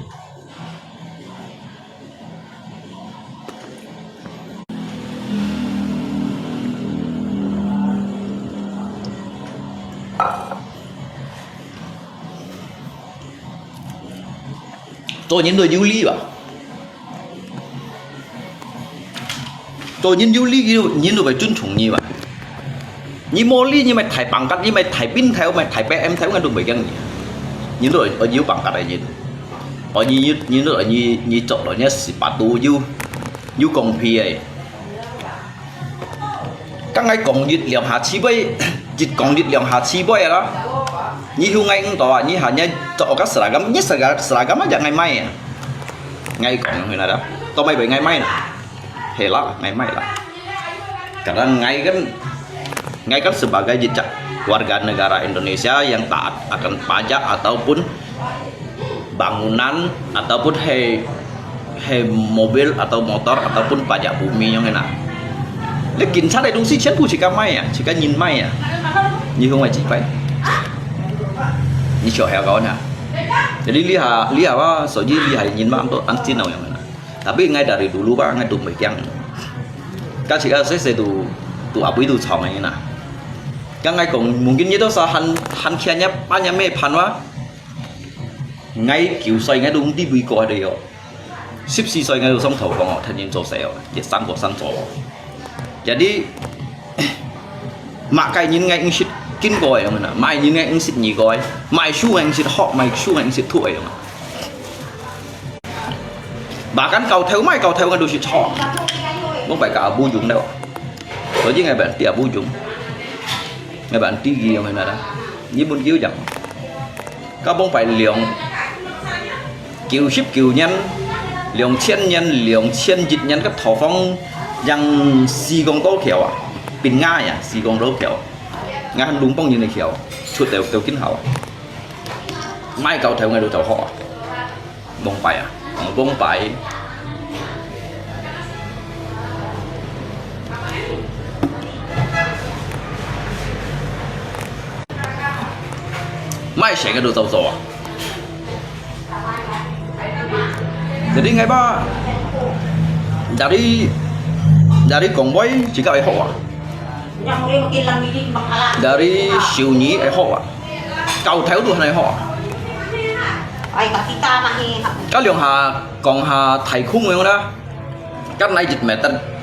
[SPEAKER 1] tôi nhìn người du lý à tôi nhìn du lý nhìn được phải尊trọng như vậy như mô lý như mày thải bằng cách như mày thải pin theo mày thải em theo ngay được bảy cái nhìn rồi ở dưới bằng cách này nhìn rồi như chỗ đó nhé bà tu du công phi ấy các ngay còn dịch liệu hạ chi bay dịch còn dịch liệu hạ chi bay đó như hôm ngay tòa như hanya chỗ các seragam nhất seragam aja ngày mai à ngay còn người nào đó tao bay về ngày mai nè helah ngày mai lah karena ngay kan sebagai jejak warga negara Indonesia yang taat akan pajak ataupun bangunan ataupun mobil atau motor ataupun pajak bumi yang enak. Lekin sana dong sih cian jika mai ya, jika nhìn mai ya, như không phải chỉ phải như chỗ heo kawan ya. Jadi lihat apa, soalnya lihat nhìn mam tuh antin nào yang mana. Tapi ngay dari dulu pak, ngay tụi yang, kan jika saya tu abu itu cong yang mana. Kan ngay còn mungkin như đó sao han kiannya banyak me panwa, ngay kiểu xoay ngay đúng đi vui coi đây rồi. 14歲喺度心頭講我聽見做死我，亦生過生咗。Jadi makanya ngay ngsit kin coi mà mai như ngay ngsit nhì coi, mai su ngay ngsit họ, mai su ngay ngsit thua mà. Bahkan kau theo mai kau theo ngay đồ shit họ, không phải cả Abu Jung đâu. Có chứ ngay bạn ti Abu Jung, ngay bạn ti gì mà đó, như muốn kêu rằng, các không phải liệu kiều ship kiều nhanh 2000年2001年个头方yang施工多橋啊，變ง่าย啊，施工多橋，啱ลุงป้องยินใน橋，出掉掉kiến hậu，ไม่夠條ngay到就學啊，崩敗啊，崩敗。mai sẽ cái đồ tàu à jadi ngay ba dari konvoy chỉ có ai họ à dari siêu nhí ai họ à cầu theo tụi này họ các lượng hà còn hà thầy khung người đó các này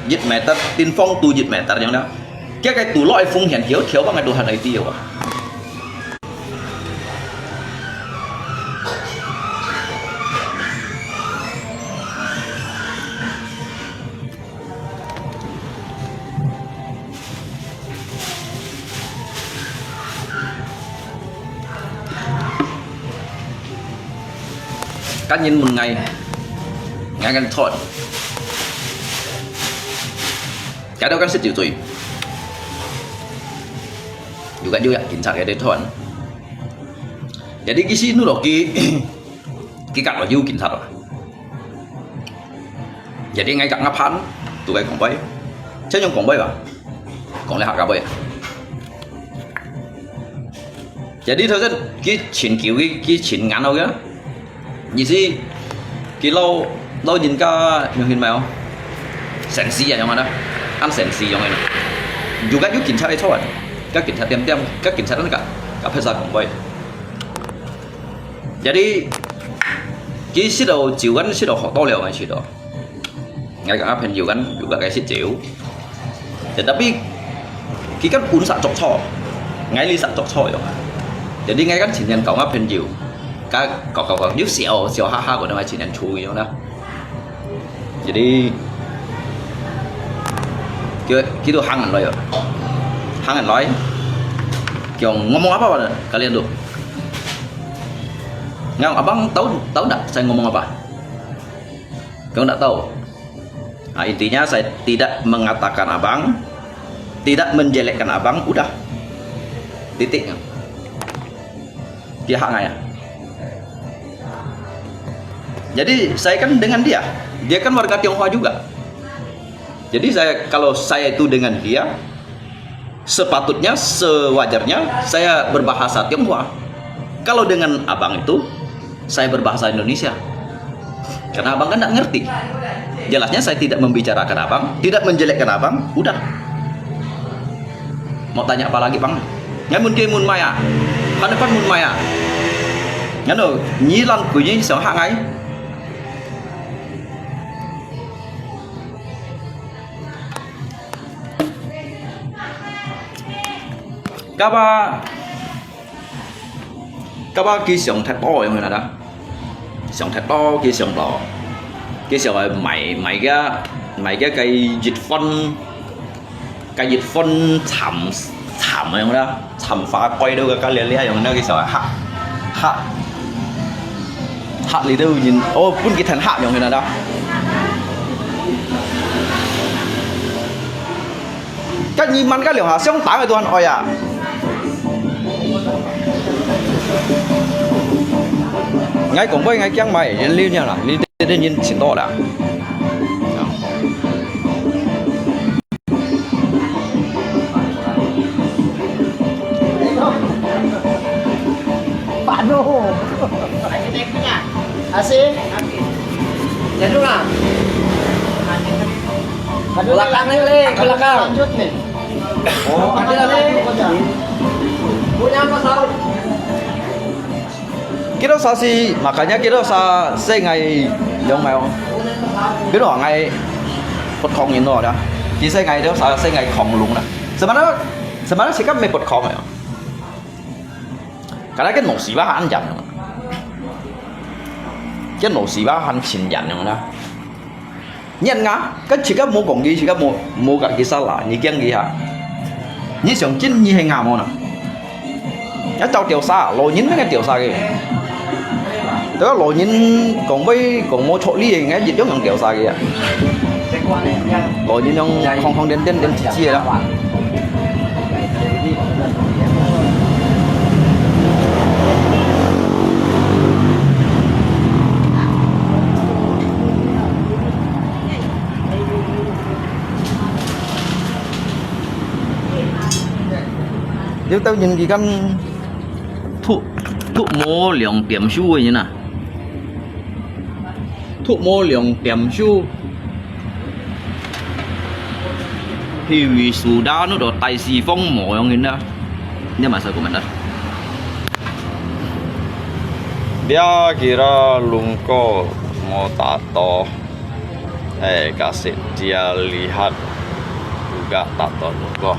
[SPEAKER 1] dịch mẹ ta tiên phong tu dịch mẹ ta giống đó cái tụ loại phun hiện thiếu bằng ngày tụ hà này tiêu à cá nhân một ngày gần thôi cái đó kan sẽ chịu tùy juga kincar cái đấy thôi jadi kisi nu loh ki cắt vào du kincar jadi ngay cắt ngáp hắn tụi cái còn bay chứ nhưng còn bay vào còn lại hạ cả bay jadi thôi dân cái chuyện kiểu cái chuyện ngắn đâu kìa gì gì cái lâu nhìn cả nhiều hình mèo sẵn xì à trong đó ăn sẵn xì trong này dù các kiểm tra đây thôi các kiểm tra tem các kiểm tra tất cả các phải ra cũng vậy jadi cái xí đầu chịu gắn xí đầu họ to liều này xí đầu ngay cả áp hình chịu gắn juga cái xí chịu tapi cái cách uốn sạn chọc chọ ngay ly sạn chọc chọ rồi jadi ngay kan chỉnh cầu áp hình chịu các cậu nếu xèo ha của nó chỉ nên chui đó jadi kita hangan loy kiểu ngomong apa pada kalian tuh nggak abang tahu nggak saya ngomong apa kamu nggak tahu nah, intinya saya tidak mengatakan abang tidak menjelekkan abang udah titik dia hak ya. Jadi saya kan dengan dia kan warga Tionghoa juga. Jadi kalau saya itu dengan dia, sepatutnya sewajarnya saya berbahasa Tionghoa. Kalau dengan abang itu, saya berbahasa Indonesia. Karena abang kan nggak ngerti. Jelasnya saya tidak membicarakan abang, tidak menjelekkan abang, udah. Mau tanya apa lagi bang? Ngamun ke mun maya, hadapan mun maya. Ngano, nyilan kuyi so hangai. Các bác kia sòng thật to không người đó sòng thật to kia sòng to kia sòng là mày cái cây dịch phân thảm không đó thảm phá quay đâu cái liền không đó cái sòng hạ lý đâu nhìn ô phun cái thần hạ không người đó cái nhìnมันก็เหลียวหาเสียงตายไปตัวนั้นอ่อยอ่ะngay cũng với ngay chăng mày liên nhau là liên đến nhìn xin to đã
[SPEAKER 4] bạn đâu asih jadi nggak belakang nih belakang lanjut nih oh ada nih punya apa tahu
[SPEAKER 1] kita sasi makanya kita saya ngày dong mày không biết rõ ngày bột khong nhìn rồi đó chỉ saya ngày đó saya ngày khong luôn nè sebenarnya sikap me bột khong ya karena kan mau siwa han jam cái nổ xì ba han chín dặn rồi đó nhân ngã cái chỉ có mua còn gì chỉ có mua cả cái sao lại như kiêng gì hả như sòng chín như hay ngàm không nè nó trâu tiểu xa lôi nhín mấy cái tiểu xa kìa đó lộ nhìn còn với còn mua chỗ lý ngay dịch giống thằng kiểu sao kìa
[SPEAKER 4] Cái quan này nha.
[SPEAKER 1] lộ nhìn ông không đến chia đó nếu tao nhìn gì căn thụ mô lượng điểm số như nào thụ mô lượng điểm số thì vì số đa nó được tài xì phong mỏ yang ini nhưng mà sao của mình đó dia kira lungko mau tato kasih dia lihat juga tato lungko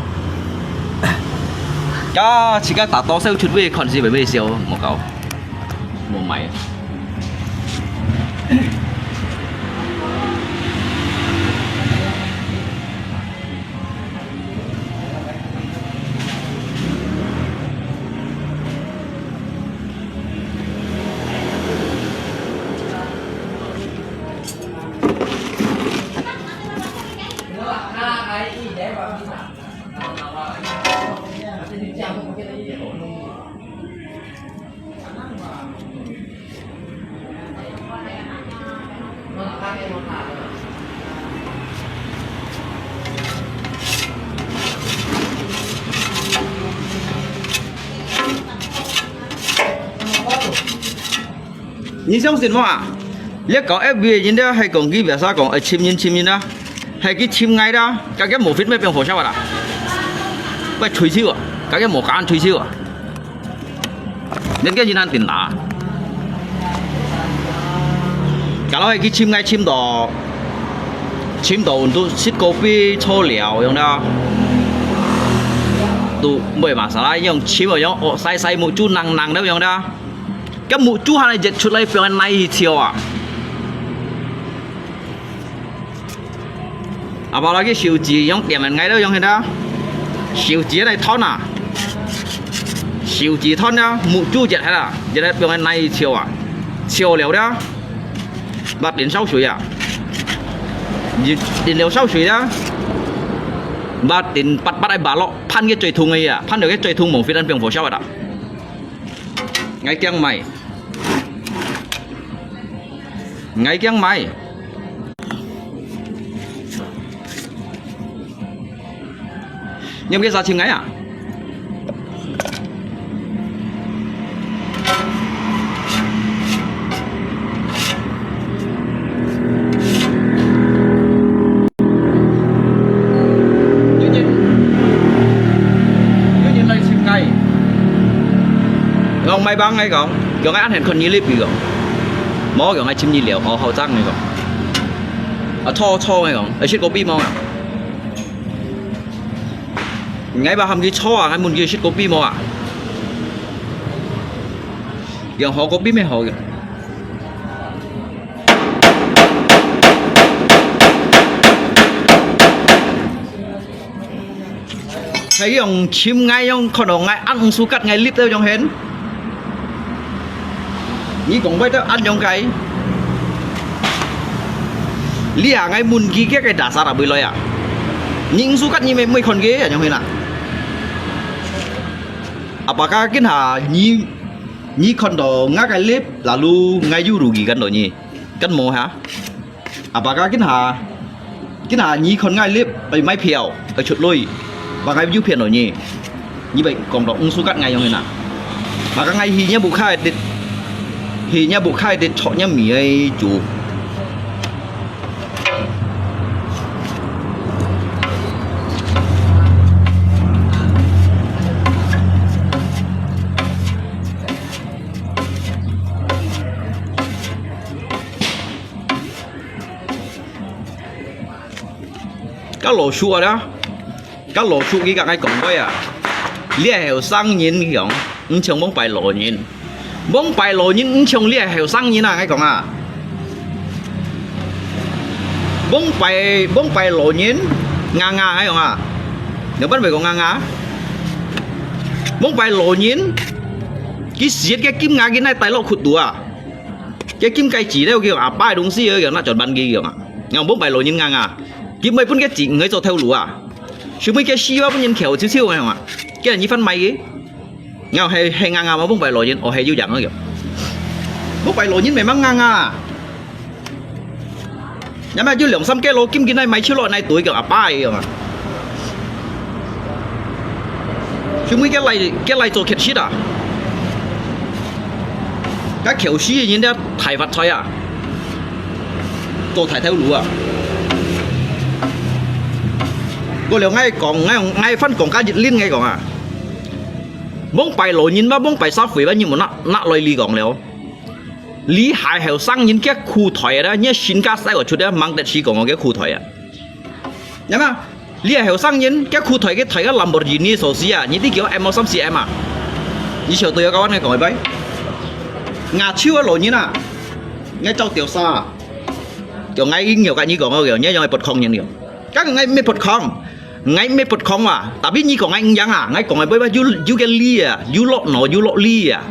[SPEAKER 1] chỉ các tato sao chút về còn gì về siêu một cậu một máy nhìn xong xin mà liếc có FB nhìn đó hay còn ghi vẻ sao còn ở chim nhìn đó hay cái chim ngay đó các cái mổ phết mấy bên phố sao vậy vậy chui siêu à các cái mổ cá ăn chui siêu à đến cái gì ăn tiền đá kalau hay cái chim ngay chim đỏ untuk sit kopi cho liao yang đó tụ bởi mà sao lại yang chim ở yang sai một chút nặng đâu yang đó cái mũ chú hai này giật chút lấy phiền này chiều à bảo là cái siêu chỉ giống điểm mình ngay đâu giống thế đó siêu chỉ này thon à siêu chỉ thon đó mũ chú giật hay là giật lấy phiền này chiều à chiều liều đó bắt đến sau suối à đến liều sau suối đó bắt đến bắt ai bà lọ pan cái trời thùng ấy à pan được cái trời thùng mỏng phía bên biển phố sao vậy đó ngay kiêng mày nhưng cái giá chim ngay à như này chim ngay ngon may băng ngay còn kiểu ngay ăn hẹn con như lip gì còn mỏ kiểu ngay chim như liệu hậu răng này còn cho ngay còn ở trên có bi mong à ngay bà hầm cái cho à ngay muốn kia shit copy mà à kiểu họ copy mấy họ kìa thấy ông chim ngay ông còn đầu ngay ăn su cắt ngay lip theo trong hến như cũng bây giờ ăn trong cái lia ngay muốn kia cái đá sa là bơi lội à những su cắt như mấy con ghế ở trong hến à apakah kita ni kondo ngakai lip lalu ngayu rugi kan doi kan mau ha apakah kita ni kon ngai lipไปไม่เพียวไปชุดลุยvà ngai yu phiền doi như vậy còn đó ung su cắt ngay trong này nè mà các ngay hi nhá bộ khai để chọn nhá mì ấy chủ các lỗ chua đó các lỗ chua cái cái cổng quay à lia heo sang nhìn kiểu chồng bóng bài lỗ nhìn chồng lia heo sang nhìn à cái cổng à bóng bài lỗ nhìn ngang hay không à nếu bắt về có ngang bóng bài lỗ nhìn cái xiết cái kim ngà cái này tay lỗ khụt đùa cái kim cây chỉ đâu kiểu à bài đúng xí kiểu nó chọn ban gì kiểu à ngào bốc bài lối nhìn ngang à kim mấy phân cái chỉ người cho theo lúa à chứ mấy cái xí bao nhiêu khéo chiếu này không ạ cái là như phân mày ấy ngào hay ngang à mà bốc bài lối nhìn hay dữ dằn nó kiểu bốc bài lối nhìn mày mang ngang à nhà mày dữ lượng xăm cái lô kim cái này mày chưa loại này tuổi kiểu à bài kiểu à chứ mấy cái này cho thiệt shit à cái kiểu xí nhìn đó thải vật thôi à tôi thải theo lúa à tôi liệu ngay phân còn cá dịch liên ngay còn à bông bài lối nhìn bông bài sao phỉ bao nhiêu mà nặng lôi ly còn liệu lý hại hẻo sang nhìn cái khu thỏi đó nhớ xin cá sai của chút đó mang đẹp xí còn cái khu thỏi à nhá mà lý hại hẻo sang nhìn cái khu thỏi cái làm một gì như sổ xí à những cái kiểu em mau xăm xí em à như chiều tôi có này còn mấy ngà chưa lỗi như nào ngay trong tiểu xa kiểu ngay nhiều cái như còn kiểu nhớ rồi bật không nhiều các ngay mê bật không à tại biết như còn anh giang à ngay còn ngay bây giờ you get ly à you lộ ly à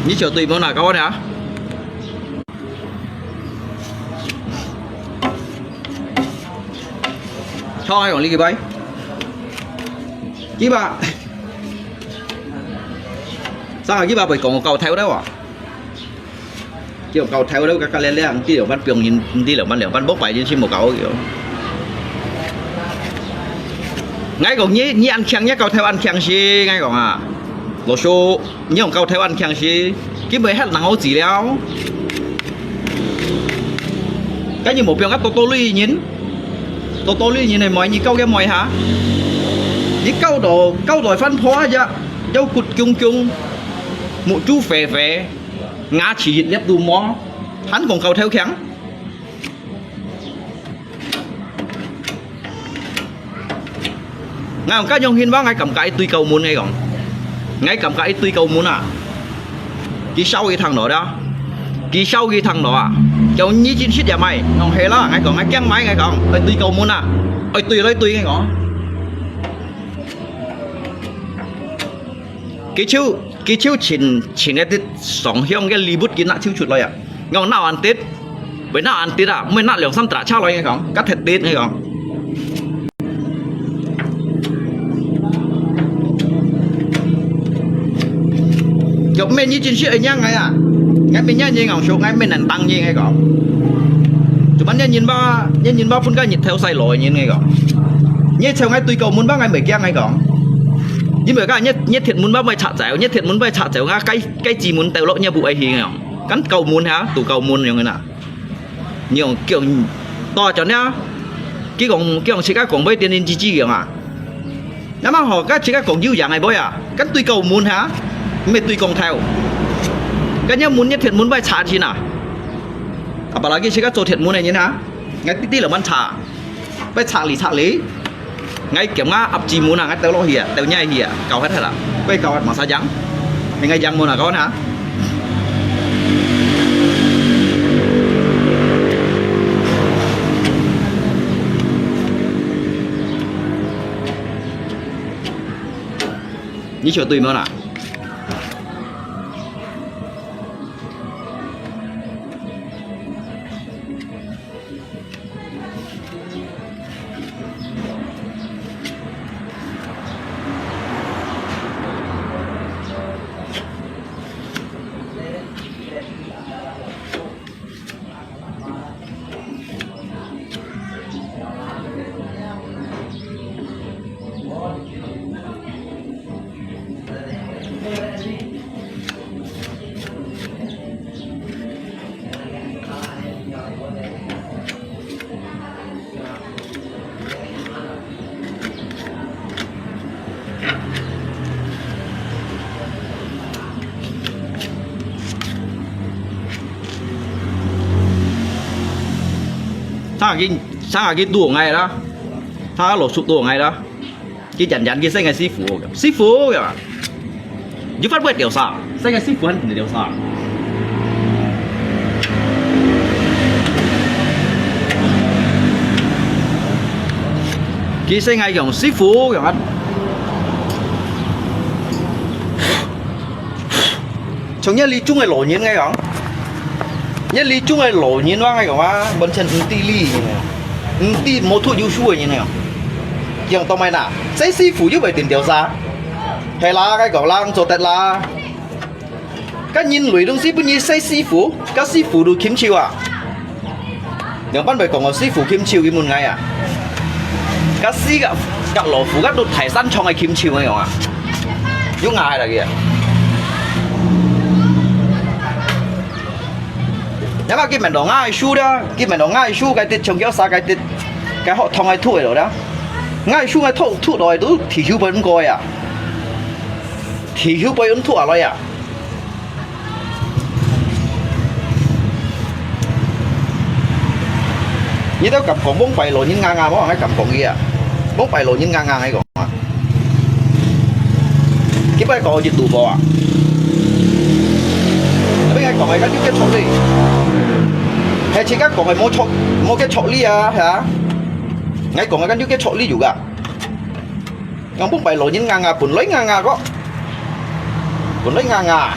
[SPEAKER 1] như chiều tùy món nào có hả cho ai còn ly cái bấy chứ bà sao chứ bà phải còn một cầu theo đấy à kiểu cầu theo đâu các lên ăn kiểu văn piong nhìn đi là văn bốc bài trên chim một cầu kiểu ngay còn nhí ăn chăng nhé cầu theo ăn chăng gì ngay còn à một số những cầu theo ăn chăng gì cái mới hết nặng ấu gì đâu cái như một piong các tô ly nhìn tô ly nhìn này mọi như câu cái mọi hả những câu đổi phân phó chứ dâu cụt chung một chú phè ngã chỉ nhất đủ mó hắn còn cầu theo kháng ngay còn các dòng hiên bác ngay cầm cái tuy cầu muốn ngay còn ngay cầm cái tuy cầu muốn à kỳ sau cái thằng đó à cháu nhí chín xít nhà mày không hề đó ngay còn ngay căng máy ngay còn ơi tuy cầu muốn à ơi tuy ngay còn cái chiếu chỉnh cái sòng hiông cái li bút cái nã chiếu chuột rồi à ngon nào ăn tết với nào ăn tết à mới nã lượng xăm trả trao rồi ngay còn cắt thịt tết ngay còn kiểu mình như chín xít ấy nhá ngay à ngay mình nhá như ngọc số ngay mình nền tăng như ngay còn chúng bạn nhìn ba phun cái nhiệt theo say lội như ngay còn như theo ngay tuy cầu muốn bác ngay mấy kia ngay còn nhưng mà các nhất thiệt muốn bác mày chặt dẻo nhất thiệt muốn bác chặt dẻo cái gì muốn tèo lộ như vụ ấy thì ngay không cắn cầu muốn hả tủ cầu muốn nhiều người nào nhiều kiểu to cho nhá cái còn chỉ các còn bây tiền in chi kiểu mà nếu mà họ các chỉ các còn dư dạng này bôi à cắn tuy cầu muốn hả mày tuy còn theo cái nhá muốn nhất thiệt muốn bác chặt chi nào à bà nói cái chỉ các chỗ thiệt muốn này như nào ngay tí là ban chặt bác chặt lý ngay kiểu ngã ập chi muốn là ngay tao lo hìa tao nhai hìa cầu hết là quay cầu mà sao trắng thì ngay dăng muốn là có hả như chiều tùy mà nào sang cái tủ ngay đó sang lột sụp tủ ngay đó cái dàn cái xe ngày sĩ phụ kìa giúp phát quét điều sao Saya cái ship của anh để điều sao kỹ sinh hay kiểu ship phú kiểu anh chúng nhất lý chung là lộ nhiên ngay không nhất lý chung là lộ nhiênว่าไงกับว่าบนเชนตีลี่ตีโมทุยูช่วยnhư nàyอย่างต่อไปน่ะใช้師傅因為電調啥係啦cái講啦做得啦cái nhìn lùi東西本意ใช้師傅cái師傅都kiếm chiêu àอย่าง班咪講個師傅kiếm chiêu幾門ngay à cái師cái羅浮cái都提身創係kiếm chiêu嘅樣啊喐嗌嚟嘅nhưng mà cái mình đồ ngay su đó cái mình đồ ngay su cái tiết trồng kéo xa cái họ thong hay thuốc rồi đó ngay su ngay thuốc rồi đó thì hiếu bơi coi à thì hiếu bơi thuốc à rồi à như đó cầm còn 4 bày lộ những ngang bó cái cầm còn kia 4 bày lộ những ngang hay còn cái bài còn dịch tù bò à bây giờ còn cái cái chọc đi hay chỉ các còn mua cái chọc đi à hả ngay còn cái chọc đi juga ngang 4 bày lộ những ngang bùn lấy ngang có bùn lấy ngang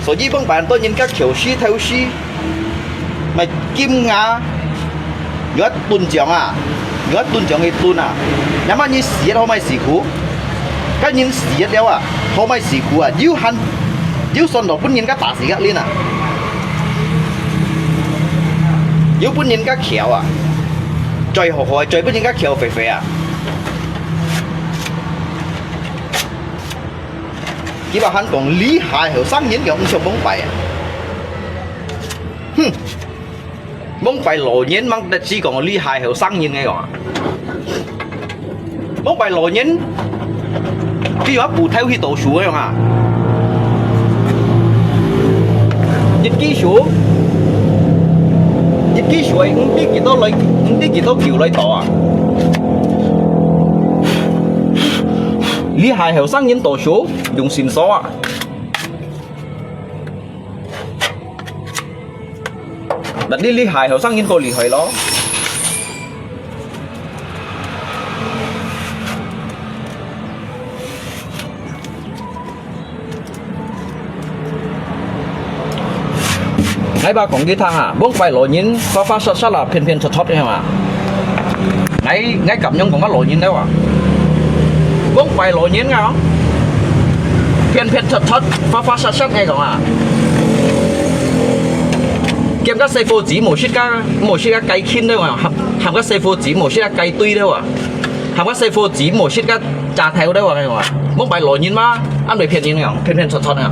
[SPEAKER 1] 所以4 bạn tôi nhìn các kiểu si theo si mày kim ngà nhớ tuần chẳng à nhớ tuần chẳng cái tuần à nhưng mà như xí đâu mày xí cú cái nhìn xí đeo à không mày xí cú à yêu hắn yêu son đồ bún nhìn cái tả xí cái liên à yêu bún nhìn cái khéo à chơi hồ hồ chơi bún nhìn cái khéo phê phê à chỉ bảo hắn còn lý hại hiểu sáng nhìn cái ông chồng bóng bày à bóng bày lộ nhiên mang chỉ còn lý hại hiểu sáng nhìn ngay rồi bóng bày lộ nhiên khi mà bù theo khi tổ số rồi mà dịch ký số ấy không biết gì đó kiểu lấy tỏ à lý hại hiểu sáng nhìn tổ số dùng xin số à đặt đi lý hại hiểu sáng nhìn cô lý hại đó ngay ba còn cái thang à bốc bài lộ nhìn pha sát là phiền chót đấy mà ngay cầm nhông còn có lộ nhìn đâu à bốc bài lộ nhìn ngay không phiền chót pha sát ngay còn à kiếm các xe phô chỉ một chiếc cái cây khinh đâu à hàm các xe phô chỉ một chiếc cái cây tuy đâu à hàm các xe phô chỉ một chiếc cái trà theo đâu à ngay mà bốc bài lộ nhìn mà ăn bị phiền nhìn không phiền chót nào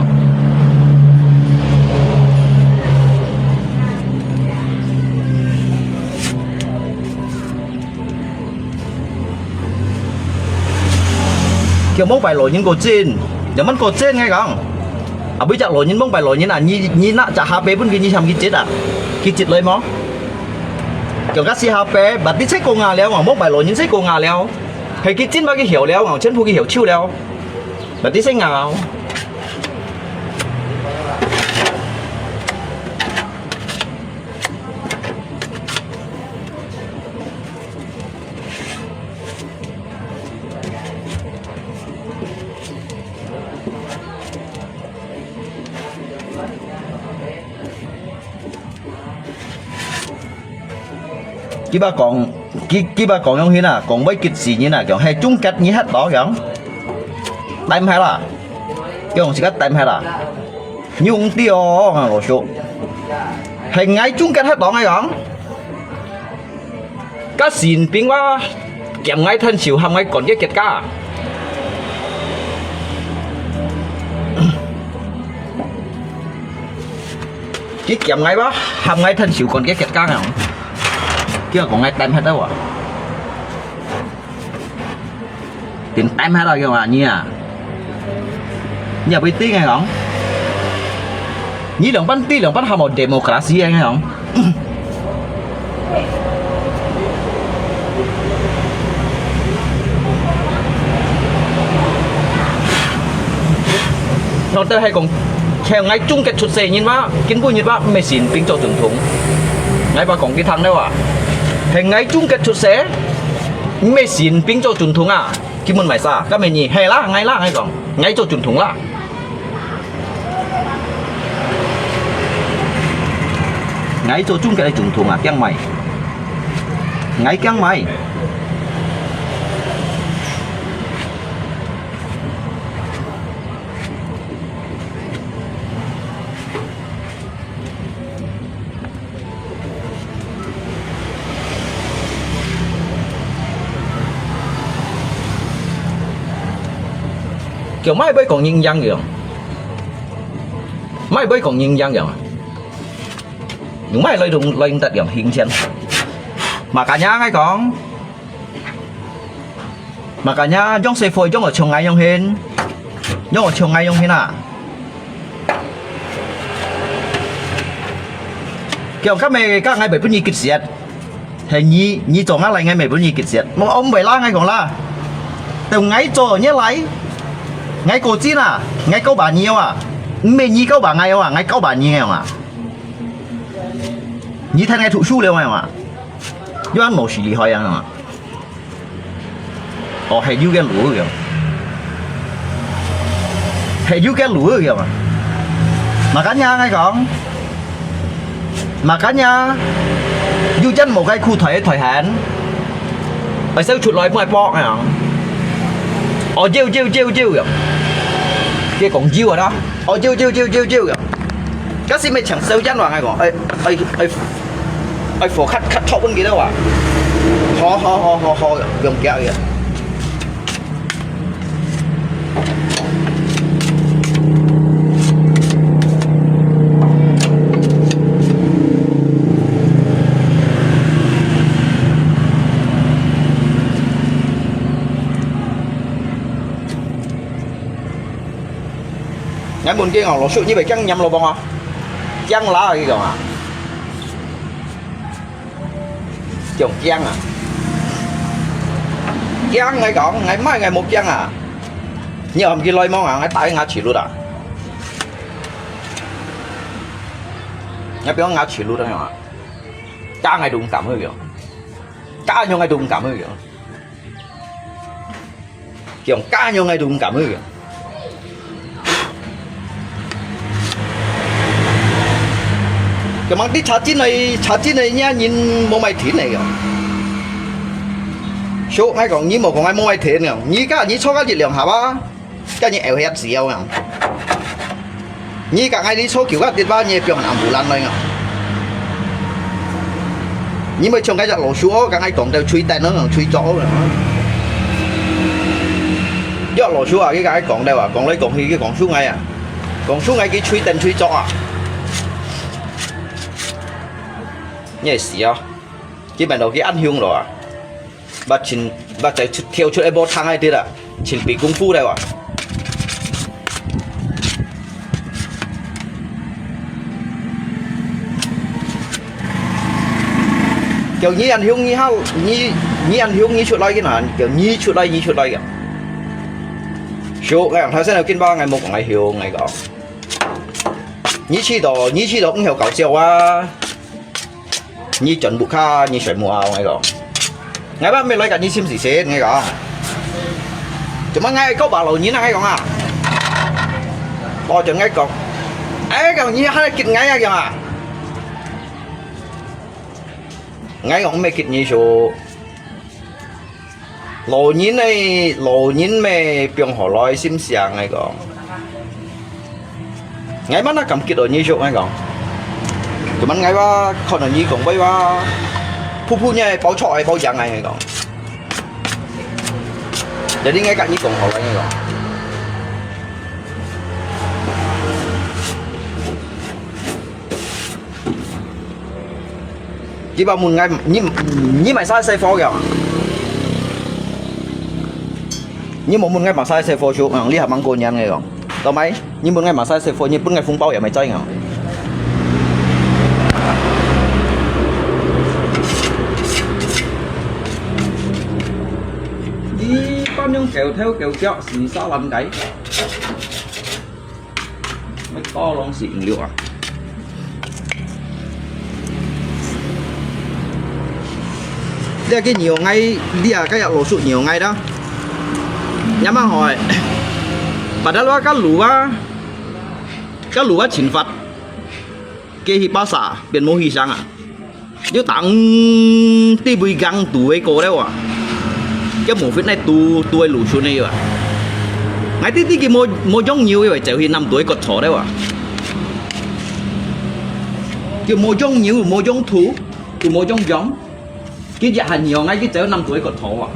[SPEAKER 1] kiểu bóng bài lộ những cô trên giờ mất cô trên ngay không à bây giờ lộ những bóng bài lộ những là nhí nã chả HP vẫn cái nhí làm cái chết à cái chết lấy mó kiểu các si HP bật đi sách cô ngà leo mà bóng bài lộ những sách cô ngà leo hay cái chết mà cái hiểu leo mà chân phu cái hiểu chiêu leo bật đi sách ngà không cái bà còn không hiền à còn mấy kịch gì như nào kiểu hay chung cách như hết đó kiểu time hay là cái ông chỉ cách time hay là nhung tiêu ngồi số hay ngay chung cách hết đó ngay không cá xìn biến quá kèm ngay thân chịu hàm ngay còn cái kẹt cá cái kèm ngay quá hàm ngay thân chịu còn cái kẹt cá nào kia còn ngay tem hết đâu à tiền tem hết rồi kìa mà nha nhà bây tí nghe không nhí lượng bắn hàm một democracy nghe không เราแต่ให้ของแค่ไงจุ้งแกชุดเสยินว่ากินผู้ยินว่าไม่สินปิ้งโจถึงถุงไงปลาของที่ทางได้ว่ะให้ไงจุ้งแกชุดเสไม่สินปิ้งโจจุนถุงอ่ะกินมันไม่ซาก็ไม่นี่ให้ละไงก่อนไงโจจุนถุงละไงโจจุ้งแกจุนถุงอ่ะแกงใหม่ไงแกงใหม่ kiểu mai bây còn nhân dân vậy mai bây còn nhân dân vậy những mai lấy đụng lên tận điểm hiện trên mà cả nhà ngay còn mà cả nhà trong xe phôi trong ở trong ngay trong hen trong ở trong ngay trong hen à kiểu các mẹ các ngay bảy bữa nhị kịch diệt thì nhị chỗ ngay lại ngay bảy bữa nhị kịch diệt mà ông bảy la ngay còn la từ ngay chỗ nhé lấy ngay cổ chín à ngay câu bà nhiều à mẹ nhí câu bà ngay à ngay câu bà nhiều à nhí thay ngay thủ su liệu à do anh một sự gì hỏi anh à hay yêu cái lúa kìa hay yêu cái lúa kìa mà cả nhà ngay còn mà cả nhà yêu chân một cái khu thời hạn phải sao chuột lòi ngoài bọ này à chiêu kìa kia còn chiêu rồi đó chiêu kìa các sĩ mày chẳng sâu chân vào ngay còn ai phổ khách thọ bên kia đâu à ho gầm kẹo kìa ngay buồn kia ngọc lỗ sụt như vậy chăng nhầm lỗ bông à chăng lá ở kia còn à chồng chăng à chăng ngay còn ngày mai ngày một chăng à nhờ hôm kia lôi món à ngay tại ngã chỉ luôn à ngay biết ngã chỉ luôn đó à cá ngày đụng cảm hơi kiểu cá nhau ngày đụng cảm hơi kiểu cá nhau ngày đụng cảm hơi kiểu cái mang tí chả chín này nha nhìn mua mày thịt này kìa số ngay còn như một còn ai mua mày thịt kìa như cả như số cái gì lượng hả ba cái như ẻo hết gì đâu kìa như cả ngay đi số kiểu các tiền ba như kiểu làm bù lăn này kìa như mấy trong cái giặc lỗ số cả ngay còn đều truy tay nó truy chó rồi giặc lỗ số à cái còn đâu à còn lấy còn thì cái còn số ngay à còn số ngay cái truy tên truy chó à nhảy xì à chỉ bắt đầu cái ăn hương rồi à bà chạy theo chút em bó thang hay thế à chỉ bị công phu đây à kiểu như ăn hương như hao như ăn hương như chuột lôi cái nào kiểu như chuột lôi kìa số ngày tháng sẽ nào kinh ba ngày một ngày hiểu ngày gõ như chi đó cũng hiểu搞笑啊như chuẩn bụng kha như sợi mùa ngay gõ ngày ba mình lấy cả như sim gì xế ngay gõ chúng mà ngay câu bảo lầu như này ngay gõ à bỏ chừng ngay còn ấy còn như hai kịch ngay kìa mà ngay còn mấy kịch như số lầu nhìn mày biếng họ lôi sim xiang ngay gõ ngay mắt nó cầm kịch ở như số ngay gõ tụi mình ngay ba con là như còn bây ba phu nha bao trọi bao dạng này còn để đi ngay cạnh như còn họ lại ngay còn chỉ bao muốn ngay như mày sai xe phô kìa như một muốn ngay mà sai xe phô chú lý hợp mang cô nhăn ngay còn tao mấy như muốn ngay mà sai xe phô như bữa ngày phun bao vậy mày chơi ngào con nhung kéo theo kéo chọ xí sao làm cái mấy to lon xịn liệu à đây cái nhiều ngay đi à cái lộ sụt nhiều ngay đó nhắm mang hỏi bà đã nói các lúa chính phạt cái hi ba xả biến mô hi sang à nếu tặng ti bùi găng tuổi cô đấy à cái mổ phết này tuổi lũ xuống này à ngay tí cái mô giống nhiều vậy chạy hi 5 tuổi cột thỏ đấy à cái mô giống nhiều mô giống thú cái mô giống giống cái dạ hành nhiều ngay cái chạy 5 tuổi cột thỏ à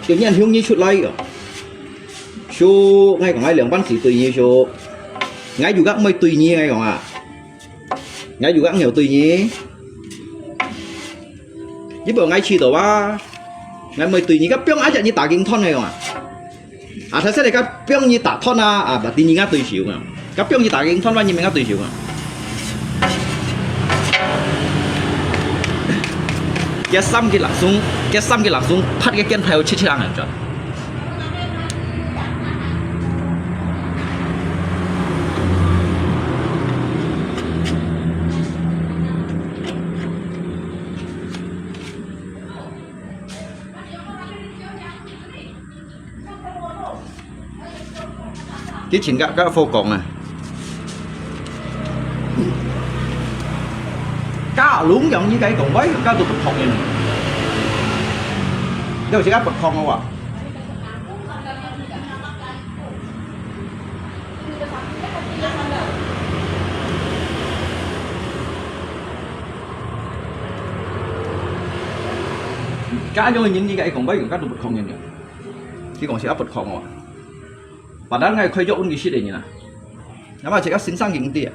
[SPEAKER 1] tự nhiên hướng như chút lây ở số ngay còn ai lượng bắn sĩ tùy nhiên số ngay dù các mới tùy nhiên ngay còn à ngay dù các nhiều tùy nhiên chứ bộ ngay chi tổ ba ngay mới tùy nhiên các biếng á chạy như tả kinh thon này còn à thật sự là các biếng như tả thon à bà tùy nhiên á tùy xỉu mà các biếng như tả kinh thon bao nhiêu mình á tùy xỉu mà cái xăm cái lạc súng phát cái chân theo chết lang rồi cái chuyện các phô còn này cá lún giống như cái còn mấy cá tụt không vậy đâu chỉ cá bật không không à cá cho những cái còn mấy cá tụt không vậy chỉ còn chỉ cá bật không à và đã ngay khơi chỗ như thế này nè nếu mà chỉ cá sinh sang những tiền